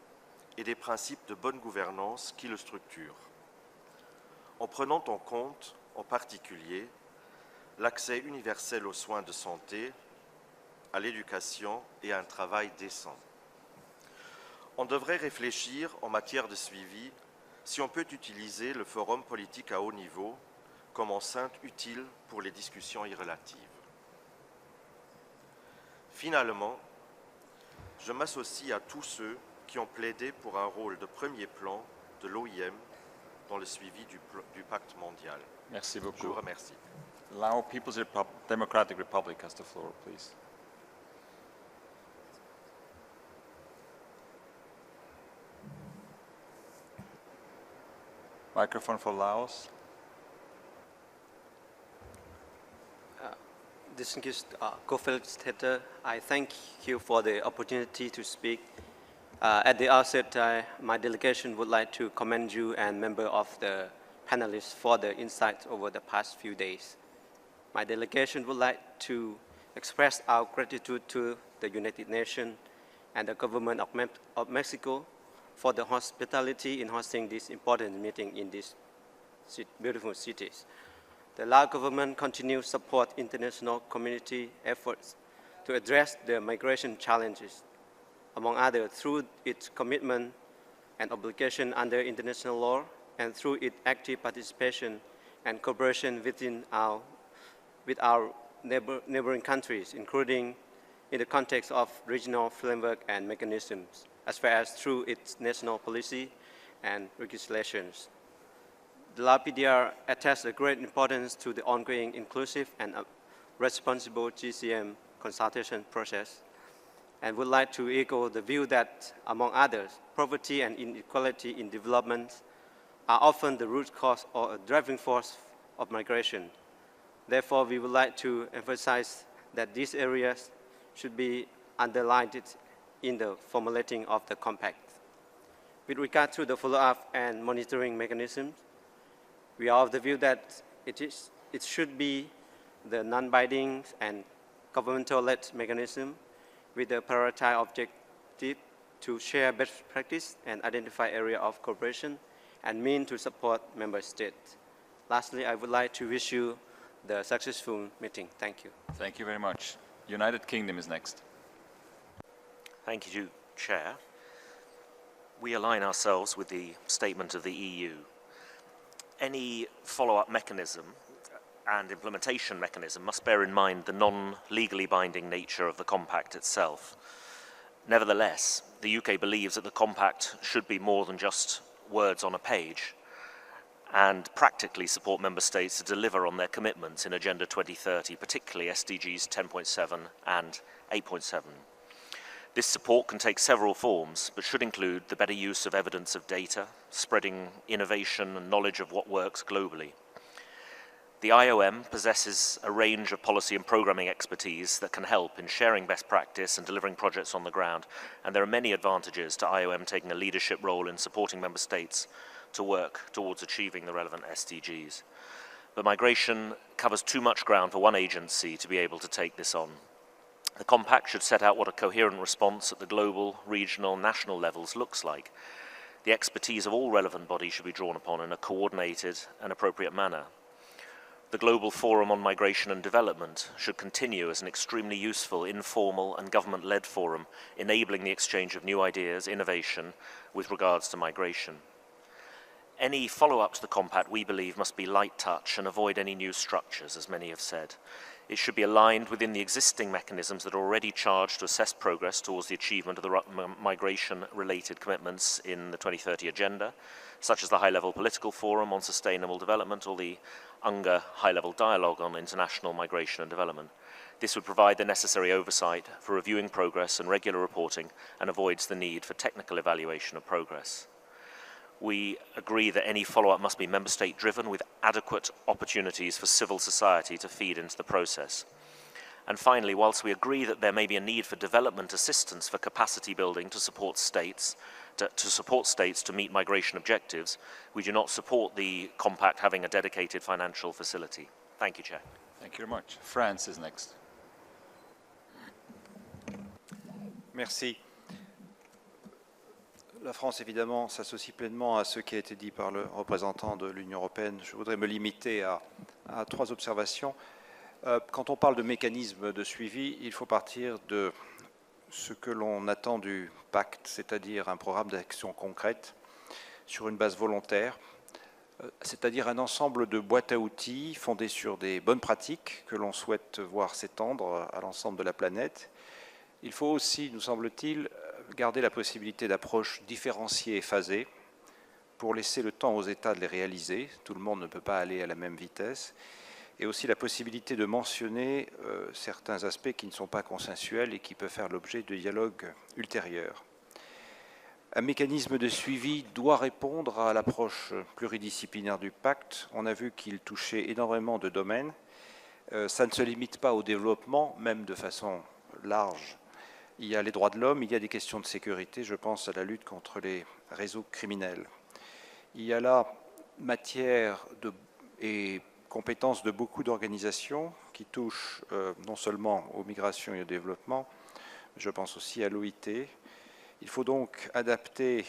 et des principes de bonne gouvernance qui le structurent, en prenant en compte, en particulier, l'accès universel aux soins de santé, à l'éducation et à un travail décent. On devrait réfléchir en matière de suivi si on peut utiliser le forum politique à haut niveau comme enceinte utile pour les discussions irrelatives. Finalement, je m'associe à tous ceux qui ont plaidé pour un rôle de premier plan de l'OIM dans le suivi du pacte mondial.
Merci beaucoup.
Je vous remercie.
Lao People's Democratic Republic has the floor, please. Microphone for Laos.
Distinguished co-facilitator, I thank you for the opportunity to speak. At the outset, my delegation would like to commend you and members of the panelists for the insights over the past few days. My delegation would like to express our gratitude to the United Nations and the government of Mexico for the hospitality in hosting this important meeting in these beautiful cities. The Lao government continues to support international community efforts to address the migration challenges, among others through its commitment and obligation under international law and through its active participation and cooperation with our neighboring countries, including in the context of regional framework and mechanisms, as well as through its national policy and legislations. The Lao PDR attaches a great importance to the ongoing inclusive and responsible GCM consultation process, and would like to echo the view that, among others, poverty and inequality in development are often the root cause or a driving force of migration. Therefore, we would like to emphasize that these areas should be underlined in the formulating of the compact. With regard to the follow-up and monitoring mechanisms, we are of the view that it should be the non-binding and governmental-led mechanism with the prioritized objective to share best practice and identify area of cooperation and mean to support member states. Lastly, I would like to wish you the successful meeting. Thank you.
Thank you very much. United Kingdom is next.
Thank you, Chair. We align ourselves with the statement of the EU. Any follow-up mechanism and implementation mechanism must bear in mind the non-legally binding nature of the compact itself. Nevertheless, the UK believes that the compact should be more than just words on a page and practically support member states to deliver on their commitments in Agenda 2030, particularly SDGs 10.7 and 8.7. This support can take several forms, but should include the better use of evidence of data, spreading innovation and knowledge of what works globally. The IOM possesses a range of policy and programming expertise that can help in sharing best practice and delivering projects on the ground, and there are many advantages to IOM taking a leadership role in supporting member states to work towards achieving the relevant SDGs. But migration covers too much ground for one agency to be able to take this on. The compact should set out what a coherent response at the global, regional, national levels looks like. The expertise of all relevant bodies should be drawn upon in a coordinated and appropriate manner. The Global Forum on Migration and Development should continue as an extremely useful, informal and government-led forum, enabling the exchange of new ideas, innovation, with regards to migration. Any follow-up to the compact, we believe, must be light touch and avoid any new structures, as many have said. It should be aligned within the existing mechanisms that are already charged to assess progress towards the achievement of the migration-related commitments in the 2030 Agenda, such as the High-Level Political Forum on Sustainable Development or the UNGA High-Level Dialogue on International Migration and Development. This would provide the necessary oversight for reviewing progress and regular reporting and avoids the need for technical evaluation of progress. We agree that any follow-up must be member state driven with adequate opportunities for civil society to feed into the process. And finally, whilst we agree that there may be a need for development assistance for capacity building to support states to meet migration objectives, we do not support the compact having a dedicated financial facility. Thank you, Chair.
Thank you very much. France is next.
Merci. La France, évidemment, s'associe pleinement à ce qui a été dit par le représentant de l'Union européenne. Je voudrais me limiter à 3 observations. Quand on parle de mécanisme de suivi, il faut partir de ce que l'on attend du pacte, c'est-à-dire un programme d'action concrète sur une base volontaire, c'est-à-dire un ensemble de boîtes à outils fondées sur des bonnes pratiques que l'on souhaite voir s'étendre à l'ensemble de la planète. Il faut aussi, nous semble-t-il, garder la possibilité d'approches différenciées et phasées pour laisser le temps aux États de les réaliser. Tout le monde ne peut pas aller à la même vitesse. Et aussi la possibilité de mentionner certains aspects qui ne sont pas consensuels et qui peuvent faire l'objet de dialogues ultérieurs. Un mécanisme de suivi doit répondre à l'approche pluridisciplinaire du pacte. On a vu qu'il touchait énormément de domaines. Ça ne se limite pas au développement, même de façon large. Il y a les droits de l'homme, il y a des questions de sécurité, je pense à la lutte contre les réseaux criminels. Il y a là matière et compétences de beaucoup d'organisations qui touchent non seulement aux migrations et au développement, je pense aussi à l'OIT. Il faut donc adapter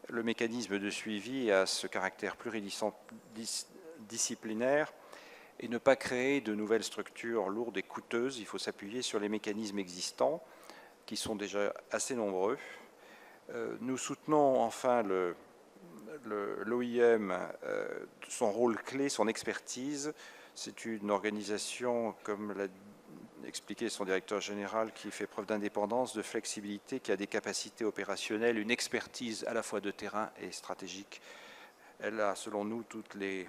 le mécanisme de suivi à ce caractère pluridisciplinaire et ne pas créer de nouvelles structures lourdes et coûteuses. Il faut s'appuyer sur les mécanismes existants qui sont déjà assez nombreux. Nous soutenons enfin l'OIM, son rôle clé, son expertise. C'est une organisation, comme l'a expliqué son directeur général, qui fait preuve d'indépendance, de flexibilité, qui a des capacités opérationnelles, une expertise à la fois de terrain et stratégique. Elle a, selon nous, toutes les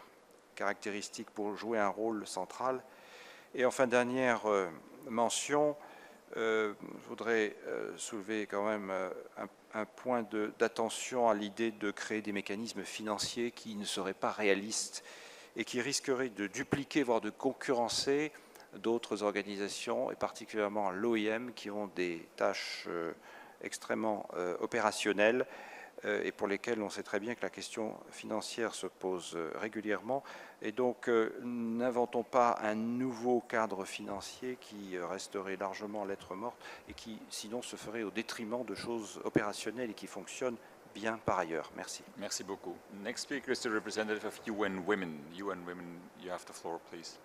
caractéristiques pour jouer un rôle central. Et enfin, dernière mention, je voudrais soulever quand même un point d'attention à l'idée de créer des mécanismes financiers qui ne seraient pas réalistes et qui risqueraient de dupliquer, voire de concurrencer d'autres organisations, et particulièrement l'OIM, qui ont des tâches extrêmement opérationnelles et pour lesquelles on sait très bien que la question financière se pose régulièrement. Et donc, n'inventons pas un nouveau cadre financier qui resterait largement lettre morte et qui, sinon, se ferait au détriment de choses opérationnelles et qui fonctionnent bien par ailleurs. Merci.
Merci beaucoup. Next speaker is the representative of UN Women. UN Women, you have the floor, please.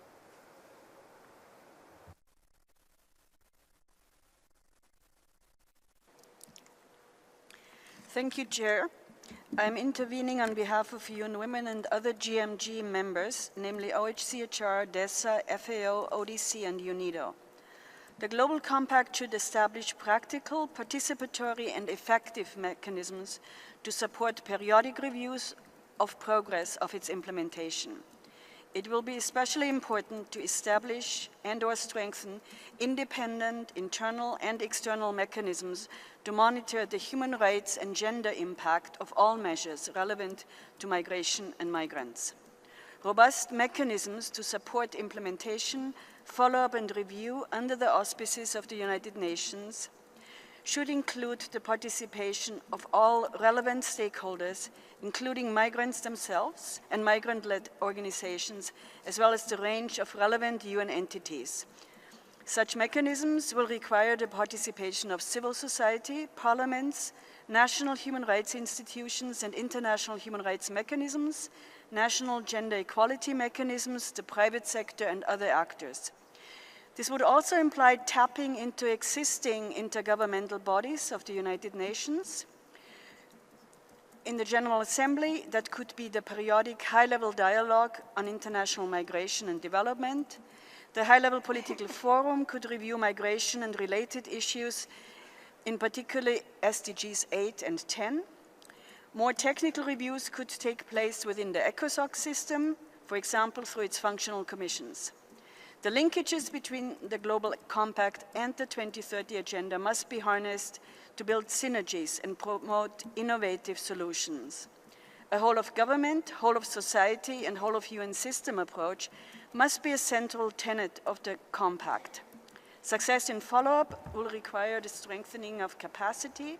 Thank you, Chair. I'm intervening on behalf of UN Women and other GMG members, namely OHCHR, DESA, FAO, ODC, and UNIDO. The Global Compact should establish practical, participatory, and effective mechanisms to support periodic reviews of progress of its implementation. It will be especially important to establish and/or strengthen independent internal and external mechanisms to monitor the human rights and gender impact of all measures relevant to migration and migrants. Robust mechanisms to support implementation, follow-up and review under the auspices of the United Nations should include the participation of all relevant stakeholders, including migrants themselves and migrant-led organizations, as well as the range of relevant UN entities. Such mechanisms will require the participation of civil society, parliaments, national human rights institutions and international human rights mechanisms, national gender equality mechanisms, the private sector and other actors. This would also imply tapping into existing intergovernmental bodies of the United Nations. In the General Assembly, that could be the periodic high-level dialogue on international migration and development. The high-level political forum could review migration and related issues, in particular SDGs 8 and 10. More technical reviews could take place within the ECOSOC system, for example, through its functional commissions. The linkages between the Global Compact and the 2030 Agenda must be harnessed to build synergies and promote innovative solutions. A whole-of-government, whole-of-society, and whole-of-UN system approach must be a central tenet of the Compact. Success in follow-up will require the strengthening of capacity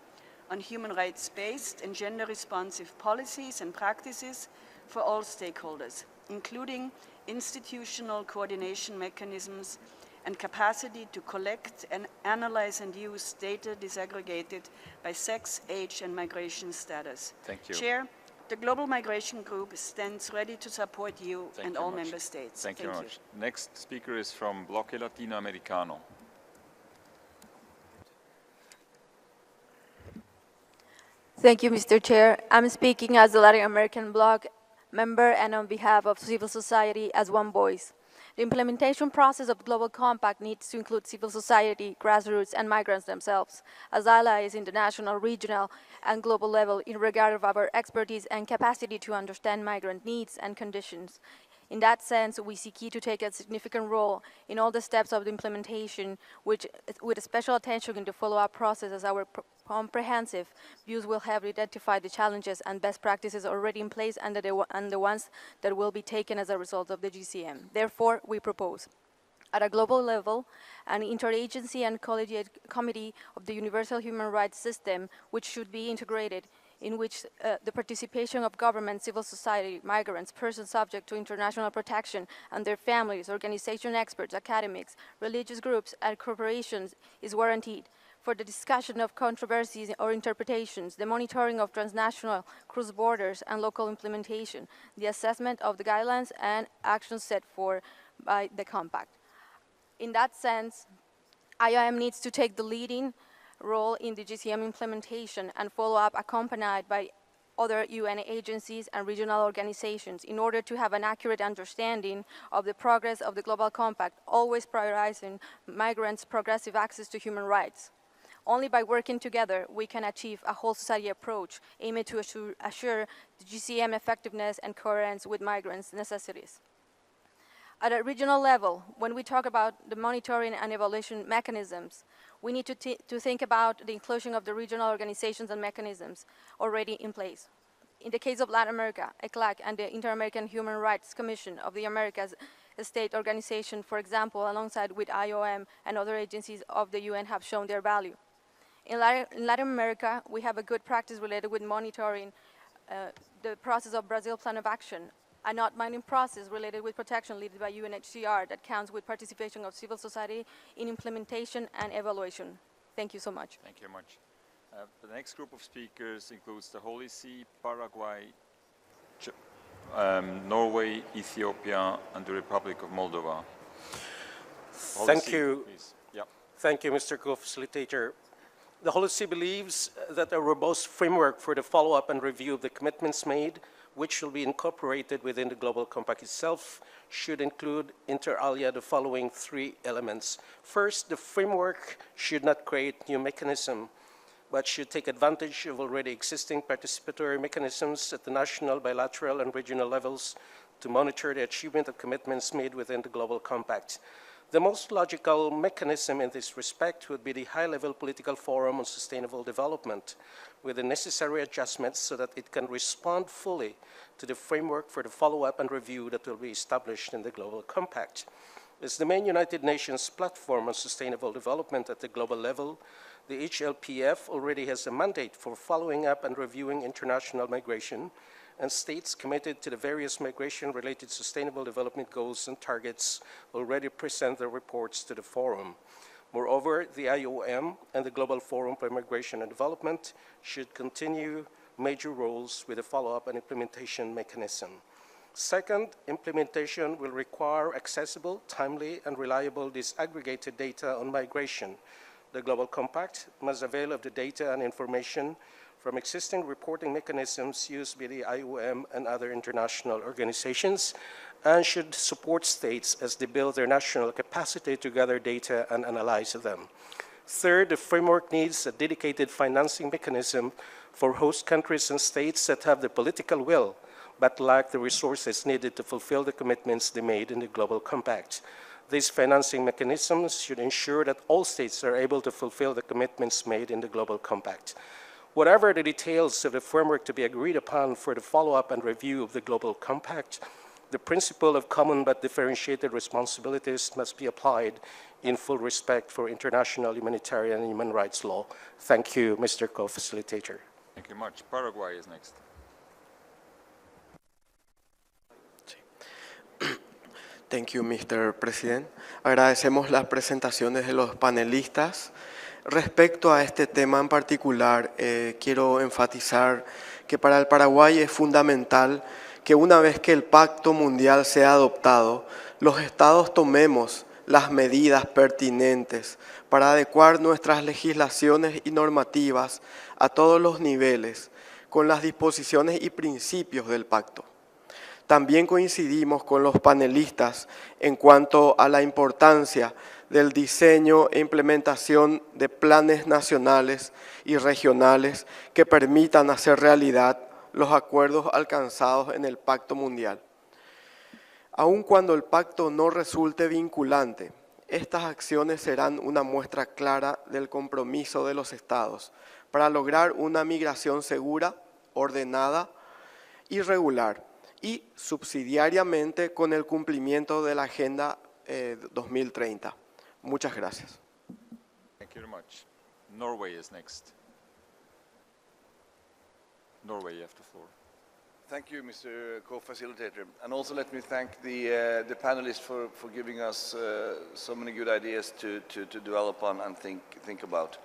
on human rights-based and gender-responsive policies and practices for all stakeholders, including institutional coordination mechanisms and capacity to collect and analyze and use data disaggregated by sex, age, and migration status.
Thank you.
Chair, The Global Migration Group stands ready to support you and all member states.
Thank you very much. Next speaker is from Bloque Latinoamericano.
Thank you, Mr. Chair. I'm speaking as the Latin American Bloc member and on behalf of civil society as one voice. The implementation process of the Global Compact needs to include civil society, grassroots, and migrants themselves as allies in the national, regional, and global level in regard of our expertise and capacity to understand migrant needs and conditions. In that sense, we see key to take a significant role in all the steps of the implementation, with special attention in the follow-up process, as our comprehensive views will have identified the challenges and best practices already in place and the ones that will be taken as a result of the GCM. Therefore, we propose, at a global level, an interagency and collegiate committee of the universal human rights system, which should be integrated, in which the participation of government, civil society, migrants, persons subject to international protection, and their families, organization experts, academics, religious groups, and corporations is guaranteed. For the discussion of controversies or interpretations, the monitoring of transnational, cross borders, and local implementation, the assessment of the guidelines and actions set forth by the Compact. In that sense, IOM needs to take the leading role in the GCM implementation and follow up accompanied by other UN agencies and regional organizations in order to have an accurate understanding of the progress of the Global Compact, always prioritizing migrants' progressive access to human rights. Only by working together, we can achieve a whole society approach aiming to assure the GCM effectiveness and coherence with migrants' necessities. At a regional level, when we talk about the monitoring and evaluation mechanisms, we need to think about the inclusion of the regional organizations and mechanisms already in place. In the case of Latin America, ECLAC and the Inter-American Human Rights Commission of the Americas, a state organization, for example, alongside with IOM and other agencies of the UN, have shown their value. In Latin America, we have a good practice related with monitoring the process of Brazil Plan of Action, a not-binding process related with protection led by UNHCR that counts with participation of civil society in implementation and evaluation. Thank you so much.
Thank you very much. The next group of speakers includes the Holy See, Paraguay, Norway, Ethiopia, and the Republic of Moldova.
Thank you. Thank you, Mr. Co-Facilitator. The Holy See believes that a robust framework for the follow-up and review of the commitments made, which will be incorporated within the Global Compact itself, should include, inter alia, the following three elements. First, the framework should not create new mechanisms, but should take advantage of already existing participatory mechanisms at the national, bilateral, and regional levels to monitor the achievement of commitments made within the Global Compact. The most logical mechanism in this respect would be the high-level political forum on sustainable development, with the necessary adjustments so that it can respond fully to the framework for the follow-up and review that will be established in the Global Compact. As the main United Nations platform on sustainable development at the global level, the HLPF already has a mandate for following up and reviewing international migration, and states committed to the various migration-related sustainable development goals and targets already present their reports to the forum. Moreover, the IOM and the Global Forum for Migration and Development should continue major roles with the follow-up and implementation mechanism. Second, implementation will require accessible, timely, and reliable disaggregated data on migration. The Global Compact must avail of the data and information from existing reporting mechanisms used by the IOM and other international organizations, and should support states as they build their national capacity to gather data and analyze them. Third, the framework needs a dedicated financing mechanism for host countries and states that have the political will but lack the resources needed to fulfill the commitments they made in the Global Compact. These financing mechanisms should ensure that all states are able to fulfill the commitments made in the Global Compact. Whatever the details of the framework to be agreed upon for the follow-up and review of the Global Compact, the principle of common but differentiated responsibilities must be applied in full respect for international humanitarian and human rights law. Thank you, Mr. Co-Facilitator.
Thank you much. Paraguay is next.
Thank you, Mr. President. Agradecemos las presentaciones de los panelistas. Respecto a este tema en particular, quiero enfatizar que para el Paraguay es fundamental que una vez que el Pacto Mundial sea adoptado, los estados tomemos las medidas pertinentes para adecuar nuestras legislaciones y normativas a todos los niveles con las disposiciones y principios del pacto. También coincidimos con los panelistas en cuanto a la importancia del diseño e implementación de planes nacionales y regionales que permitan hacer realidad los acuerdos alcanzados en el Pacto Mundial. Aun cuando el pacto no resulte vinculante, estas acciones serán una muestra clara del compromiso de los estados para lograr una migración segura, ordenada y regular, y subsidiariamente con el cumplimiento de la Agenda 2030. Muchas gracias.
Thank you very much. Norway is next. Norway, you have the floor.
Thank you, Mr. Co-Facilitator. And also let me thank the panelists for giving us so many good ideas to develop on and think about.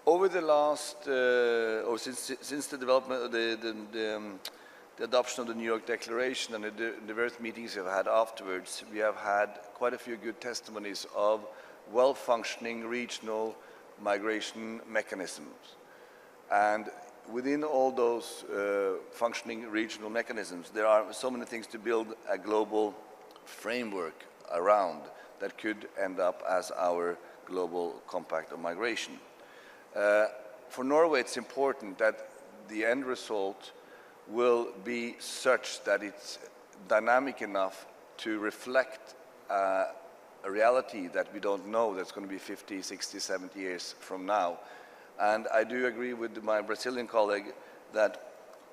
Over the last, or since the development of the adoption of the New York Declaration and the various meetings we've had afterwards, we have had quite a few good testimonies of well-functioning regional migration mechanisms. And within all those functioning regional mechanisms, there are so many things to build a global framework around that could end up as our global compact on migration. For Norway, it's important that the end result will be such that it's dynamic enough to reflect a reality that we don't know that's going to be 50, 60, 70 years from now. And I do agree with my Brazilian colleague that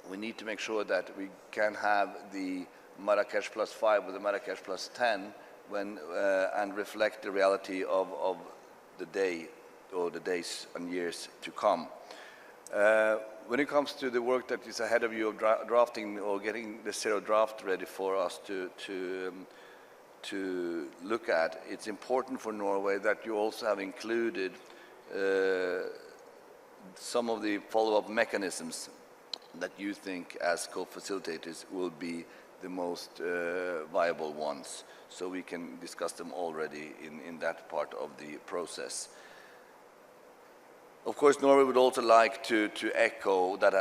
we need to make sure that we can have the Marrakesh plus 5 with the Marrakesh plus 10 and reflect the reality of the day or the days and years to come. When it comes to the work that is ahead of you of drafting or getting the zero draft ready for us to look at, it's important for Norway that you also have included some of the follow-up mechanisms that you think as co-facilitators will be the most viable ones, so we can discuss them already in that part of the process. Of course, Norway would also like to echo that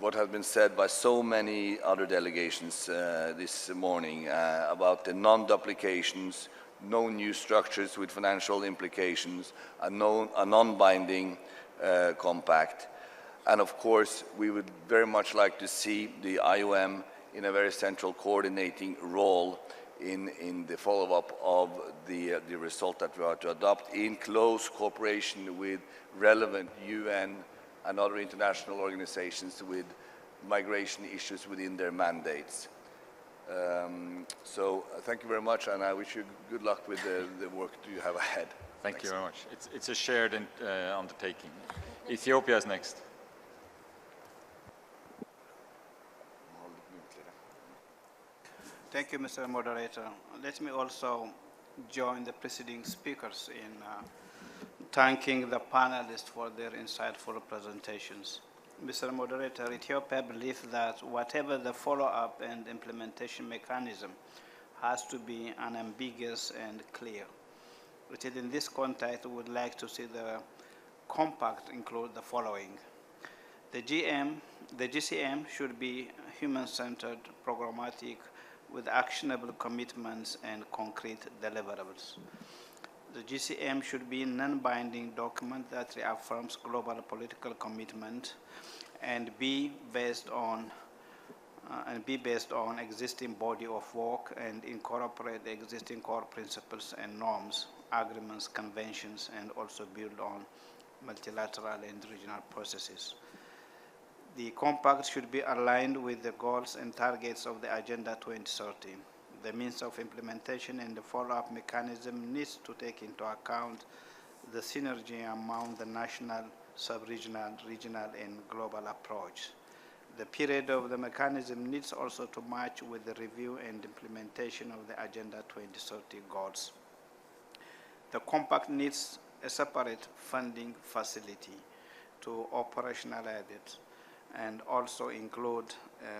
what has been said by so many other delegations this morning about the non-duplications, no new structures with financial implications, a non-binding compact. And of course, we would very much like to see the IOM in a very central coordinating role in the follow-up of the result that we are to adopt in close cooperation with relevant UN and other international organizations with migration issues within their mandates. So thank you very much, and I wish you good luck with the work you have ahead.
Thank you very much. It's a shared undertaking. Ethiopia is next.
Thank you, Mr. Moderator. Let me also join the preceding speakers in thanking the panelists for their insightful presentations. Mr. Moderator, Ethiopia believes that whatever the follow-up and implementation mechanism has to be unambiguous and clear. It is in this context we would like to see the compact include the following. The GCM should be human-centered, programmatic, with actionable commitments and concrete deliverables. The GCM should be a non-binding document that reaffirms global political commitment and be based on existing body of work and incorporate the existing core principles and norms, agreements, conventions, and also build on multilateral and regional processes. The compact should be aligned with the goals and targets of the Agenda 2030. The means of implementation and the follow-up mechanism needs to take into account the synergy among the national, sub-regional, regional, and global approach. The period of the mechanism needs also to match with the review and implementation of the Agenda 2030 goals. The compact needs
a separate funding facility to operationalize it, and also include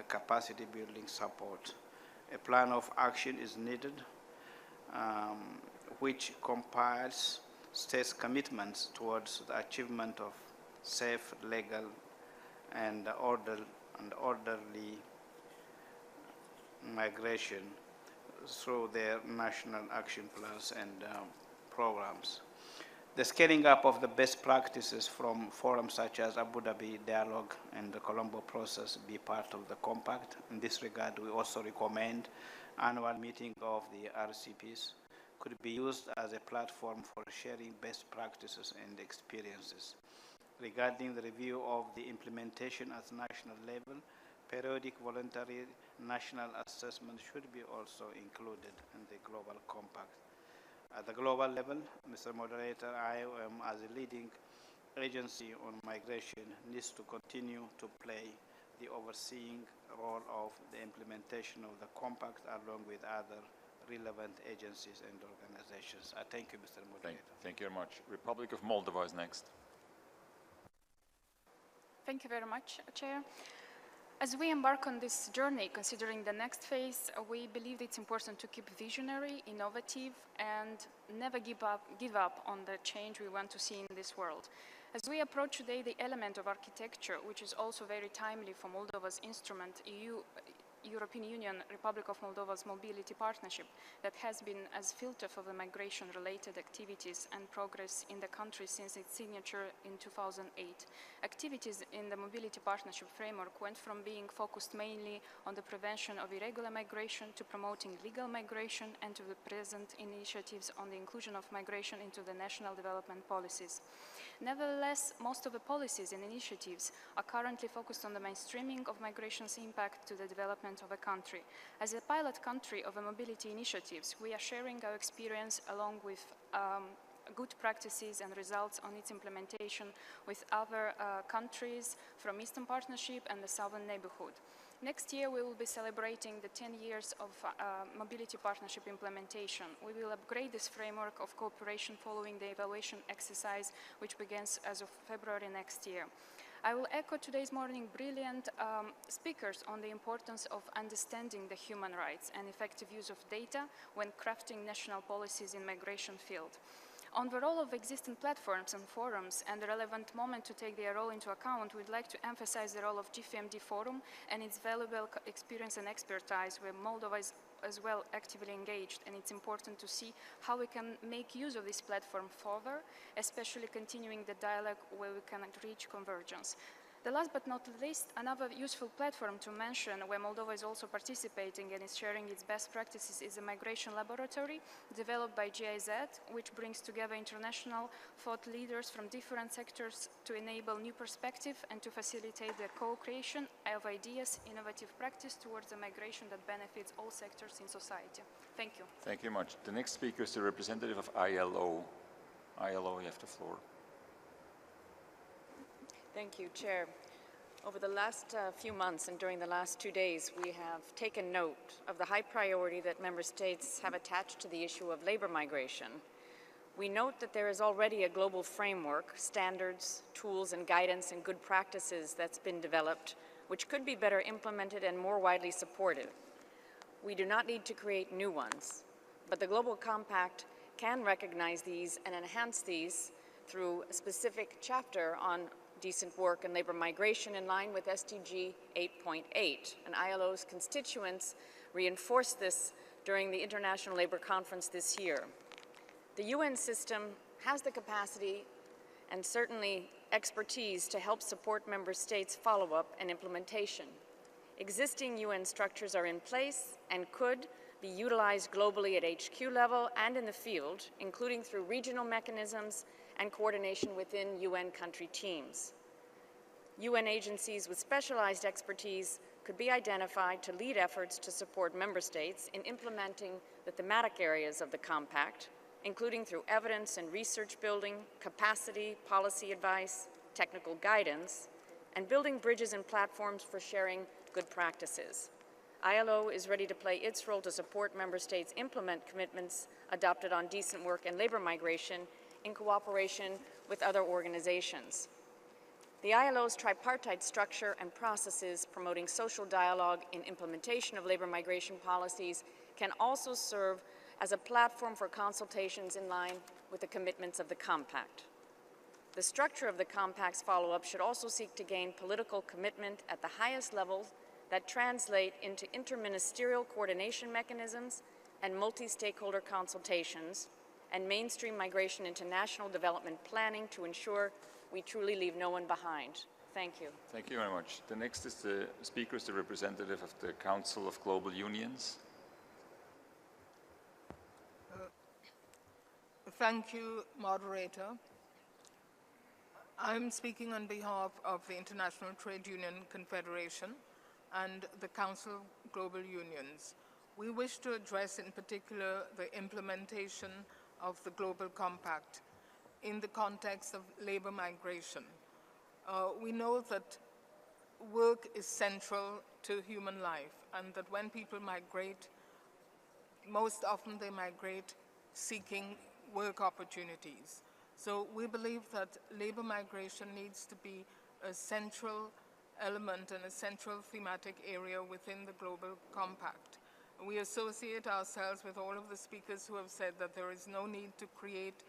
capacity building support. A plan of action is needed, which compiles states' commitments towards the achievement of safe, legal, and orderly migration through their national action plans and programs. The scaling up of the best practices from forums such as Abu Dhabi Dialogue and the Colombo process be part of the compact. In this regard, we also recommend annual meeting of the RCPs could be used as a platform for sharing best practices and experiences. Regarding the review of the implementation at national level, periodic voluntary national assessment should be also included in the Global Compact. At the global level, Mr. Moderator, IOM as a leading agency on migration needs to continue to play the overseeing role of the implementation of the Compact along with other relevant agencies and organizations. I thank you, Mr. Moderator.
Thank you very much. Republic of Moldova is next.
Thank you very much, Chair. As we embark on this journey, considering the next phase, we believe it's important to keep visionary, innovative, and never give up on the change we want to see in this world. As we approach today the element of architecture, which is also very timely for Moldova's instrument, European Union, Republic of Moldova's Mobility Partnership, that has been as filter for the migration-related activities and progress in the country since its signature in 2008. Activities in the Mobility Partnership framework went from being focused mainly on the prevention of irregular migration to promoting legal migration and to the present initiatives on the inclusion of migration into the national development policies. Nevertheless, most of the policies and initiatives are currently focused on the mainstreaming of migration's impact to the development of a country. As a pilot country of the mobility initiatives, we are sharing our experience along with good practices and results on its implementation with other countries from Eastern Partnership and the Southern Neighborhood. Next year, we will be celebrating the 10 years of Mobility Partnership implementation. We will upgrade this framework of cooperation following the evaluation exercise, which begins as of February next year. I will echo today's morning brilliant speakers on the importance of understanding the human rights and effective use of data when crafting national policies in migration field. On the role of existing platforms and forums and the relevant moment to take their role into account, we'd like to emphasize the role of GFMD Forum and its valuable experience and expertise where Moldova is as well actively engaged, and it's important to see how we can make use of this platform further, especially continuing the dialogue where we can reach convergence. The last but not least, another useful platform to mention where Moldova is also participating and is sharing its best practices is a migration laboratory developed by GIZ, which brings together international thought leaders from different sectors to enable new perspective and to facilitate the co-creation of ideas, innovative practice towards a migration that benefits all sectors in society. Thank you.
Thank you much. The next speaker is the representative of ILO. ILO, you have the floor.
Thank you, Chair. Over the last few months and during the last 2 days, we have taken note of the high priority that member states have attached to the issue of labor migration. We note that there is already a global framework, standards, tools, and guidance and good practices that's been developed, which could be better implemented and more widely supported. We do not need to create new ones, but the Global Compact can recognize these and enhance these through a specific chapter on decent work and labor migration in line with SDG 8.8, and ILO's constituents reinforced this during the International Labour Conference this year. The UN system has the capacity and certainly expertise to help support member states' follow-up and implementation. Existing UN structures are in place and could be utilized globally at HQ level and in the field, including through regional mechanisms and coordination within UN country teams. UN agencies with specialized expertise could be identified to lead efforts to support member states in implementing the thematic areas of the Compact, including through evidence and research building, capacity, policy advice, technical guidance, and building bridges and platforms for sharing good practices. ILO is ready to play its role to support member states implement commitments adopted on decent work and labor migration in cooperation with other organizations. The ILO's tripartite structure and processes promoting social dialogue in implementation of labor migration policies can also serve as a platform for consultations in line with the commitments of the Compact. The structure of the Compact's follow-up should also seek to gain political commitment at the highest levels that translate into interministerial coordination mechanisms and multi-stakeholder consultations, and mainstream migration into national development planning to ensure we truly leave no one behind. Thank you.
Thank you very much. The next is the speaker, is the representative of the Council of Global Unions.
Thank you, moderator. I'm speaking on behalf of the International Trade Union Confederation and the Council of Global Unions. We wish to address in particular the implementation of the Global Compact in the context of labor migration. We know that work is central to human life, and that when people migrate, most often they migrate seeking work opportunities. So we believe that labor migration needs to be a central element and a central thematic area within the Global Compact. We associate ourselves with all of the speakers who have said that there is no need to create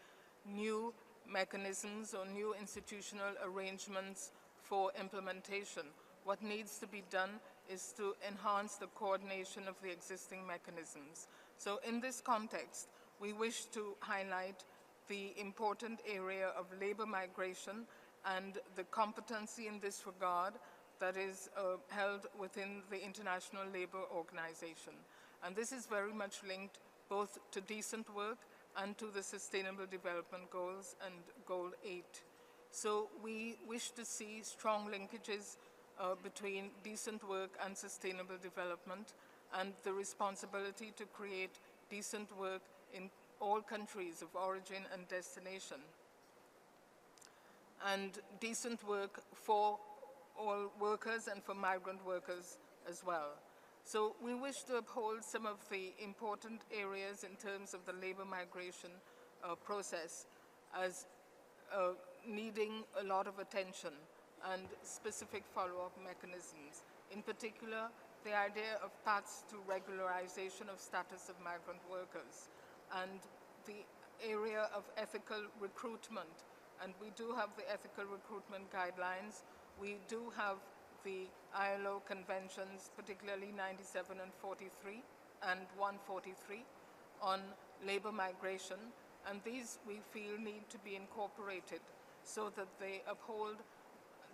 new mechanisms or new institutional arrangements for implementation. What needs to be done is to enhance the coordination of the existing mechanisms. So in this context, we wish to highlight the important area of labor migration and the competency in this regard that is held within the International Labour Organization. And this is very much linked both to decent work and to the Sustainable Development Goals and Goal 8. So we wish to see strong linkages between decent work and sustainable development, and the responsibility to create decent work in all countries of origin and destination, and decent work for all workers and for migrant workers as well. So we wish to uphold some of the important areas in terms of the labor migration process as needing a lot of attention and specific follow-up mechanisms. In particular, the idea of paths to regularization of status of migrant workers, and the area of ethical recruitment. And we do have the ethical recruitment guidelines. We do have the ILO conventions, particularly 97 and 43 and 143 on labor migration. And these, we feel, need to be incorporated so that they uphold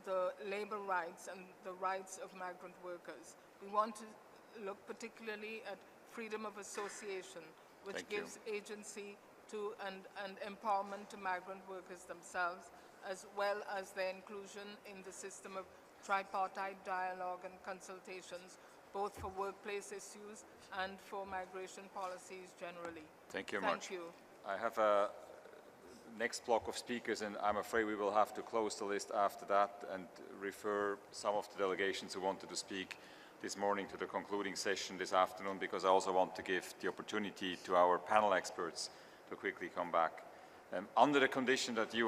the labor rights and the rights of migrant workers. We want to look particularly at freedom of association, which gives agency to and empowerment to migrant workers themselves, as well as their inclusion in the system of tripartite dialogue and consultations, both for workplace issues and for migration policies generally.
Thank you very much.
Thank you.
I have a next block of speakers, and I'm afraid we will have to close the list after that and refer some of the delegations who wanted to speak this morning to the concluding session this afternoon, because I also want to give the opportunity to our panel experts to quickly come back. Under the condition that you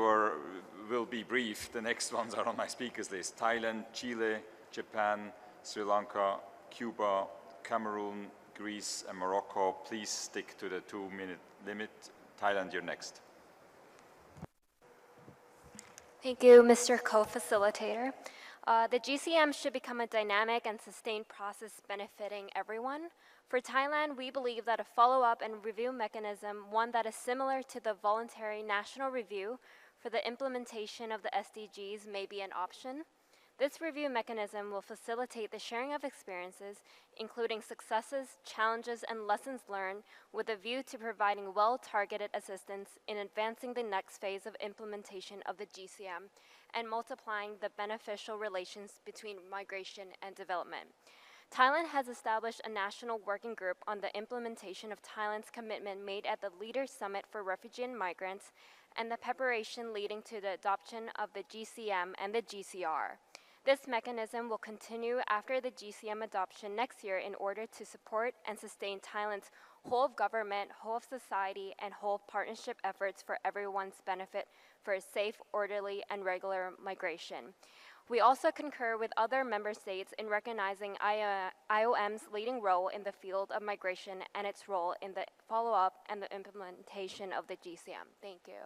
will be brief, the next ones are on my speakers list: Thailand, Chile, Japan, Sri Lanka, Cuba, Cameroon, Greece, and Morocco. Please stick to the 2-minute limit. Thailand, you're next.
Thank you, Mr. Co-Facilitator. The GCM should become a dynamic and sustained process benefiting everyone. For Thailand, we believe that a follow-up and review mechanism, one that is similar to the voluntary national review for the implementation of the SDGs, may be an option. This review mechanism will facilitate the sharing of experiences, including successes, challenges, and lessons learned, with a view to providing well-targeted assistance in advancing the next phase of implementation of the GCM and multiplying the beneficial relations between migration and development. Thailand has established a national working group on the implementation of Thailand's commitment made at the Leaders Summit for Refugee and Migrants and the preparation leading to the adoption of the GCM and the GCR. This mechanism will continue after the GCM adoption next year in order to support and sustain Thailand's whole of government, whole of society, and whole of partnership efforts for everyone's benefit for a safe, orderly, and regular migration. We also concur with other member states in recognizing IOM's leading role in the field of migration and its role in the follow-up and the implementation of the GCM. Thank you.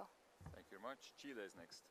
Thank you very much. Chile is next.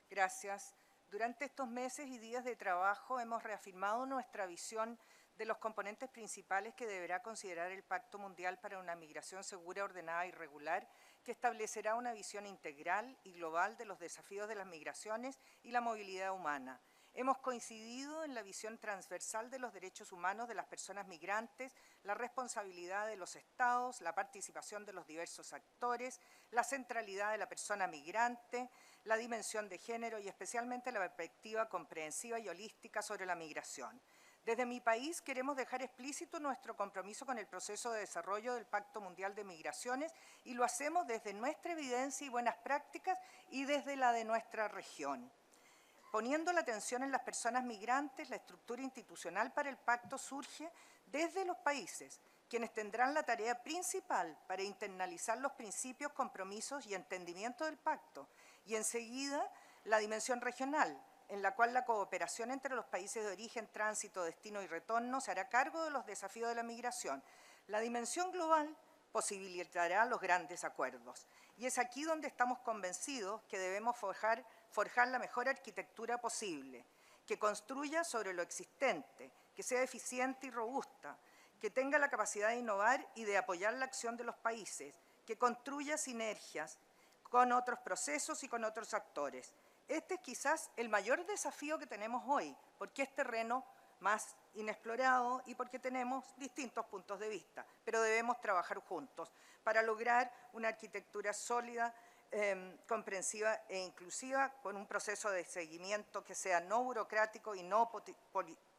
Gracias. Durante estos meses y días de trabajo hemos reafirmado nuestra visión de los componentes principales que deberá considerar el Pacto Mundial para una Migración Segura, Ordenada y Regular, que establecerá una visión integral y global de los desafíos de las migraciones y la movilidad humana. Hemos coincidido en la visión transversal de los derechos humanos de las personas migrantes, la responsabilidad de los Estados, la participación de los diversos actores, la centralidad de la persona migrante, la dimensión de género y especialmente la perspectiva comprensiva y holística sobre la migración. Desde mi país queremos dejar explícito nuestro compromiso con el proceso de desarrollo del Pacto Mundial de Migraciones y lo hacemos desde nuestra evidencia y buenas prácticas y desde la de nuestra región. Poniendo la atención en las personas migrantes, la estructura institucional para el pacto surge desde los países, quienes tendrán la tarea principal para internalizar los principios, compromisos y entendimiento del pacto, y enseguida la dimensión regional, en la cual la cooperación entre los países de origen, tránsito, destino y retorno se hará cargo de los desafíos de la migración. La dimensión global posibilitará los grandes acuerdos. Y es aquí donde estamos convencidos que debemos forjar la mejor arquitectura posible, que construya sobre lo existente, que sea eficiente y robusta, que tenga la capacidad de innovar y de apoyar la acción de los países, que construya sinergias con otros procesos y con otros actores. Este es quizás el mayor desafío que tenemos hoy, porque es terreno más inexplorado y porque tenemos distintos puntos de vista, pero debemos trabajar juntos para lograr una arquitectura sólida, comprensiva e inclusiva, con un proceso de seguimiento que sea no burocrático y no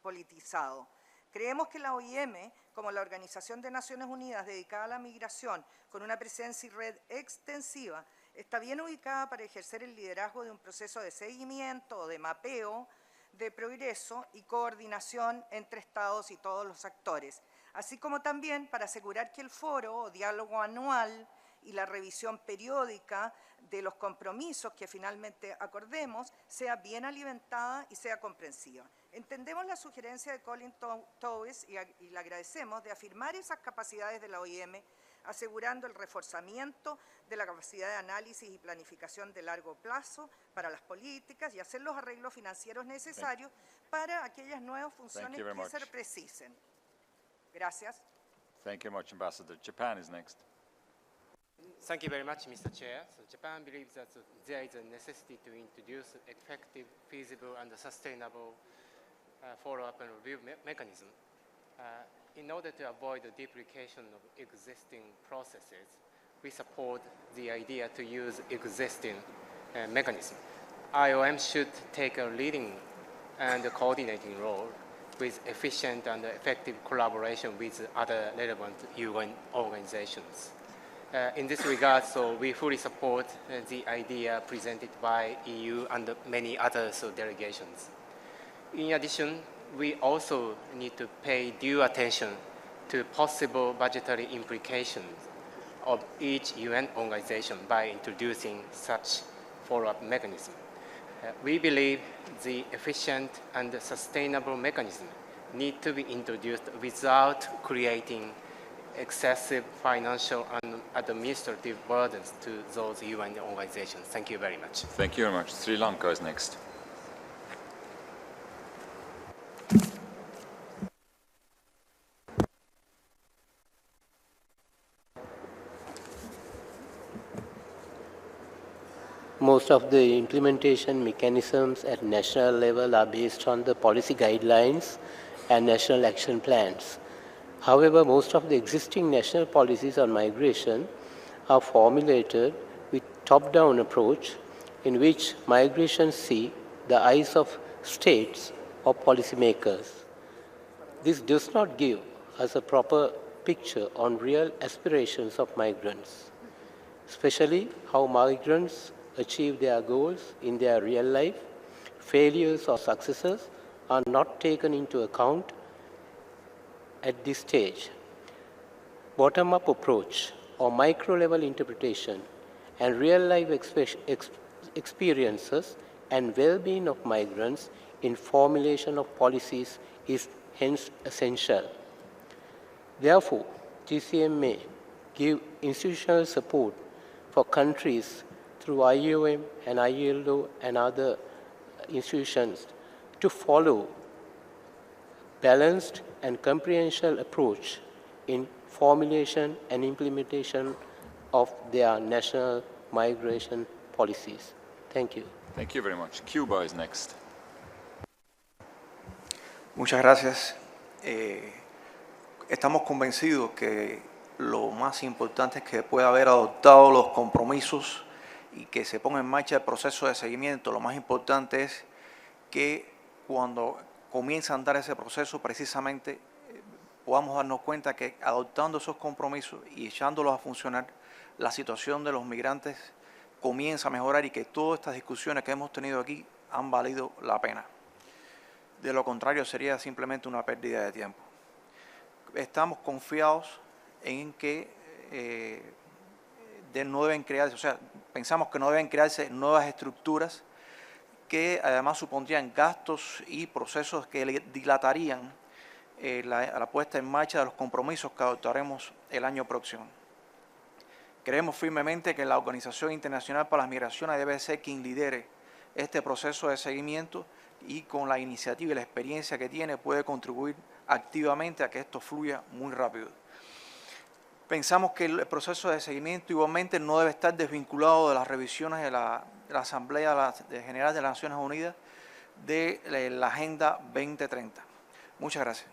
politizado. Creemos que la OIM, como la Organización de Naciones Unidas dedicada a la migración, con una presencia y red extensiva, está bien ubicada para ejercer el liderazgo de un proceso de seguimiento o de mapeo de progreso y coordinación entre Estados y todos los actores, así como también para asegurar que el foro o diálogo anual y la revisión periódica de los compromisos que finalmente acordemos sea bien alimentada y sea comprensiva. Entendemos la sugerencia de Colin Towes y le agradecemos de afirmar esas capacidades de la OIM, asegurando el reforzamiento de la capacidad de análisis y planificación de largo plazo para las políticas y hacer los arreglos financieros necesarios para aquellas nuevas funciones que se precisen. Gracias.
Thank you very much, Ambassador. Japan is next.
Thank you very much, Mr. Chair. So Japan believes that there is a necessity to introduce effective, feasible, and sustainable follow-up and review mechanism. In order to avoid the duplication of existing processes, we support the idea to use existing mechanism. IOM should take a leading and coordinating role with efficient and effective collaboration with other relevant UN organizations. In this regard, so we fully support the idea presented by EU and many other delegations. In addition, we also need to pay due attention to possible budgetary implications of each UN organization by introducing such follow-up mechanism. We believe the efficient and sustainable mechanism need to be introduced without creating excessive financial and administrative burdens to those UN organizations. Thank you very much.
Thank you very much. Sri Lanka is next.
Most of the implementation mechanisms at national level are based on the policy guidelines and national action plans. However, most of the existing national policies on migration are formulated with top-down approach in which migration see the eyes of states or policymakers. This does not give us a proper picture on real aspirations of migrants, especially how migrants achieve their goals in their real life, failures or successes are not taken into account at this stage. Bottom-up approach or micro-level interpretation and real-life experiences and well-being of migrants in formulation of policies is hence essential. Therefore, GCM may give institutional support for countries through IOM and ILO and other institutions to follow balanced and comprehensive approach in formulation and implementation of their national migration policies. Thank you.
Thank you very much. Cuba is next.
Muchas gracias. Estamos convencidos que lo más importante es que pueda haber adoptado los compromisos y que se ponga en marcha el proceso de seguimiento. Lo más importante es que cuando comienza a andar ese proceso, precisamente podamos darnos cuenta que adoptando esos compromisos y echándolos a funcionar, la situación de los migrantes comienza a mejorar y que todas estas discusiones que hemos tenido aquí han valido la pena. De lo contrario, sería simplemente una pérdida de tiempo. Estamos confiados en que no deben crearse, o sea, pensamos que no deben crearse nuevas estructuras que además supondrían gastos y procesos que dilatarían la puesta en marcha de los compromisos que adoptaremos el año próximo. Creemos firmemente que la Organización Internacional para las Migraciones debe ser quien lidere este proceso de seguimiento y con la iniciativa y la experiencia que tiene puede contribuir activamente a que esto fluya muy rápido. Pensamos que el proceso de seguimiento igualmente no debe estar desvinculado de las revisiones de la Asamblea General de las Naciones Unidas de la Agenda 2030. Muchas gracias.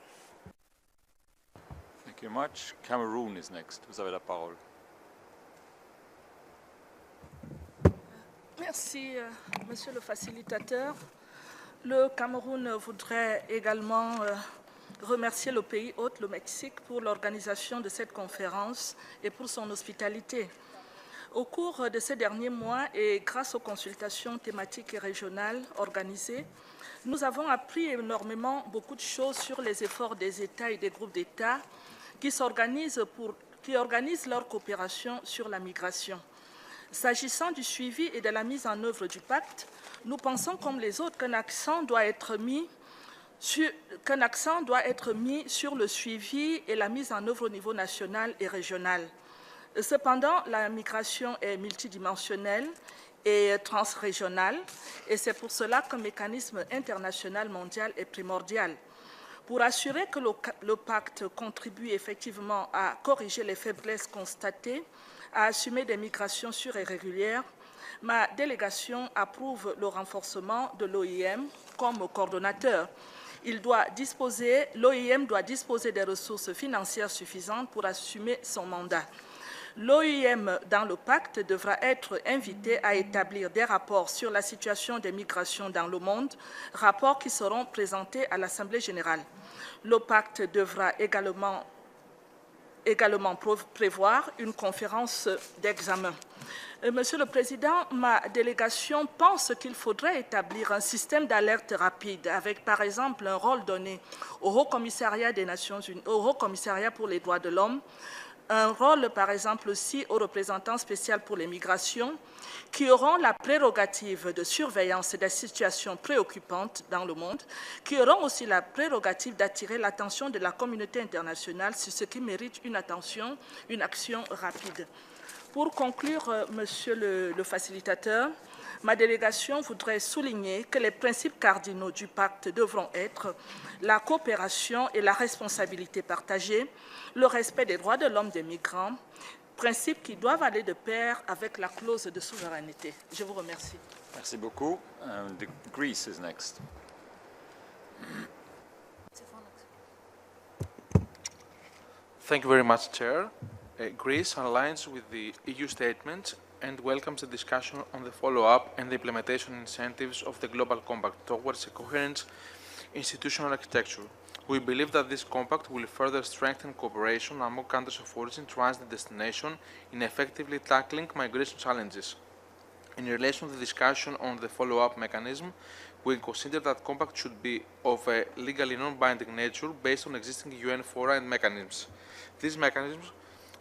Thank you much. Cameroon is next. Vous avez la parole.
Merci, Monsieur le facilitateur. Le Cameroun voudrait également remercier le pays hôte, le Mexique, pour l'organisation de cette conférence et pour son hospitalité. Au cours de ces derniers mois et grâce aux consultations thématiques et régionales organisées, nous avons appris énormément beaucoup de choses sur les efforts des États et des groupes d'États qui organisent leur coopération sur la migration. S'agissant du suivi et de la mise en œuvre du pacte, nous pensons comme les autres qu'un accent doit être mis sur le suivi et la mise en œuvre au niveau national et régional. Cependant, la migration est multidimensionnelle et transrégionale, et c'est pour cela qu'un mécanisme international mondial est primordial. Pour assurer que le pacte contribue effectivement à corriger les faiblesses constatées, à assumer des migrations sûres et régulières, ma délégation approuve le renforcement de l'OIM comme coordonnateur. L'OIM doit disposer des ressources financières suffisantes pour assumer son mandat. L'OIM, dans le pacte, devra être invité à établir des rapports sur la situation des migrations dans le monde, rapports qui seront présentés à l'Assemblée générale. Le pacte devra également prévoir une conférence d'examen. Monsieur le Président, ma délégation pense qu'il faudrait établir un système d'alerte rapide avec, par exemple, un rôle donné au Haut Commissariat des Nations Unies, au Haut Commissariat pour les droits de l'homme, un rôle, par exemple, aussi au représentant spécial pour les migrations, qui auront la prérogative de surveillance des situations préoccupantes dans le monde, qui auront aussi la prérogative d'attirer l'attention de la communauté internationale sur ce qui mérite une action rapide. Pour conclure, Monsieur le facilitateur, ma délégation voudrait souligner que les principes cardinaux du pacte devront être la coopération et la responsabilité partagée, le respect des droits de l'homme des migrants, principes qui doivent aller de pair avec la clause de souveraineté. Je vous remercie.
Merci beaucoup. Greece is next.
Thank you very much, Chair. Greece aligns with the EU statement and welcomes the discussion on the follow-up and the implementation incentives of the Global Compact towards a coherent institutional architecture. We believe that this compact will further strengthen cooperation among countries of origin, transit, and destination in effectively tackling migration challenges. In relation to the discussion on the follow-up mechanism, we consider that compact should be of a legally non-binding nature based on existing UN fora and mechanisms. These mechanisms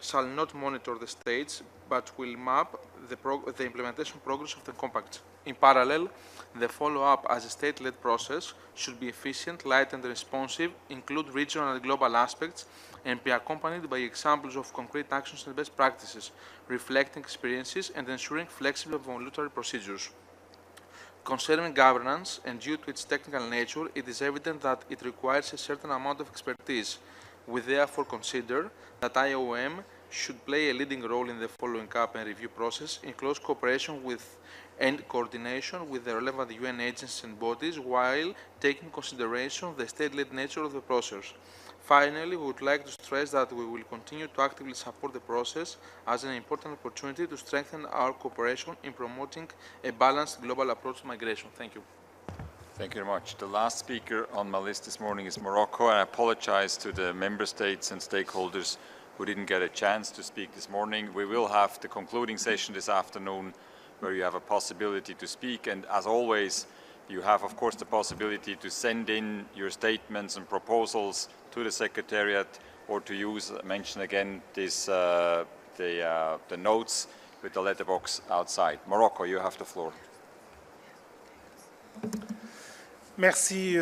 shall not monitor the states, but will map the implementation progress of the compact. In parallel, the follow-up as a state-led process should be efficient, light and responsive, include regional and global aspects, and be accompanied by examples of concrete actions and best practices, reflecting experiences and ensuring flexible voluntary procedures. Concerning governance, and due to its technical nature, it is evident that it requires a certain amount of expertise. We therefore consider that IOM should play a leading role in the following up and review process in close cooperation with and coordination with the relevant UN agencies and bodies while taking consideration the state-led nature of the process. Finally, we would like to stress that we will continue to actively support the process as an important opportunity to strengthen our cooperation in promoting a balanced global approach to migration. Thank you.
Thank you very much. The last speaker on my list this morning is Morocco, and I apologize to the member states and stakeholders who didn't get a chance to speak this morning. We will have the concluding session this afternoon where you have a possibility to speak, and as always, you have, of course, the possibility to send in your statements and proposals to the Secretariat, or to mention again this, the notes with the letterbox outside. Morocco, you have the floor.
Merci,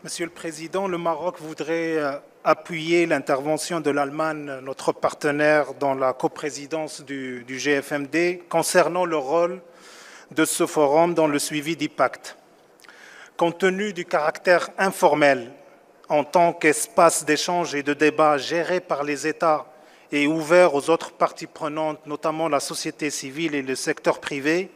Monsieur le Président. Le Maroc voudrait appuyer l'intervention de l'Allemagne, notre partenaire dans la coprésidence du GFMD, concernant le rôle de ce forum dans le suivi du pacte. Compte tenu du caractère informel en tant qu'espace d'échange et de débat géré par les États et ouvert aux autres parties prenantes, notamment la société civile et le secteur privé,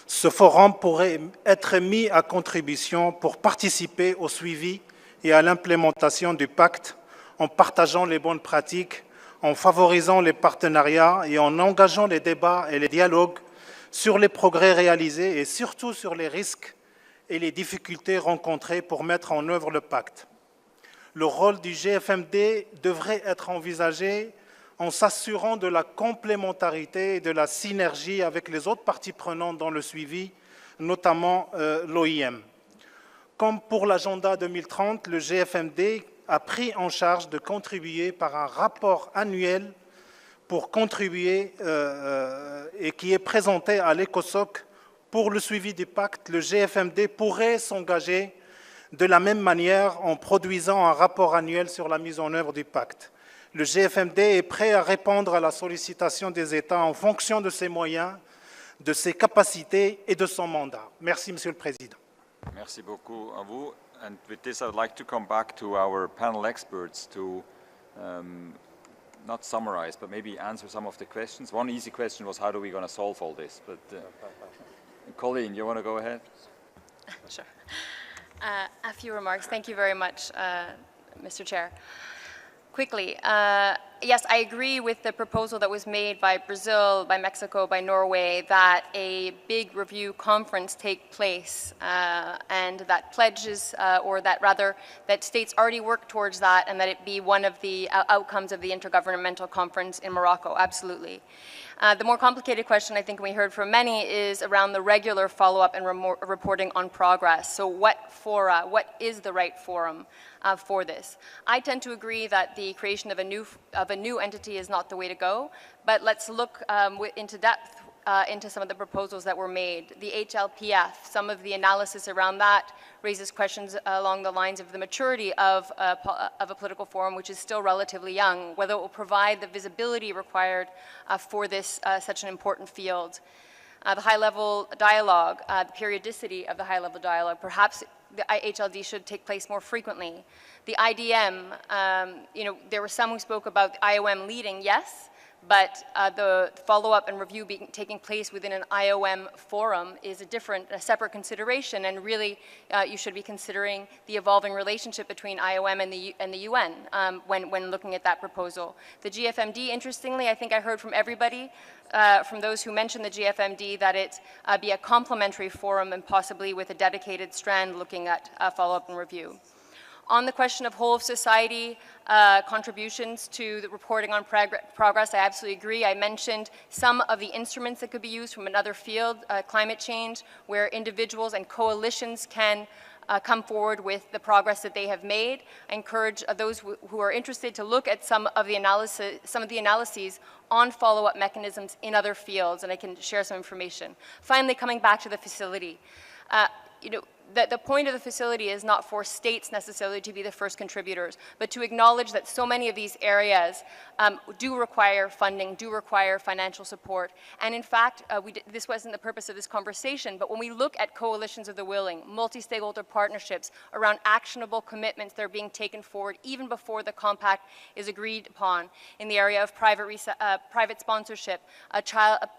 ce forum pourrait être mis à contribution pour participer au suivi et à l'implémentation du pacte en partageant les bonnes pratiques, en favorisant les partenariats et en engageant les débats et les dialogues sur les progrès réalisés et surtout sur les risques et les difficultés rencontrées pour mettre en œuvre le pacte. Le rôle du GFMD devrait être envisagé en s'assurant de la complémentarité et de la synergie avec les autres parties prenantes dans le suivi, notamment l'OIM. Comme pour l'agenda 2030, le GFMD a pris en charge de contribuer par un rapport annuel pour contribuer et qui est présenté à l'ECOSOC. Pour le suivi du pacte, le GFMD pourrait s'engager de la même manière en produisant un rapport annuel sur la mise en œuvre du pacte. Le GFMD est prêt à répondre à la sollicitation des États en fonction de ses moyens, de ses capacités et de son mandat. Merci, Monsieur le Président.
Merci beaucoup à vous. And with this, I would like to come back to our panel experts to not summarize, but maybe answer some of the questions. One easy question was, how are we going to solve all this? But Colleen, you want to go ahead?
Sure. A few remarks. Thank you very much, Mr. Chair. Quickly, yes, I agree with the proposal that was made by Brazil, by Mexico, by Norway, that a big review conference take place and that pledges, or that rather, that states already work towards that and that it be one of the outcomes of the Intergovernmental Conference in Morocco, absolutely. The more complicated question, I think we heard from many, is around the regular follow-up and reporting on progress. So what fora, what is the right forum for this? I tend to agree that the creation of a new entity is not the way to go, but let's look into depth into some of the proposals that were made. The HLPF, some of the analysis around that raises questions along the lines of the maturity of a political forum, which is still relatively young, whether it will provide the visibility required for this such an important field. The high-level dialogue, the periodicity of the high-level dialogue, perhaps the HLD should take place more frequently. The IDM, there were some who spoke about the IOM leading, yes, but the follow-up and review taking place within an IOM forum is a separate consideration, and really you should be considering the evolving relationship between IOM and the UN when looking at that proposal. The GFMD, interestingly, I think I heard from everybody, from those who mentioned the GFMD, that it be a complementary forum and possibly with a dedicated strand looking at follow-up and review. On the question of whole of society contributions to the reporting on progress, I absolutely agree. I mentioned some of the instruments that could be used from another field, climate change, where individuals and coalitions can come forward with the progress that they have made. I encourage those who are interested to look at some of the analyses on follow-up mechanisms in other fields, and I can share some information. Finally, coming back to the facility, the point of the facility is not for states necessarily to be the first contributors, but to acknowledge that so many of these areas do require funding, do require financial support. And in fact, this wasn't the purpose of this conversation, but when we look at coalitions of the willing, multi-stakeholder partnerships around actionable commitments that are being taken forward even before the compact is agreed upon in the area of private sponsorship, a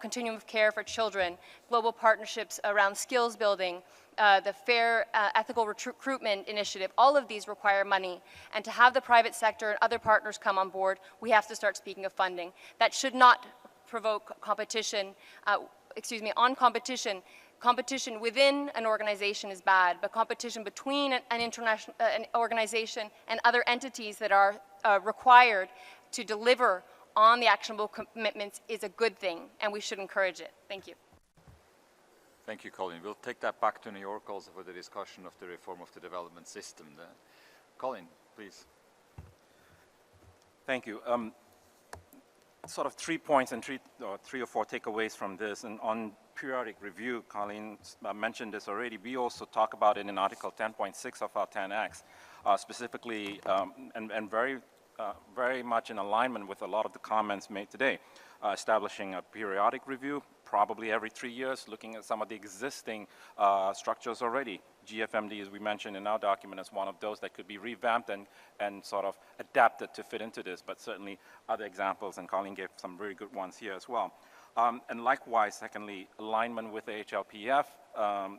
continuum of care for children, global partnerships around skills building, the Fair Ethical Recruitment Initiative, all of these require money. And to have the private sector and other partners come on board, we have to start speaking of funding. That should not provoke competition, on competition. Competition within an organization is bad, but competition between an organization and other entities that are required to deliver on the actionable commitments is a good thing, and we should encourage it. Thank you.
Thank you, Colin. We'll take that back to New York also for the discussion of the reform of the development system. Colin, please.
Thank you. Sort of 3 points and three or four takeaways from this. And on periodic review, Colin mentioned this already. We also talk about it in Article 10.6 of our 10 Acts, specifically and very much in alignment with a lot of the comments made today, establishing a periodic review, probably every 3 years, looking at some of the existing structures already. GFMD, as we mentioned in our document, is one of those that could be revamped and sort of adapted to fit into this, but certainly other examples, and Colleen gave some very good ones here as well. And likewise, secondly, alignment with the HLPF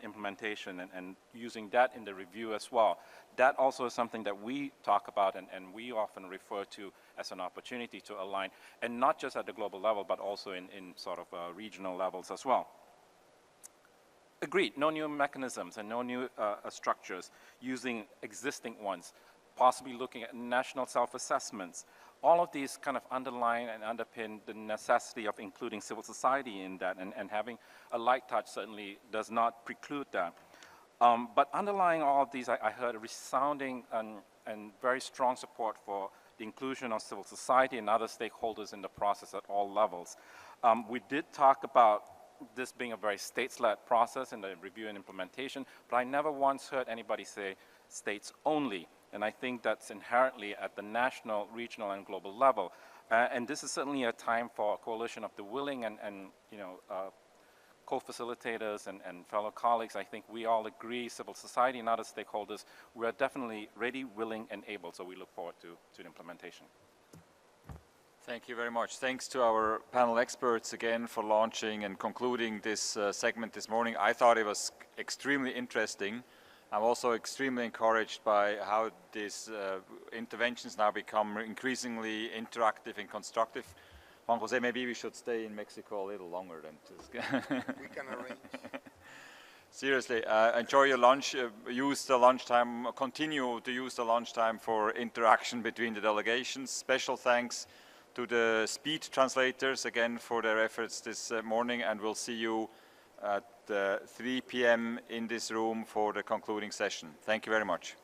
implementation and using that in the review as well. That also is something that we talk about and we often refer to as an opportunity to align, and not just at the global level, but also in sort of regional levels as well. Agreed, no new mechanisms and no new structures, using existing ones, possibly looking at national self-assessments. All of these kind of underline and underpin the necessity of including civil society in that, and having a light touch certainly does not preclude that. But underlying all of these, I heard a resounding and very strong support for the inclusion of civil society and other stakeholders in the process at all levels. We did talk about this being a very states-led process in the review and implementation, but I never once heard anybody say states only. And I think that's inherently at the national, regional, and global level. And this is certainly a time for a coalition of the willing and co-facilitators and fellow colleagues. I think we all agree, civil society and other stakeholders, we are definitely ready, willing, and able. So we look forward to the implementation.
Thank you very much. Thanks to our panel experts again for launching and concluding this segment this morning. I thought it was extremely interesting. I'm also extremely encouraged by how these interventions now become increasingly interactive and constructive. Juan Jose, maybe we should stay in Mexico a little longer than just
we can arrange.
Seriously, enjoy your lunch, use the lunchtime, continue to use the lunchtime for interaction between the delegations. Special thanks to the speed translators again for their efforts this morning, and we'll see you at 3 p.m. in this room for the concluding session. Thank you very much.